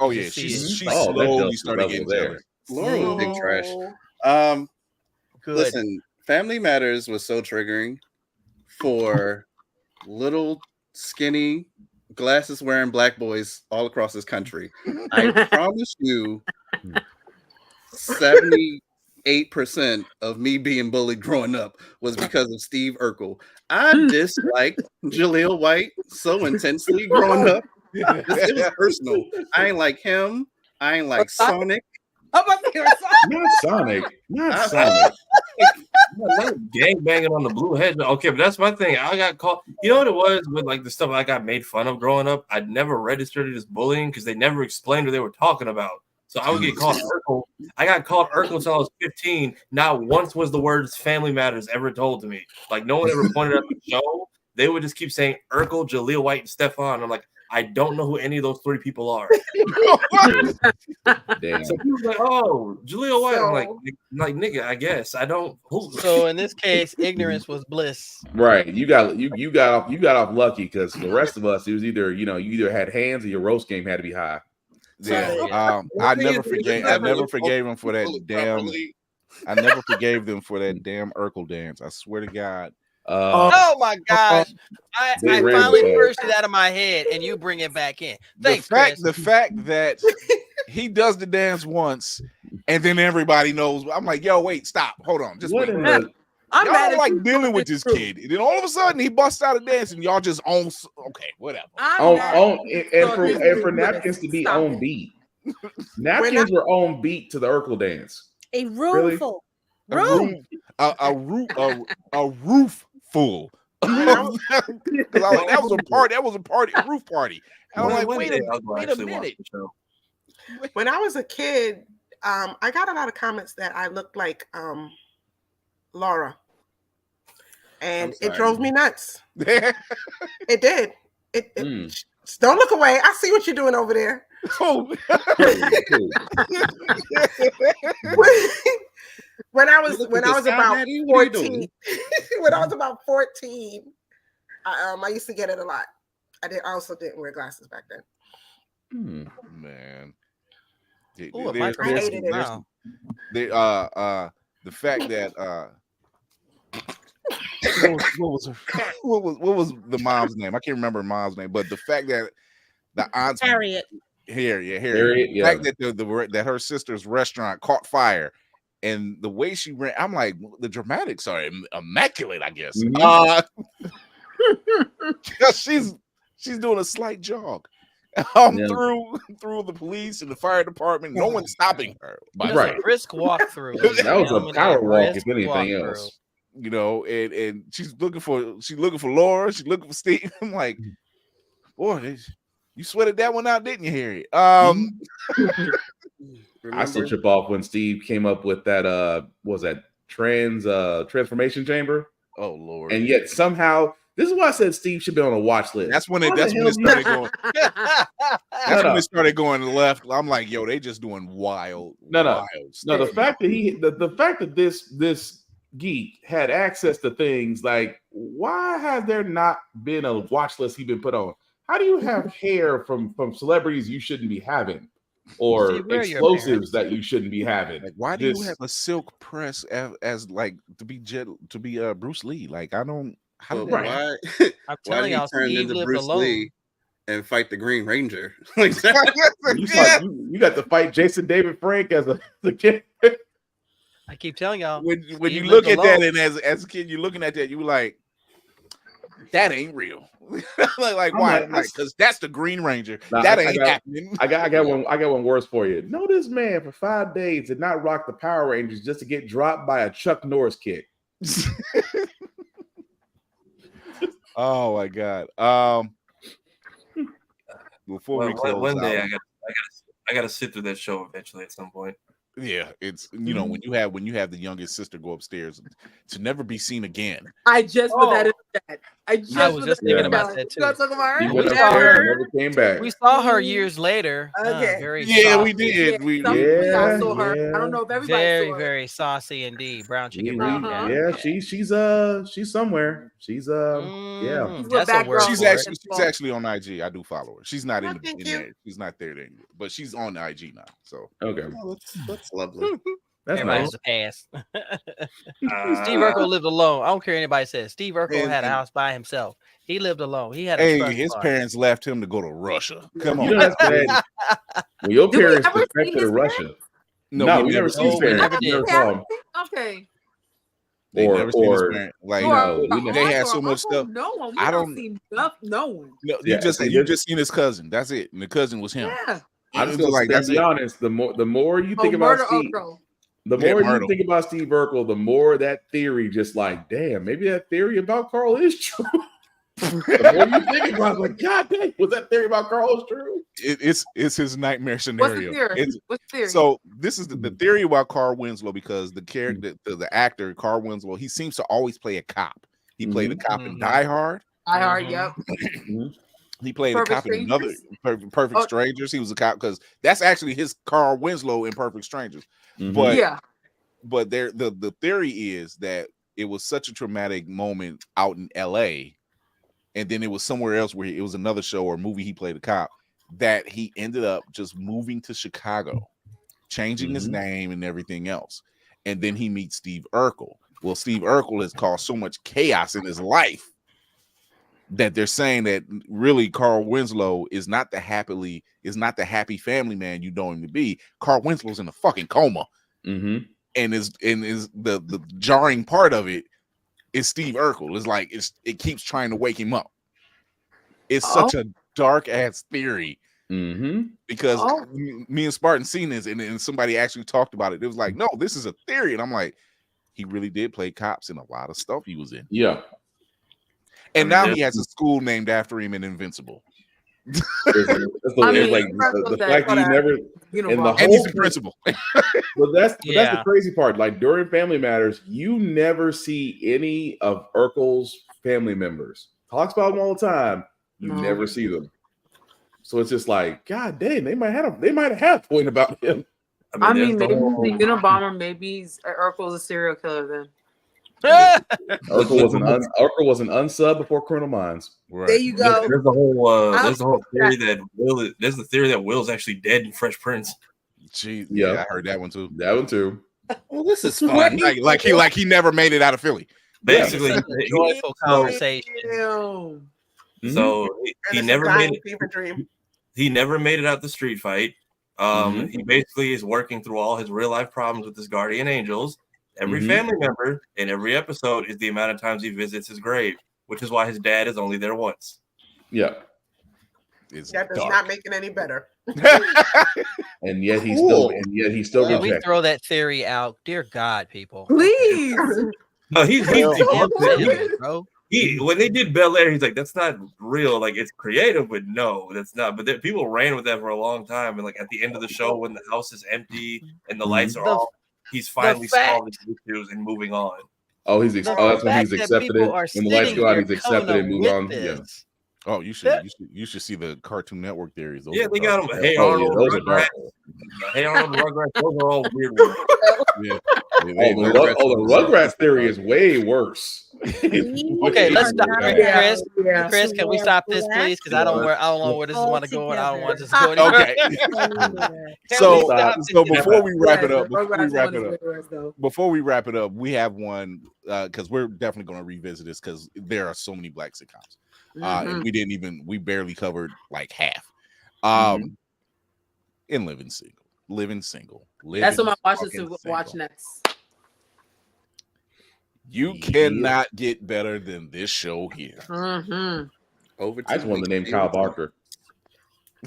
slowly started getting jealous. Laura was big trash. Listen, Family Matters was so triggering for little skinny glasses wearing black boys all across this country. I promise you 78% of me being bullied growing up was because of Steve Urkel. I disliked Jaleel White so intensely growing up. It was personal. I ain't like him. I ain't like Sonic. Not Sonic. Gang banging on the blue head. Okay, but that's my thing. I got caught. You know what it was with like the stuff I got made fun of growing up? I'd never registered it as bullying because they never explained what they were talking about. So I would get called Urkel. I got called Urkel until I was 15. Not once was the words "Family Matters" ever told to me. Like no one ever pointed out the show. They would just keep saying Urkel, Jaleel White, and Stefan. I'm like, I don't know who any of those three people are. Damn. So he was like, "Oh, Jaleel White." I'm like, nigga, I guess I don't. So in this case, ignorance was bliss. Right. You got off lucky because the rest of us, it was either you either had hands or your roast game had to be high. Yeah. I never forgave him for that damn. I never forgave them for that damn Urkel dance. I swear to God. Oh my gosh! I finally purged it out of my head, and you bring it back in. Thanks, the fact that he does the dance once, and then everybody knows. I'm like, yo, wait, stop, hold on, just wait. Y'all don't like dealing with this kid, and then all of a sudden he busts out a dance, and y'all just own. Okay, whatever. And for napkins to be on beat, napkins were on beat to the Urkel dance. A room a roof full. That was a party. That was a party, a roof party. And I'm like, wait a minute. When I was a kid, I got a lot of comments that I looked like Laura, and it drove me nuts. It did. Don't look away. I see what you're doing over there. When I was about 14, when I was about 14, I used to get it a lot. I also didn't wear glasses back then. Man, I hated it now. The fact that what was the mom's name? I can't remember mom's name, but the fact that the aunt's Harriet. Harriet. Yeah. The fact that that her sister's restaurant caught fire. And the way she ran, I'm like, the dramatics are immaculate, I guess. She's doing a slight jog through the police and the fire department. No one's stopping her. Right, a brisk walkthrough. That was a power walk, if anything else. And she's looking for Laura. She's looking for Steve. I'm like, boy, you sweated that one out, didn't you, Harry? I still trip off when Steve came up with that was that transformation chamber. Oh Lord. And yet somehow this is why I said Steve should be on a watch list. That's when it started going. That's when it started going left. I'm like, yo, they just doing wild. No. The fact that the fact that this geek had access to things like, why has there not been a watch list he's been put on? How do you have hair from celebrities you shouldn't be having? Or explosives that you shouldn't be having. Like, why do you have a silk press as like to be Bruce Lee? Like, I don't. Why? I'm telling y'all, Steve lived Bruce alone. Lee and fight the Green Ranger. Like you got to fight Jason David Frank as a kid. I keep telling y'all, when you look at that, and as a kid, you're looking at that, you like, that ain't real. like why? Because that's the Green Ranger. That ain't happening. I got one worse for you. Know this man for 5 days did not rock the Power Rangers just to get dropped by a Chuck Norris kick. Oh my God. Before we close one day out, I gotta sit through that show eventually at some point. Yeah, it's when you have the youngest sister go upstairs to never be seen again. I just put that in the chat. I was just thinking about that too. Never came back. We saw her years later. Okay. We did. I saw her. I don't know if everybody saw her. Very saucy indeed. Brown chicken. Yeah, she's somewhere. She's That's a word. She's actually on IG. I do follow her. She's not in there. She's not there anymore, but she's on IG now. So okay, that's lovely. That's Everybody's nice. a pass. Steve Urkel lived alone. I don't care what anybody says. Steve Urkel had a house by himself. He lived alone. He had his parents left him to go to Russia. Come on. You know, that's when your parents defected to Russia. No, we never seen his parents. We never saw him. Okay. They never seen his parents. Like they had so uncle, much stuff. No one. I don't see no one. No, you just seen his cousin. That's it. And the cousin was him. Yeah. I just feel like that's to be honest. The more you think about Steve, the more you think about Steve Urkel, the more that theory just like, damn, maybe that theory about Carl is true. The more you think about it, like, God dang, was that theory about Carl true? It's his nightmare scenario. What's the theory? So this is the theory about Carl Winslow, because the character, the actor Carl Winslow, he seems to always play a cop. He played a cop in Die Hard. Die Hard, yep. He played Perfect a cop in another Perfect Strangers. He was a cop, because that's actually his Carl Winslow in Perfect Strangers. But the theory is that it was such a traumatic moment out in LA, and then it was somewhere else where it was another show or movie he played a cop, that he ended up just moving to Chicago, changing his name and everything else. And then he meets Steve Urkel. Well, Steve Urkel has caused so much chaos in his life that they're saying that really Carl Winslow is not the happy family man you know him to be. Carl Winslow's in a fucking coma. And is the jarring part of it is Steve Urkel. It's like it keeps trying to wake him up. It's such a dark ass theory. Because me and Spartan seen this, and somebody actually talked about it. It was like, no, this is a theory. And I'm like, he really did play cops in a lot of stuff he was in. Yeah. And now he has a school named after him in Invincible. The fact that you never and he's the principal. But that's the crazy part. Like during Family Matters, you never see any of Urkel's family members. Talks about them all the time. You never see them. So it's just like, God dang, they might have had a point about him. I mean maybe he's a Unabomber, maybe Urkel's a serial killer then. Urkel was an unsub before Criminal Minds. Right. There you go. There's the whole theory that there's the theory that Will's actually dead in Fresh Prince. Gee, yeah, I heard that one too. Well, this is fun. like he never made it out of Philly. Basically, joyful conversation. So he never made it. He never made it out the street fight. He basically is working through all his real life problems with his guardian angels. Every family member in every episode is the amount of times he visits his grave, which is why his dad is only there once. Yeah. That does not make it any better. and yet he's still Can we throw that theory out? Dear God, people. Please. No, when they did Bel Air, he's like, that's not real. Like, it's creative, but no, that's not. But people ran with that for a long time. And like at the end of the show, when the house is empty and the lights are off, he's finally solved his issues and moving on. Oh, that's when he's accepted it. When the lights go out, he's accepted it and move on. Yeah. Oh, you should see the Cartoon Network theories. They got them. Hey Arnold, Rugrats. Hey Arnold, Rugrats. Those are all weird ones. The Rugrats theory is way worse. Okay, let's stop. Chris, can we stop this, please? Because I don't know where this is want to go, and I don't want this to go anywhere. Okay. So before we wrap it up, we have one because we're definitely going to revisit this because there are so many black sitcoms. And we barely covered like half. In Living Single. That's what my watch next. You cannot get better than this show here. I just wanted to name Kyle Barker.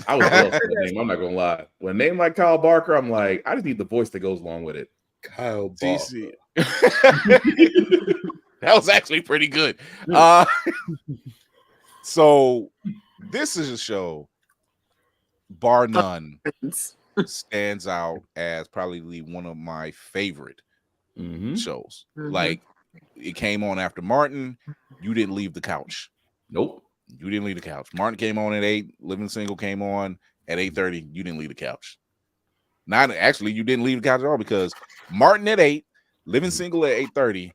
I was close to the name. I'm not gonna lie. When a name like Kyle Barker, I'm like, I just need the voice that goes along with it. Kyle Barker. That was actually pretty good. So this is a show, bar none, stands out as probably one of my favorite shows. Like, it came on after Martin. You didn't leave the couch. Nope. You didn't leave the couch. Martin came on at 8. Living Single came on at 8:30. You didn't leave the couch. Not actually, you didn't leave the couch at all, because Martin at 8, Living Single at 8:30,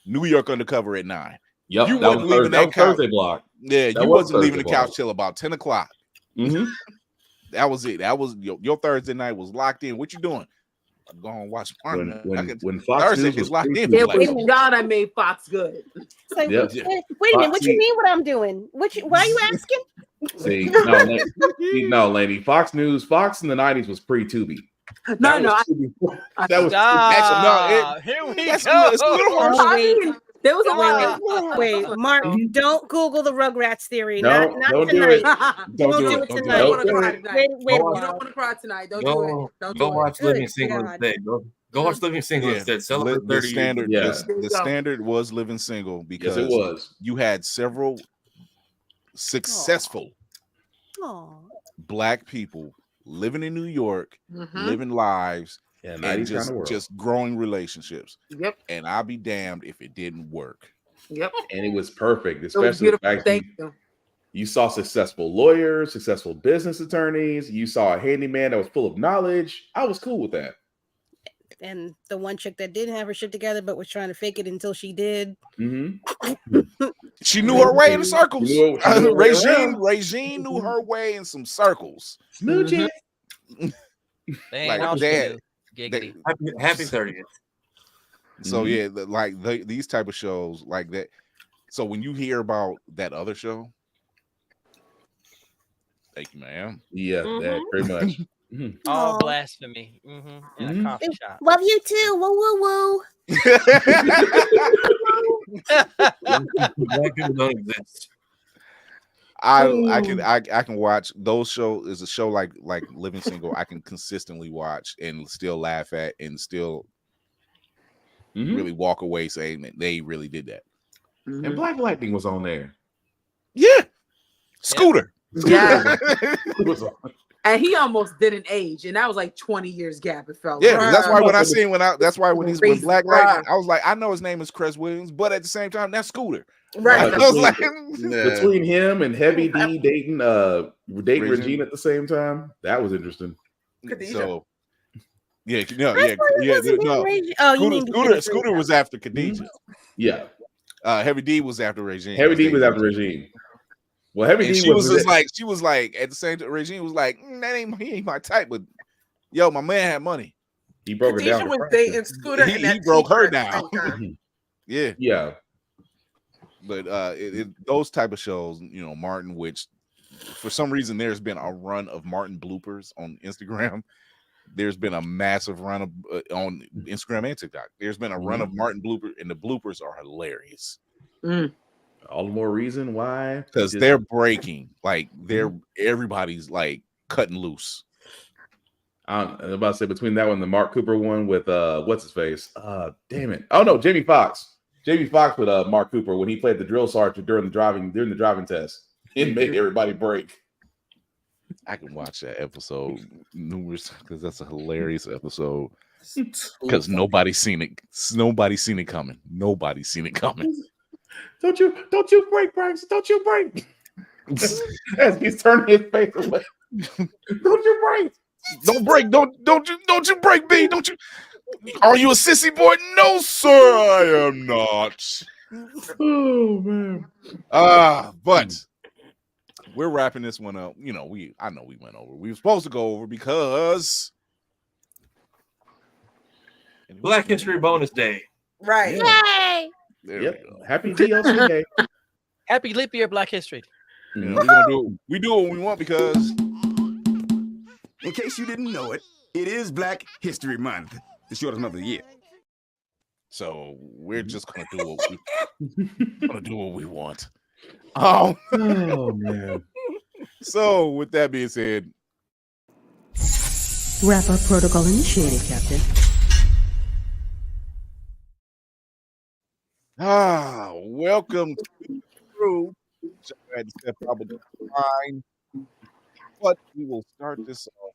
New York Undercover at 9. Yep, you wasn't leaving that couch. Thursday block. Yeah, you wasn't leaving the couch till about 10 o'clock. That was it. That was your Thursday night was locked in. What you doing? I'm going to watch Martin. When Fox Thursday News is locked in. Thank God I made Fox good. It's like, wait a minute, what you mean what I'm doing? Why are you asking? See, no, lady. Fox News, Fox in the 90s was pre-Tubi. No. That was here we go. It's a little worse. There was a wait, Mark, don't Google the Rugrats theory. No, not don't tonight. do it. Don't do it tonight. You don't want to cry tonight. Wait, you don't want to cry tonight. Don't do it. Go watch Living Single instead. Go watch Living Single instead. Celebrate 30 years. The standard was Living Single because it was. You had several successful Black people living in New York, living lives, and just growing relationships. Yep. And I'll be damned if it didn't work. Yep. And it was perfect, especially the fact you saw successful lawyers, successful business attorneys. You saw a handyman that was full of knowledge. I was cool with that. And the one chick that didn't have her shit together but was trying to fake it until she did. She knew her way in the circles. Regine knew her way in some circles. They ain't Like all that. Happy 30th. So yeah, like these type of shows like that. So when you hear about that other show, thank you, ma'am. Yeah, that pretty much. All blasphemy in a coffee shop. Love you too. Woo woo woo. Black people don't exist. I can watch those shows. Is a show like Living Single. I can consistently watch and still laugh at and still really walk away saying that they really did that. And Black Lightning was on there. Yeah, Scooter. Yeah. And he almost didn't age, and that was like 20 years gap. It felt. Yeah, that's why when I seen when Black Lightning, I was like, I know his name is Cress Williams, but at the same time, that's Scooter. Right. I was like, between him and Heavy D dating Regina at the same time, that was interesting. So, yeah. Scooter was after Khadijah. Yeah. Heavy D was after Regine. Heavy D was after Regine. Well, Heavy D she was like at the same time, Regine was like, he ain't my type, but yo, my man had money. He broke her down. Was dating Scooter. He broke her down. Yeah. But those type of shows, Martin, which for some reason there's been a run of Martin bloopers on Instagram. There's been a massive run of on Instagram and TikTok. There's been a run of Martin bloopers, and the bloopers are hilarious. All the more reason why, because they're breaking, like everybody's like cutting loose. I'm about to say between that one and the Mark Cooper one with what's his face? Damn it! Oh no, Jamie Foxx. Jamie Foxx with Mark Cooper when he played the drill sergeant during the driving test. It made everybody break. I can watch that episode numerous because that's a hilarious episode. Because nobody's seen it. Nobody's seen it coming. Nobody's seen it coming. Don't you break, Braxton. Don't you break. As he's turning his face away. Don't you break. Don't break. Don't you break, B. Don't you. Are you a sissy boy? No, sir, I am not. Oh man. But we're wrapping this one up. I know we went over. We were supposed to go over because Black History Bonus Day. Right. Yay! Yep. Happy DLC Day. Happy leap year, Black History. We're gonna we do what we want because, in case you didn't know it, it is Black History Month, the shortest month of the year. So we're just gonna do what we want. Oh man. So with that being said, wrap-up protocol initiated, Captain. Welcome to the crew. I had to step out of the line, but we will start this off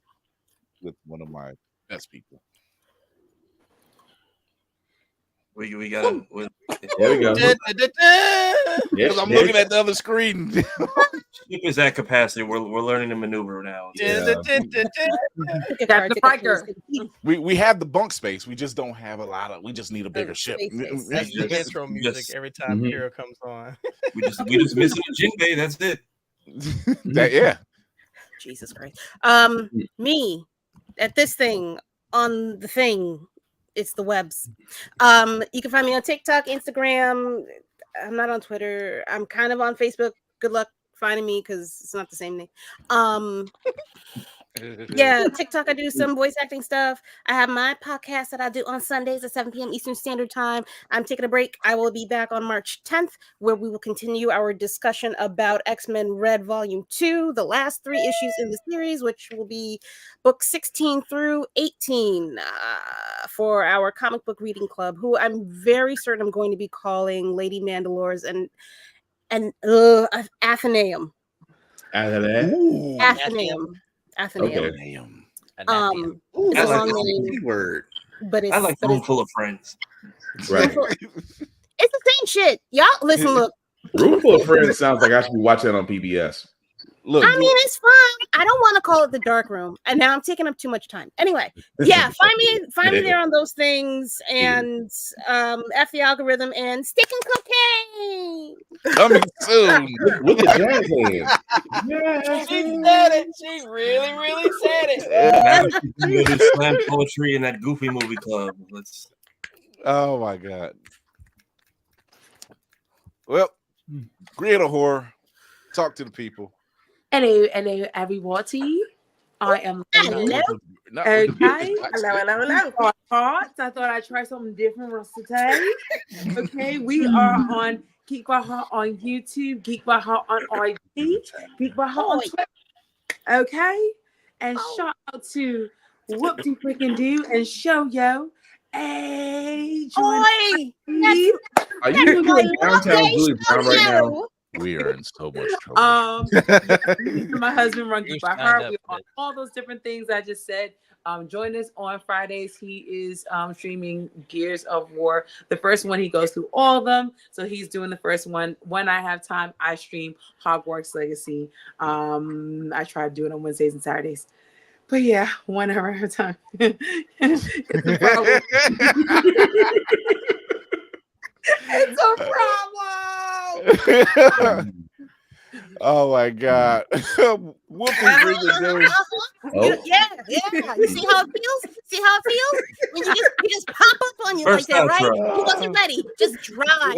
with one of my best people. We got it. There we go. Because I'm looking at the other screen. Ship is at capacity. We're learning to maneuver now. Yeah. We have the bunk space. We just don't have a lot of. We just need a bigger ship. That's the intro music every time Hero comes on. we just missing a jingle. That's it. Yeah. Jesus Christ. Me at this thing on the thing. It's the webs. You can find me on TikTok, Instagram. I'm not on Twitter. I'm kind of on Facebook. Good luck finding me because it's not the same name. Yeah, TikTok, I do some voice acting stuff. I have my podcast that I do on Sundays at 7 p.m. Eastern Standard Time. I'm taking a break. I will be back on March 10th, where we will continue our discussion about X-Men Red Volume 2, the last 3 issues in the series, which will be book 16 through 18 for our comic book reading club, who I'm very certain I'm going to be calling Lady Mandalores. And and Athenaeum. Athenaeum. Okay. It's a long name. Word. But it's I like Room Full of Friends. Right. It's the same shit. Y'all listen, look. Room Full of Friends sounds like I should be watching that on PBS. Look, I mean, it's fun. I don't want to call it the dark room, and now I'm taking up too much time. Anyway, yeah, find me there on those things, and F the algorithm and stick and cocaine coming soon. Look at jazz hands. She said it. She really, really said it. Now she's gonna go do slam poetry in that Goofy movie club. Let's. Oh my god. Well, create a horror. Talk to the people. Hello, everybody. I am Lenny. Okay. Hello. I thought I'd try something different for today. Okay, we are on Geek by Heart on YouTube, Geek by Heart on IG, Geek by Heart on Twitter. Okay, and shout out to Whoop-de freaking do and Show Yo. Hey, Oi! Are you doing downtown Julie Brown right now? We are in so much trouble. My husband run Geek by Heart. We're on all those different things I just said. Join us on Fridays. He is streaming Gears of War. The first one, he goes through all of them. So he's doing the first one. When I have time, I stream Hogwarts Legacy. I try to do it on Wednesdays and Saturdays. But yeah, whenever I have time. It's a problem. Oh my god. Whoopie freaking dude. Yeah. You see how it feels? See how it feels? When you just pop up on you First like that, right? outro. You wasn't ready. Just dry.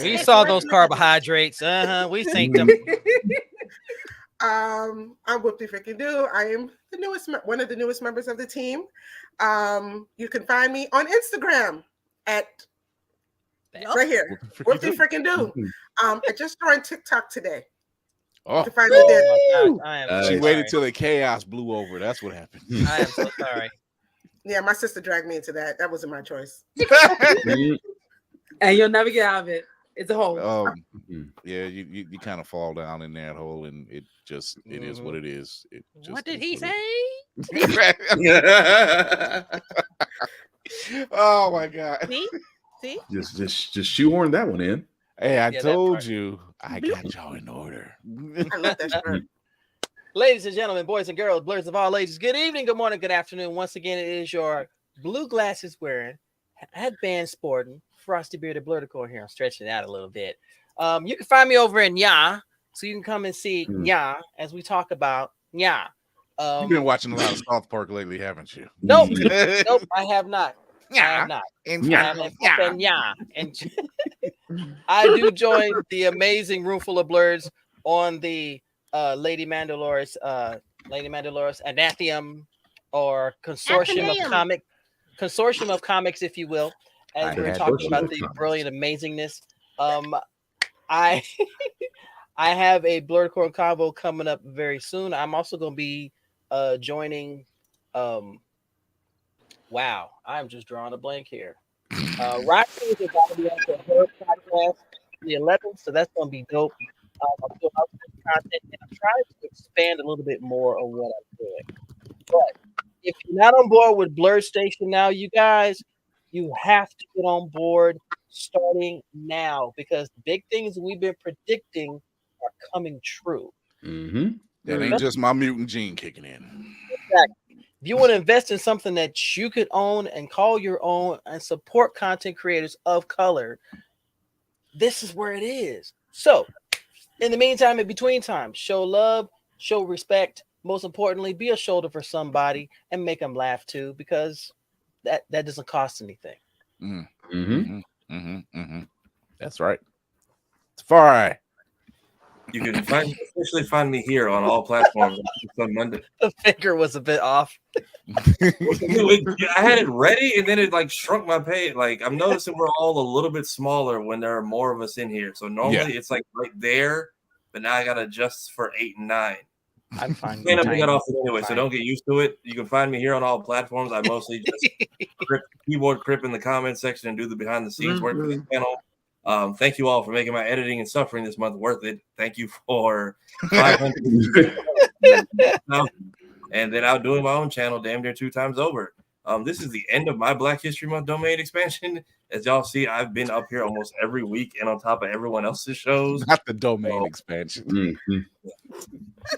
We saw those carbohydrates. We synced them. I'm Whoopty Freaking Do. I am one of the newest members of the team. You can find me on Instagram at right here, Whoopty Freaking Do. I just joined TikTok today. Oh, you can find me there. She waited till the chaos blew over. That's what happened. I am so sorry. Yeah, my sister dragged me into that. That wasn't my choice. And you'll never get out of it. It's a hole. Yeah, you kind of fall down in that hole, and it is what it is. What did he say? Oh my god. See? Just shoehorn that one in. Hey, I told you I got y'all in order. I love that shirt. Ladies and gentlemen, boys and girls, blurs of all ages, good evening, good morning, good afternoon. Once again, it is your blue glasses wearing, headband sporting, frosty bearded blurticore here. I'm stretching it out a little bit. You can find me over in Ya, so you can come and see Ya as we talk about Ya. You've been watching a lot of South Park lately, haven't you? Nope, I have not. Yeah. I have not. And I do join the amazing room full of blurs on the Lady Mandalorian's Anathema or consortium of comics, if you will, as we're talking about the brilliant amazingness. I have a Blurcore combo coming up very soon. I'm also going to be joining. Wow, I'm just drawing a blank here. Rocky is about to be on the Horror Podcast the 11th, so that's going to be dope. I'm doing content, and I'm trying to expand a little bit more on what I'm doing. But if you're not on board with Blur Station now, you guys, you have to get on board starting now, because the big things we've been predicting are coming true. That ain't just my mutant gene kicking in. Exactly. If you want to invest in something that you could own and call your own and support content creators of color, this is where it is. So, in the meantime, in between time, show love, show respect. Most importantly, be a shoulder for somebody and make them laugh too, because that doesn't cost anything. That's right. It's far. You can officially find me here on all platforms on Monday. The finger was a bit off. I had it ready, and then it like shrunk my page. Like I'm noticing we're all a little bit smaller when there are more of us in here. So normally it's like right there, but now I gotta adjust for 8 and 9. I'm fine. Can't have that off anyway, so don't get used to it. You can find me here on all platforms. I mostly just keyboard crip in the comment section and do the behind the scenes work for this channel. Thank you all for making my editing and suffering this month worth it. Thank you for 500. And then I'm doing my own channel damn near 2 times over. This is the end of my Black History Month domain expansion. As y'all see, I've been up here almost every week and on top of everyone else's shows. Not the domain expansion.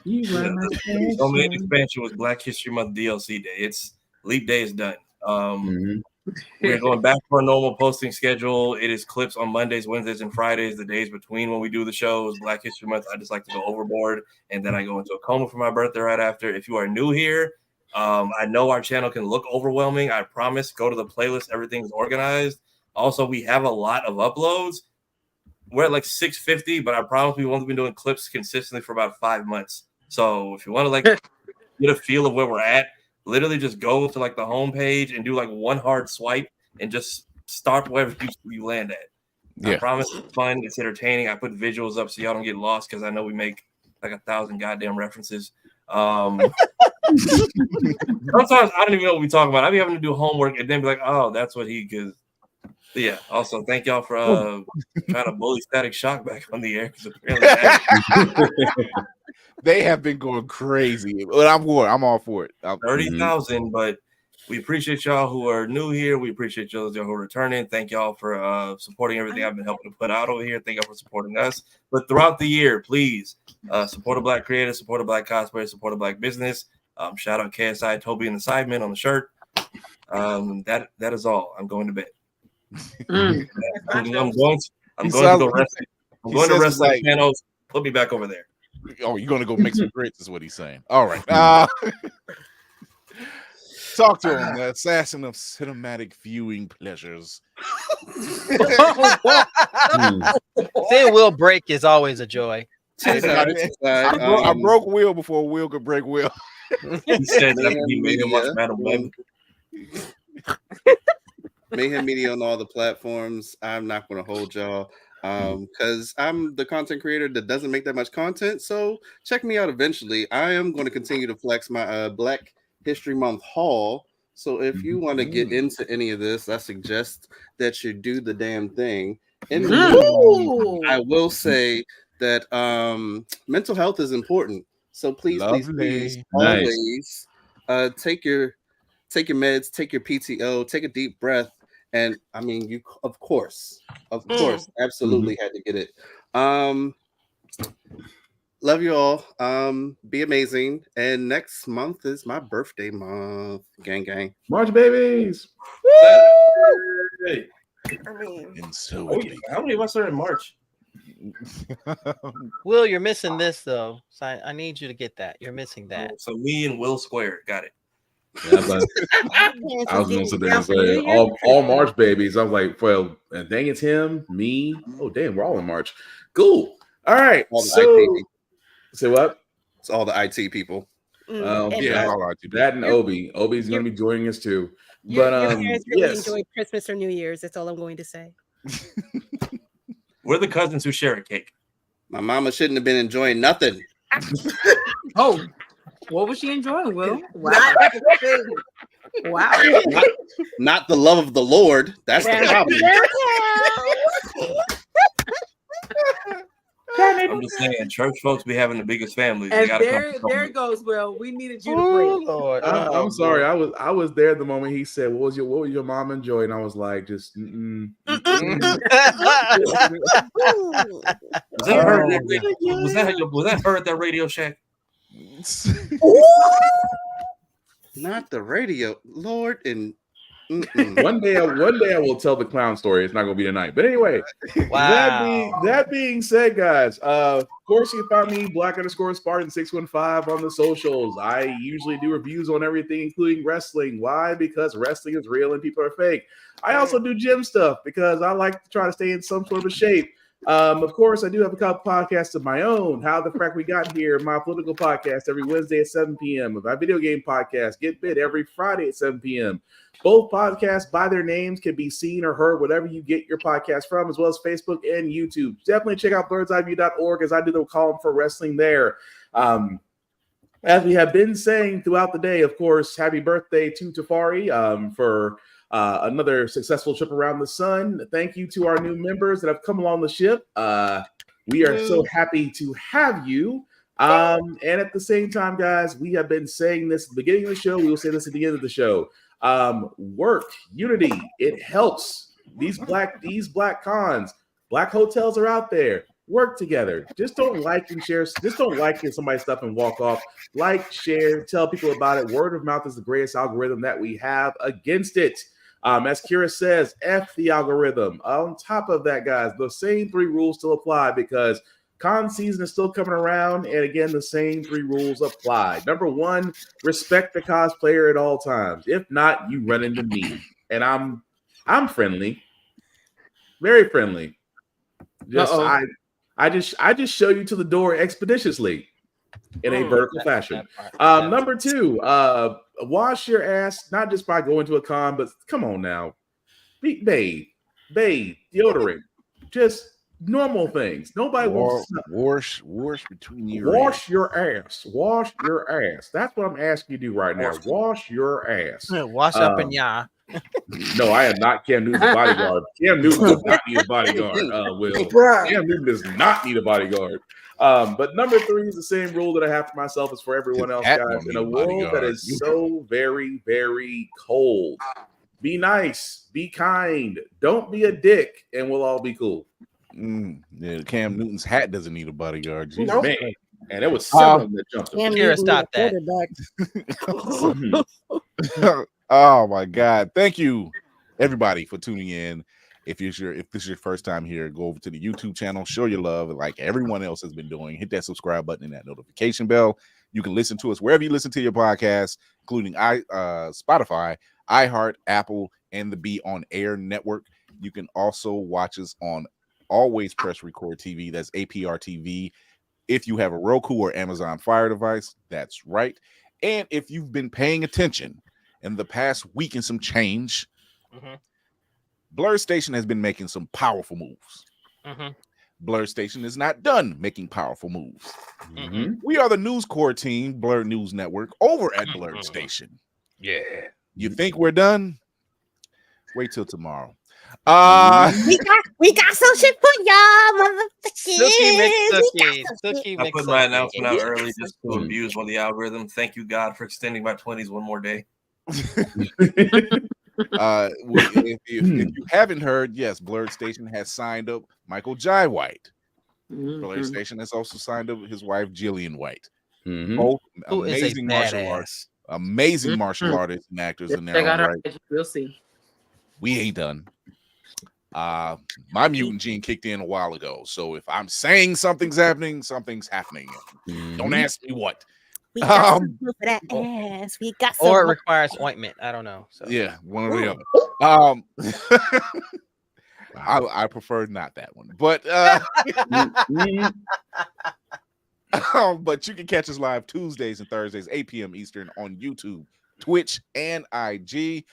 The domain expansion was Black History Month DLC Day. It's Leap Day is done. We're going back to our normal posting schedule. It is clips on Mondays, Wednesdays, and Fridays, the days between when we do the shows. Black History Month, I just like to go overboard, and then I go into a coma for my birthday right after. If you are new here, I know our channel can look overwhelming. I promise, go to the playlist. Everything's organized. Also, we have a lot of uploads. We're at like 650, but I promise we've only been doing clips consistently for about 5 months. So if you want to like get a feel of where we're at, literally just go to like the home page and do like one hard swipe and just start wherever you land at. I promise it's fun. It's entertaining. I put visuals up so y'all don't get lost because I know we make like 1,000 goddamn references. Sometimes I don't even know what we talk about. I be having to do homework and then be like, oh, that's what he because. Yeah. Also, thank y'all for trying to bully Static Shock back on the air because apparently they have been going crazy. But I'm all for it. 30,000, but we appreciate y'all who are new here. We appreciate y'all who are returning. Thank y'all for supporting everything I've been helping to put out over here. Thank y'all for supporting us. But throughout the year, please support a Black creator, support a Black cosplayer, support a Black business. Shout out KSI, Toby, and the Sidemen on the shirt. That is all. I'm going to bed. I'm going to go rest. I'm going to rest my channels. Put me back over there. Oh, you're going to go make some grits is what he's saying. All right. Talk to him, the assassin of cinematic viewing pleasures. Seeing Will break is always a joy. I broke Will before Will could break Will. He said that he made him watch Madam Web. Mayhem Media on all the platforms. I'm not going to hold y'all because I'm the content creator that doesn't make that much content. So check me out eventually. I am going to continue to flex my Black History Month haul. So if you want to get into any of this, I suggest that you do the damn thing. In the meantime, I will say that mental health is important. So please always take your meds, take your PTO, take a deep breath. And I mean, you of course, absolutely had to get it. Love you all. Be amazing. And next month is my birthday month. Gang, gang. March babies. Hey. I mean, and so how many of us are in March? Will, you're missing this though. So I need you to get that. You're missing that. So me and Will Square got it. Yeah, but I was going to sit there and say all March babies. I was like, well, dang, it's him, me. Oh, damn, we're all in March. Cool. All right. All the So, IT. say what? It's all the IT people. That and Obi. Obi's going to be joining us too. Your But parents really enjoy Christmas or New Year's. That's all I'm going to say. We're the cousins who share a cake. My mama shouldn't have been enjoying nothing. Oh, what was she enjoying, Will? Wow. Wow. Not the love of the Lord. That's the problem. I'm just saying, church folks be having the biggest families. And there it goes, Will. We needed you to break. Lord. I'm sorry. I was there the moment he said, "What was your mom enjoying?" I was like, just. Was that her at that Radio Shack? Not the radio, Lord, and one day I will tell the clown story. It's not going to be tonight, but anyway. Wow. That being said, guys, of course you can find me Black_Spartan615 on the socials. I usually do reviews on everything, including wrestling. Why? Because wrestling is real and people are fake. I also do gym stuff because I like to try to stay in some sort of shape. Of course, I do have a couple podcasts of my own. How the Frack We Got Here, my political podcast every Wednesday at 7 p.m. My video game podcast, Get Bit, every Friday at 7 p.m. Both podcasts by their names can be seen or heard whatever you get your podcast from, as well as Facebook and YouTube. Definitely check out birdseyeView.org as I do the column for wrestling there. As we have been saying throughout the day, of course, happy birthday to Tafari for Another successful trip around the sun. Thank you to our new members that have come along the ship. We are so happy to have you. And at the same time, guys, we have been saying this at the beginning of the show. We will say this at the end of the show. Work, unity, it helps. These black cons, black hotels are out there. Work together. Just don't like and share. Just don't like somebody's stuff and walk off. Like, share, tell people about it. Word of mouth is the greatest algorithm that we have against it. As Kira says, F the algorithm. On top of that, guys, the same 3 rules still apply because con season is still coming around. And again, the same 3 rules apply. Number 1, respect the cosplayer at all times. If not, you run into me. And I'm friendly. Very friendly. I just show you to the door expeditiously in a vertical fashion. Number 2, wash your ass, not just by going to a con, but come on now. Bathe, deodorant, just normal things. Nobody wants to wash between your wash your ass. Wash your ass. That's what I'm asking you to do right now. Wash your ass. Wash up and yeah. No, I am not Cam Newton's bodyguard. Cam Newton does not need a bodyguard. Cam Newton does not need a bodyguard. But number 3 is the same rule that I have for myself as for everyone else, guys. In a world that is so very, very cold, be nice, be kind, don't be a dick, and we'll all be cool. Yeah, Cam Newton's hat doesn't need a bodyguard. Jeez, man. And it was someone that jumped him. Kira, stop that. Oh my God! Thank you, everybody, for tuning in. If this is your first time here, go over to the YouTube channel, show your love, like everyone else has been doing. Hit that subscribe button and that notification bell. You can listen to us wherever you listen to your podcast, including Spotify, iHeart, Apple, and the Be On Air network. You can also watch us on Always Press Record TV. That's APR TV. If you have a Roku or Amazon Fire device, that's right. And if you've been paying attention in the past week and some change, Blur Station has been making some powerful moves. Blur Station is not done making powerful moves. We are the News Corps team, Blur News Network, over at Blur Station. Yeah. You think we're done? Wait till tomorrow. We got some shit for y'all, motherfuckers. I put my announcement out early just to abuse one of the algorithm. Thank you, God, for extending my 20s one more day. If you haven't heard, yes, Blurred Station has signed up Michael Jai White. Blurred Station has also signed up his wife Jillian White. Both amazing martial artists, martial artists and actors in their own right. We'll see. We ain't done. My mutant gene kicked in a while ago, so if I'm saying something's happening, something's happening. Don't ask me what. We got some for that ass. We got some. Or it requires ointment. I don't know. So. Yeah, one or the other. I prefer not that one, but but you can catch us live Tuesdays and Thursdays, 8 p.m. Eastern on YouTube, Twitch, and IG.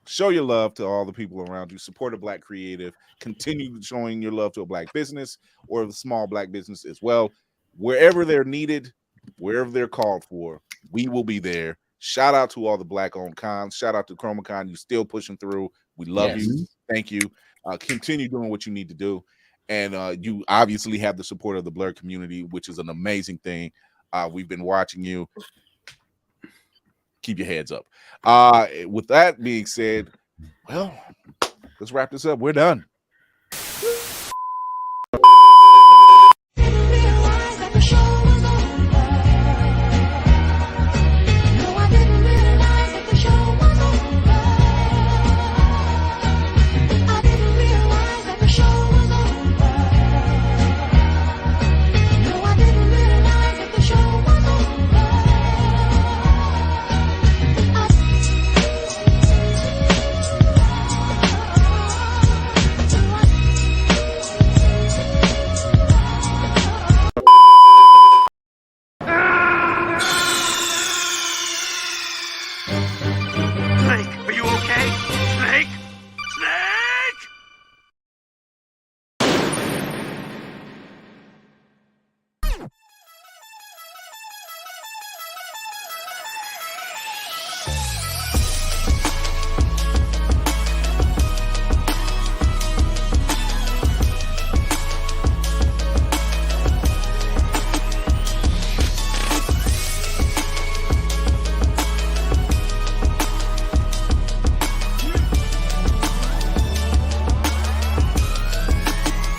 Show your love to all the people around you. Support a Black creative. Continue showing your love to a Black business or a small Black business as well. Wherever they're needed, wherever they're called for, we will be there. Shout out to all the Black-owned cons. Shout out to ChromaCon. You're still pushing through. We love you. Thank you. Continue doing what you need to do. And you obviously have the support of the Blur community, which is an amazing thing. We've been watching you. Keep your heads up. With that being said, well, let's wrap this up. We're done.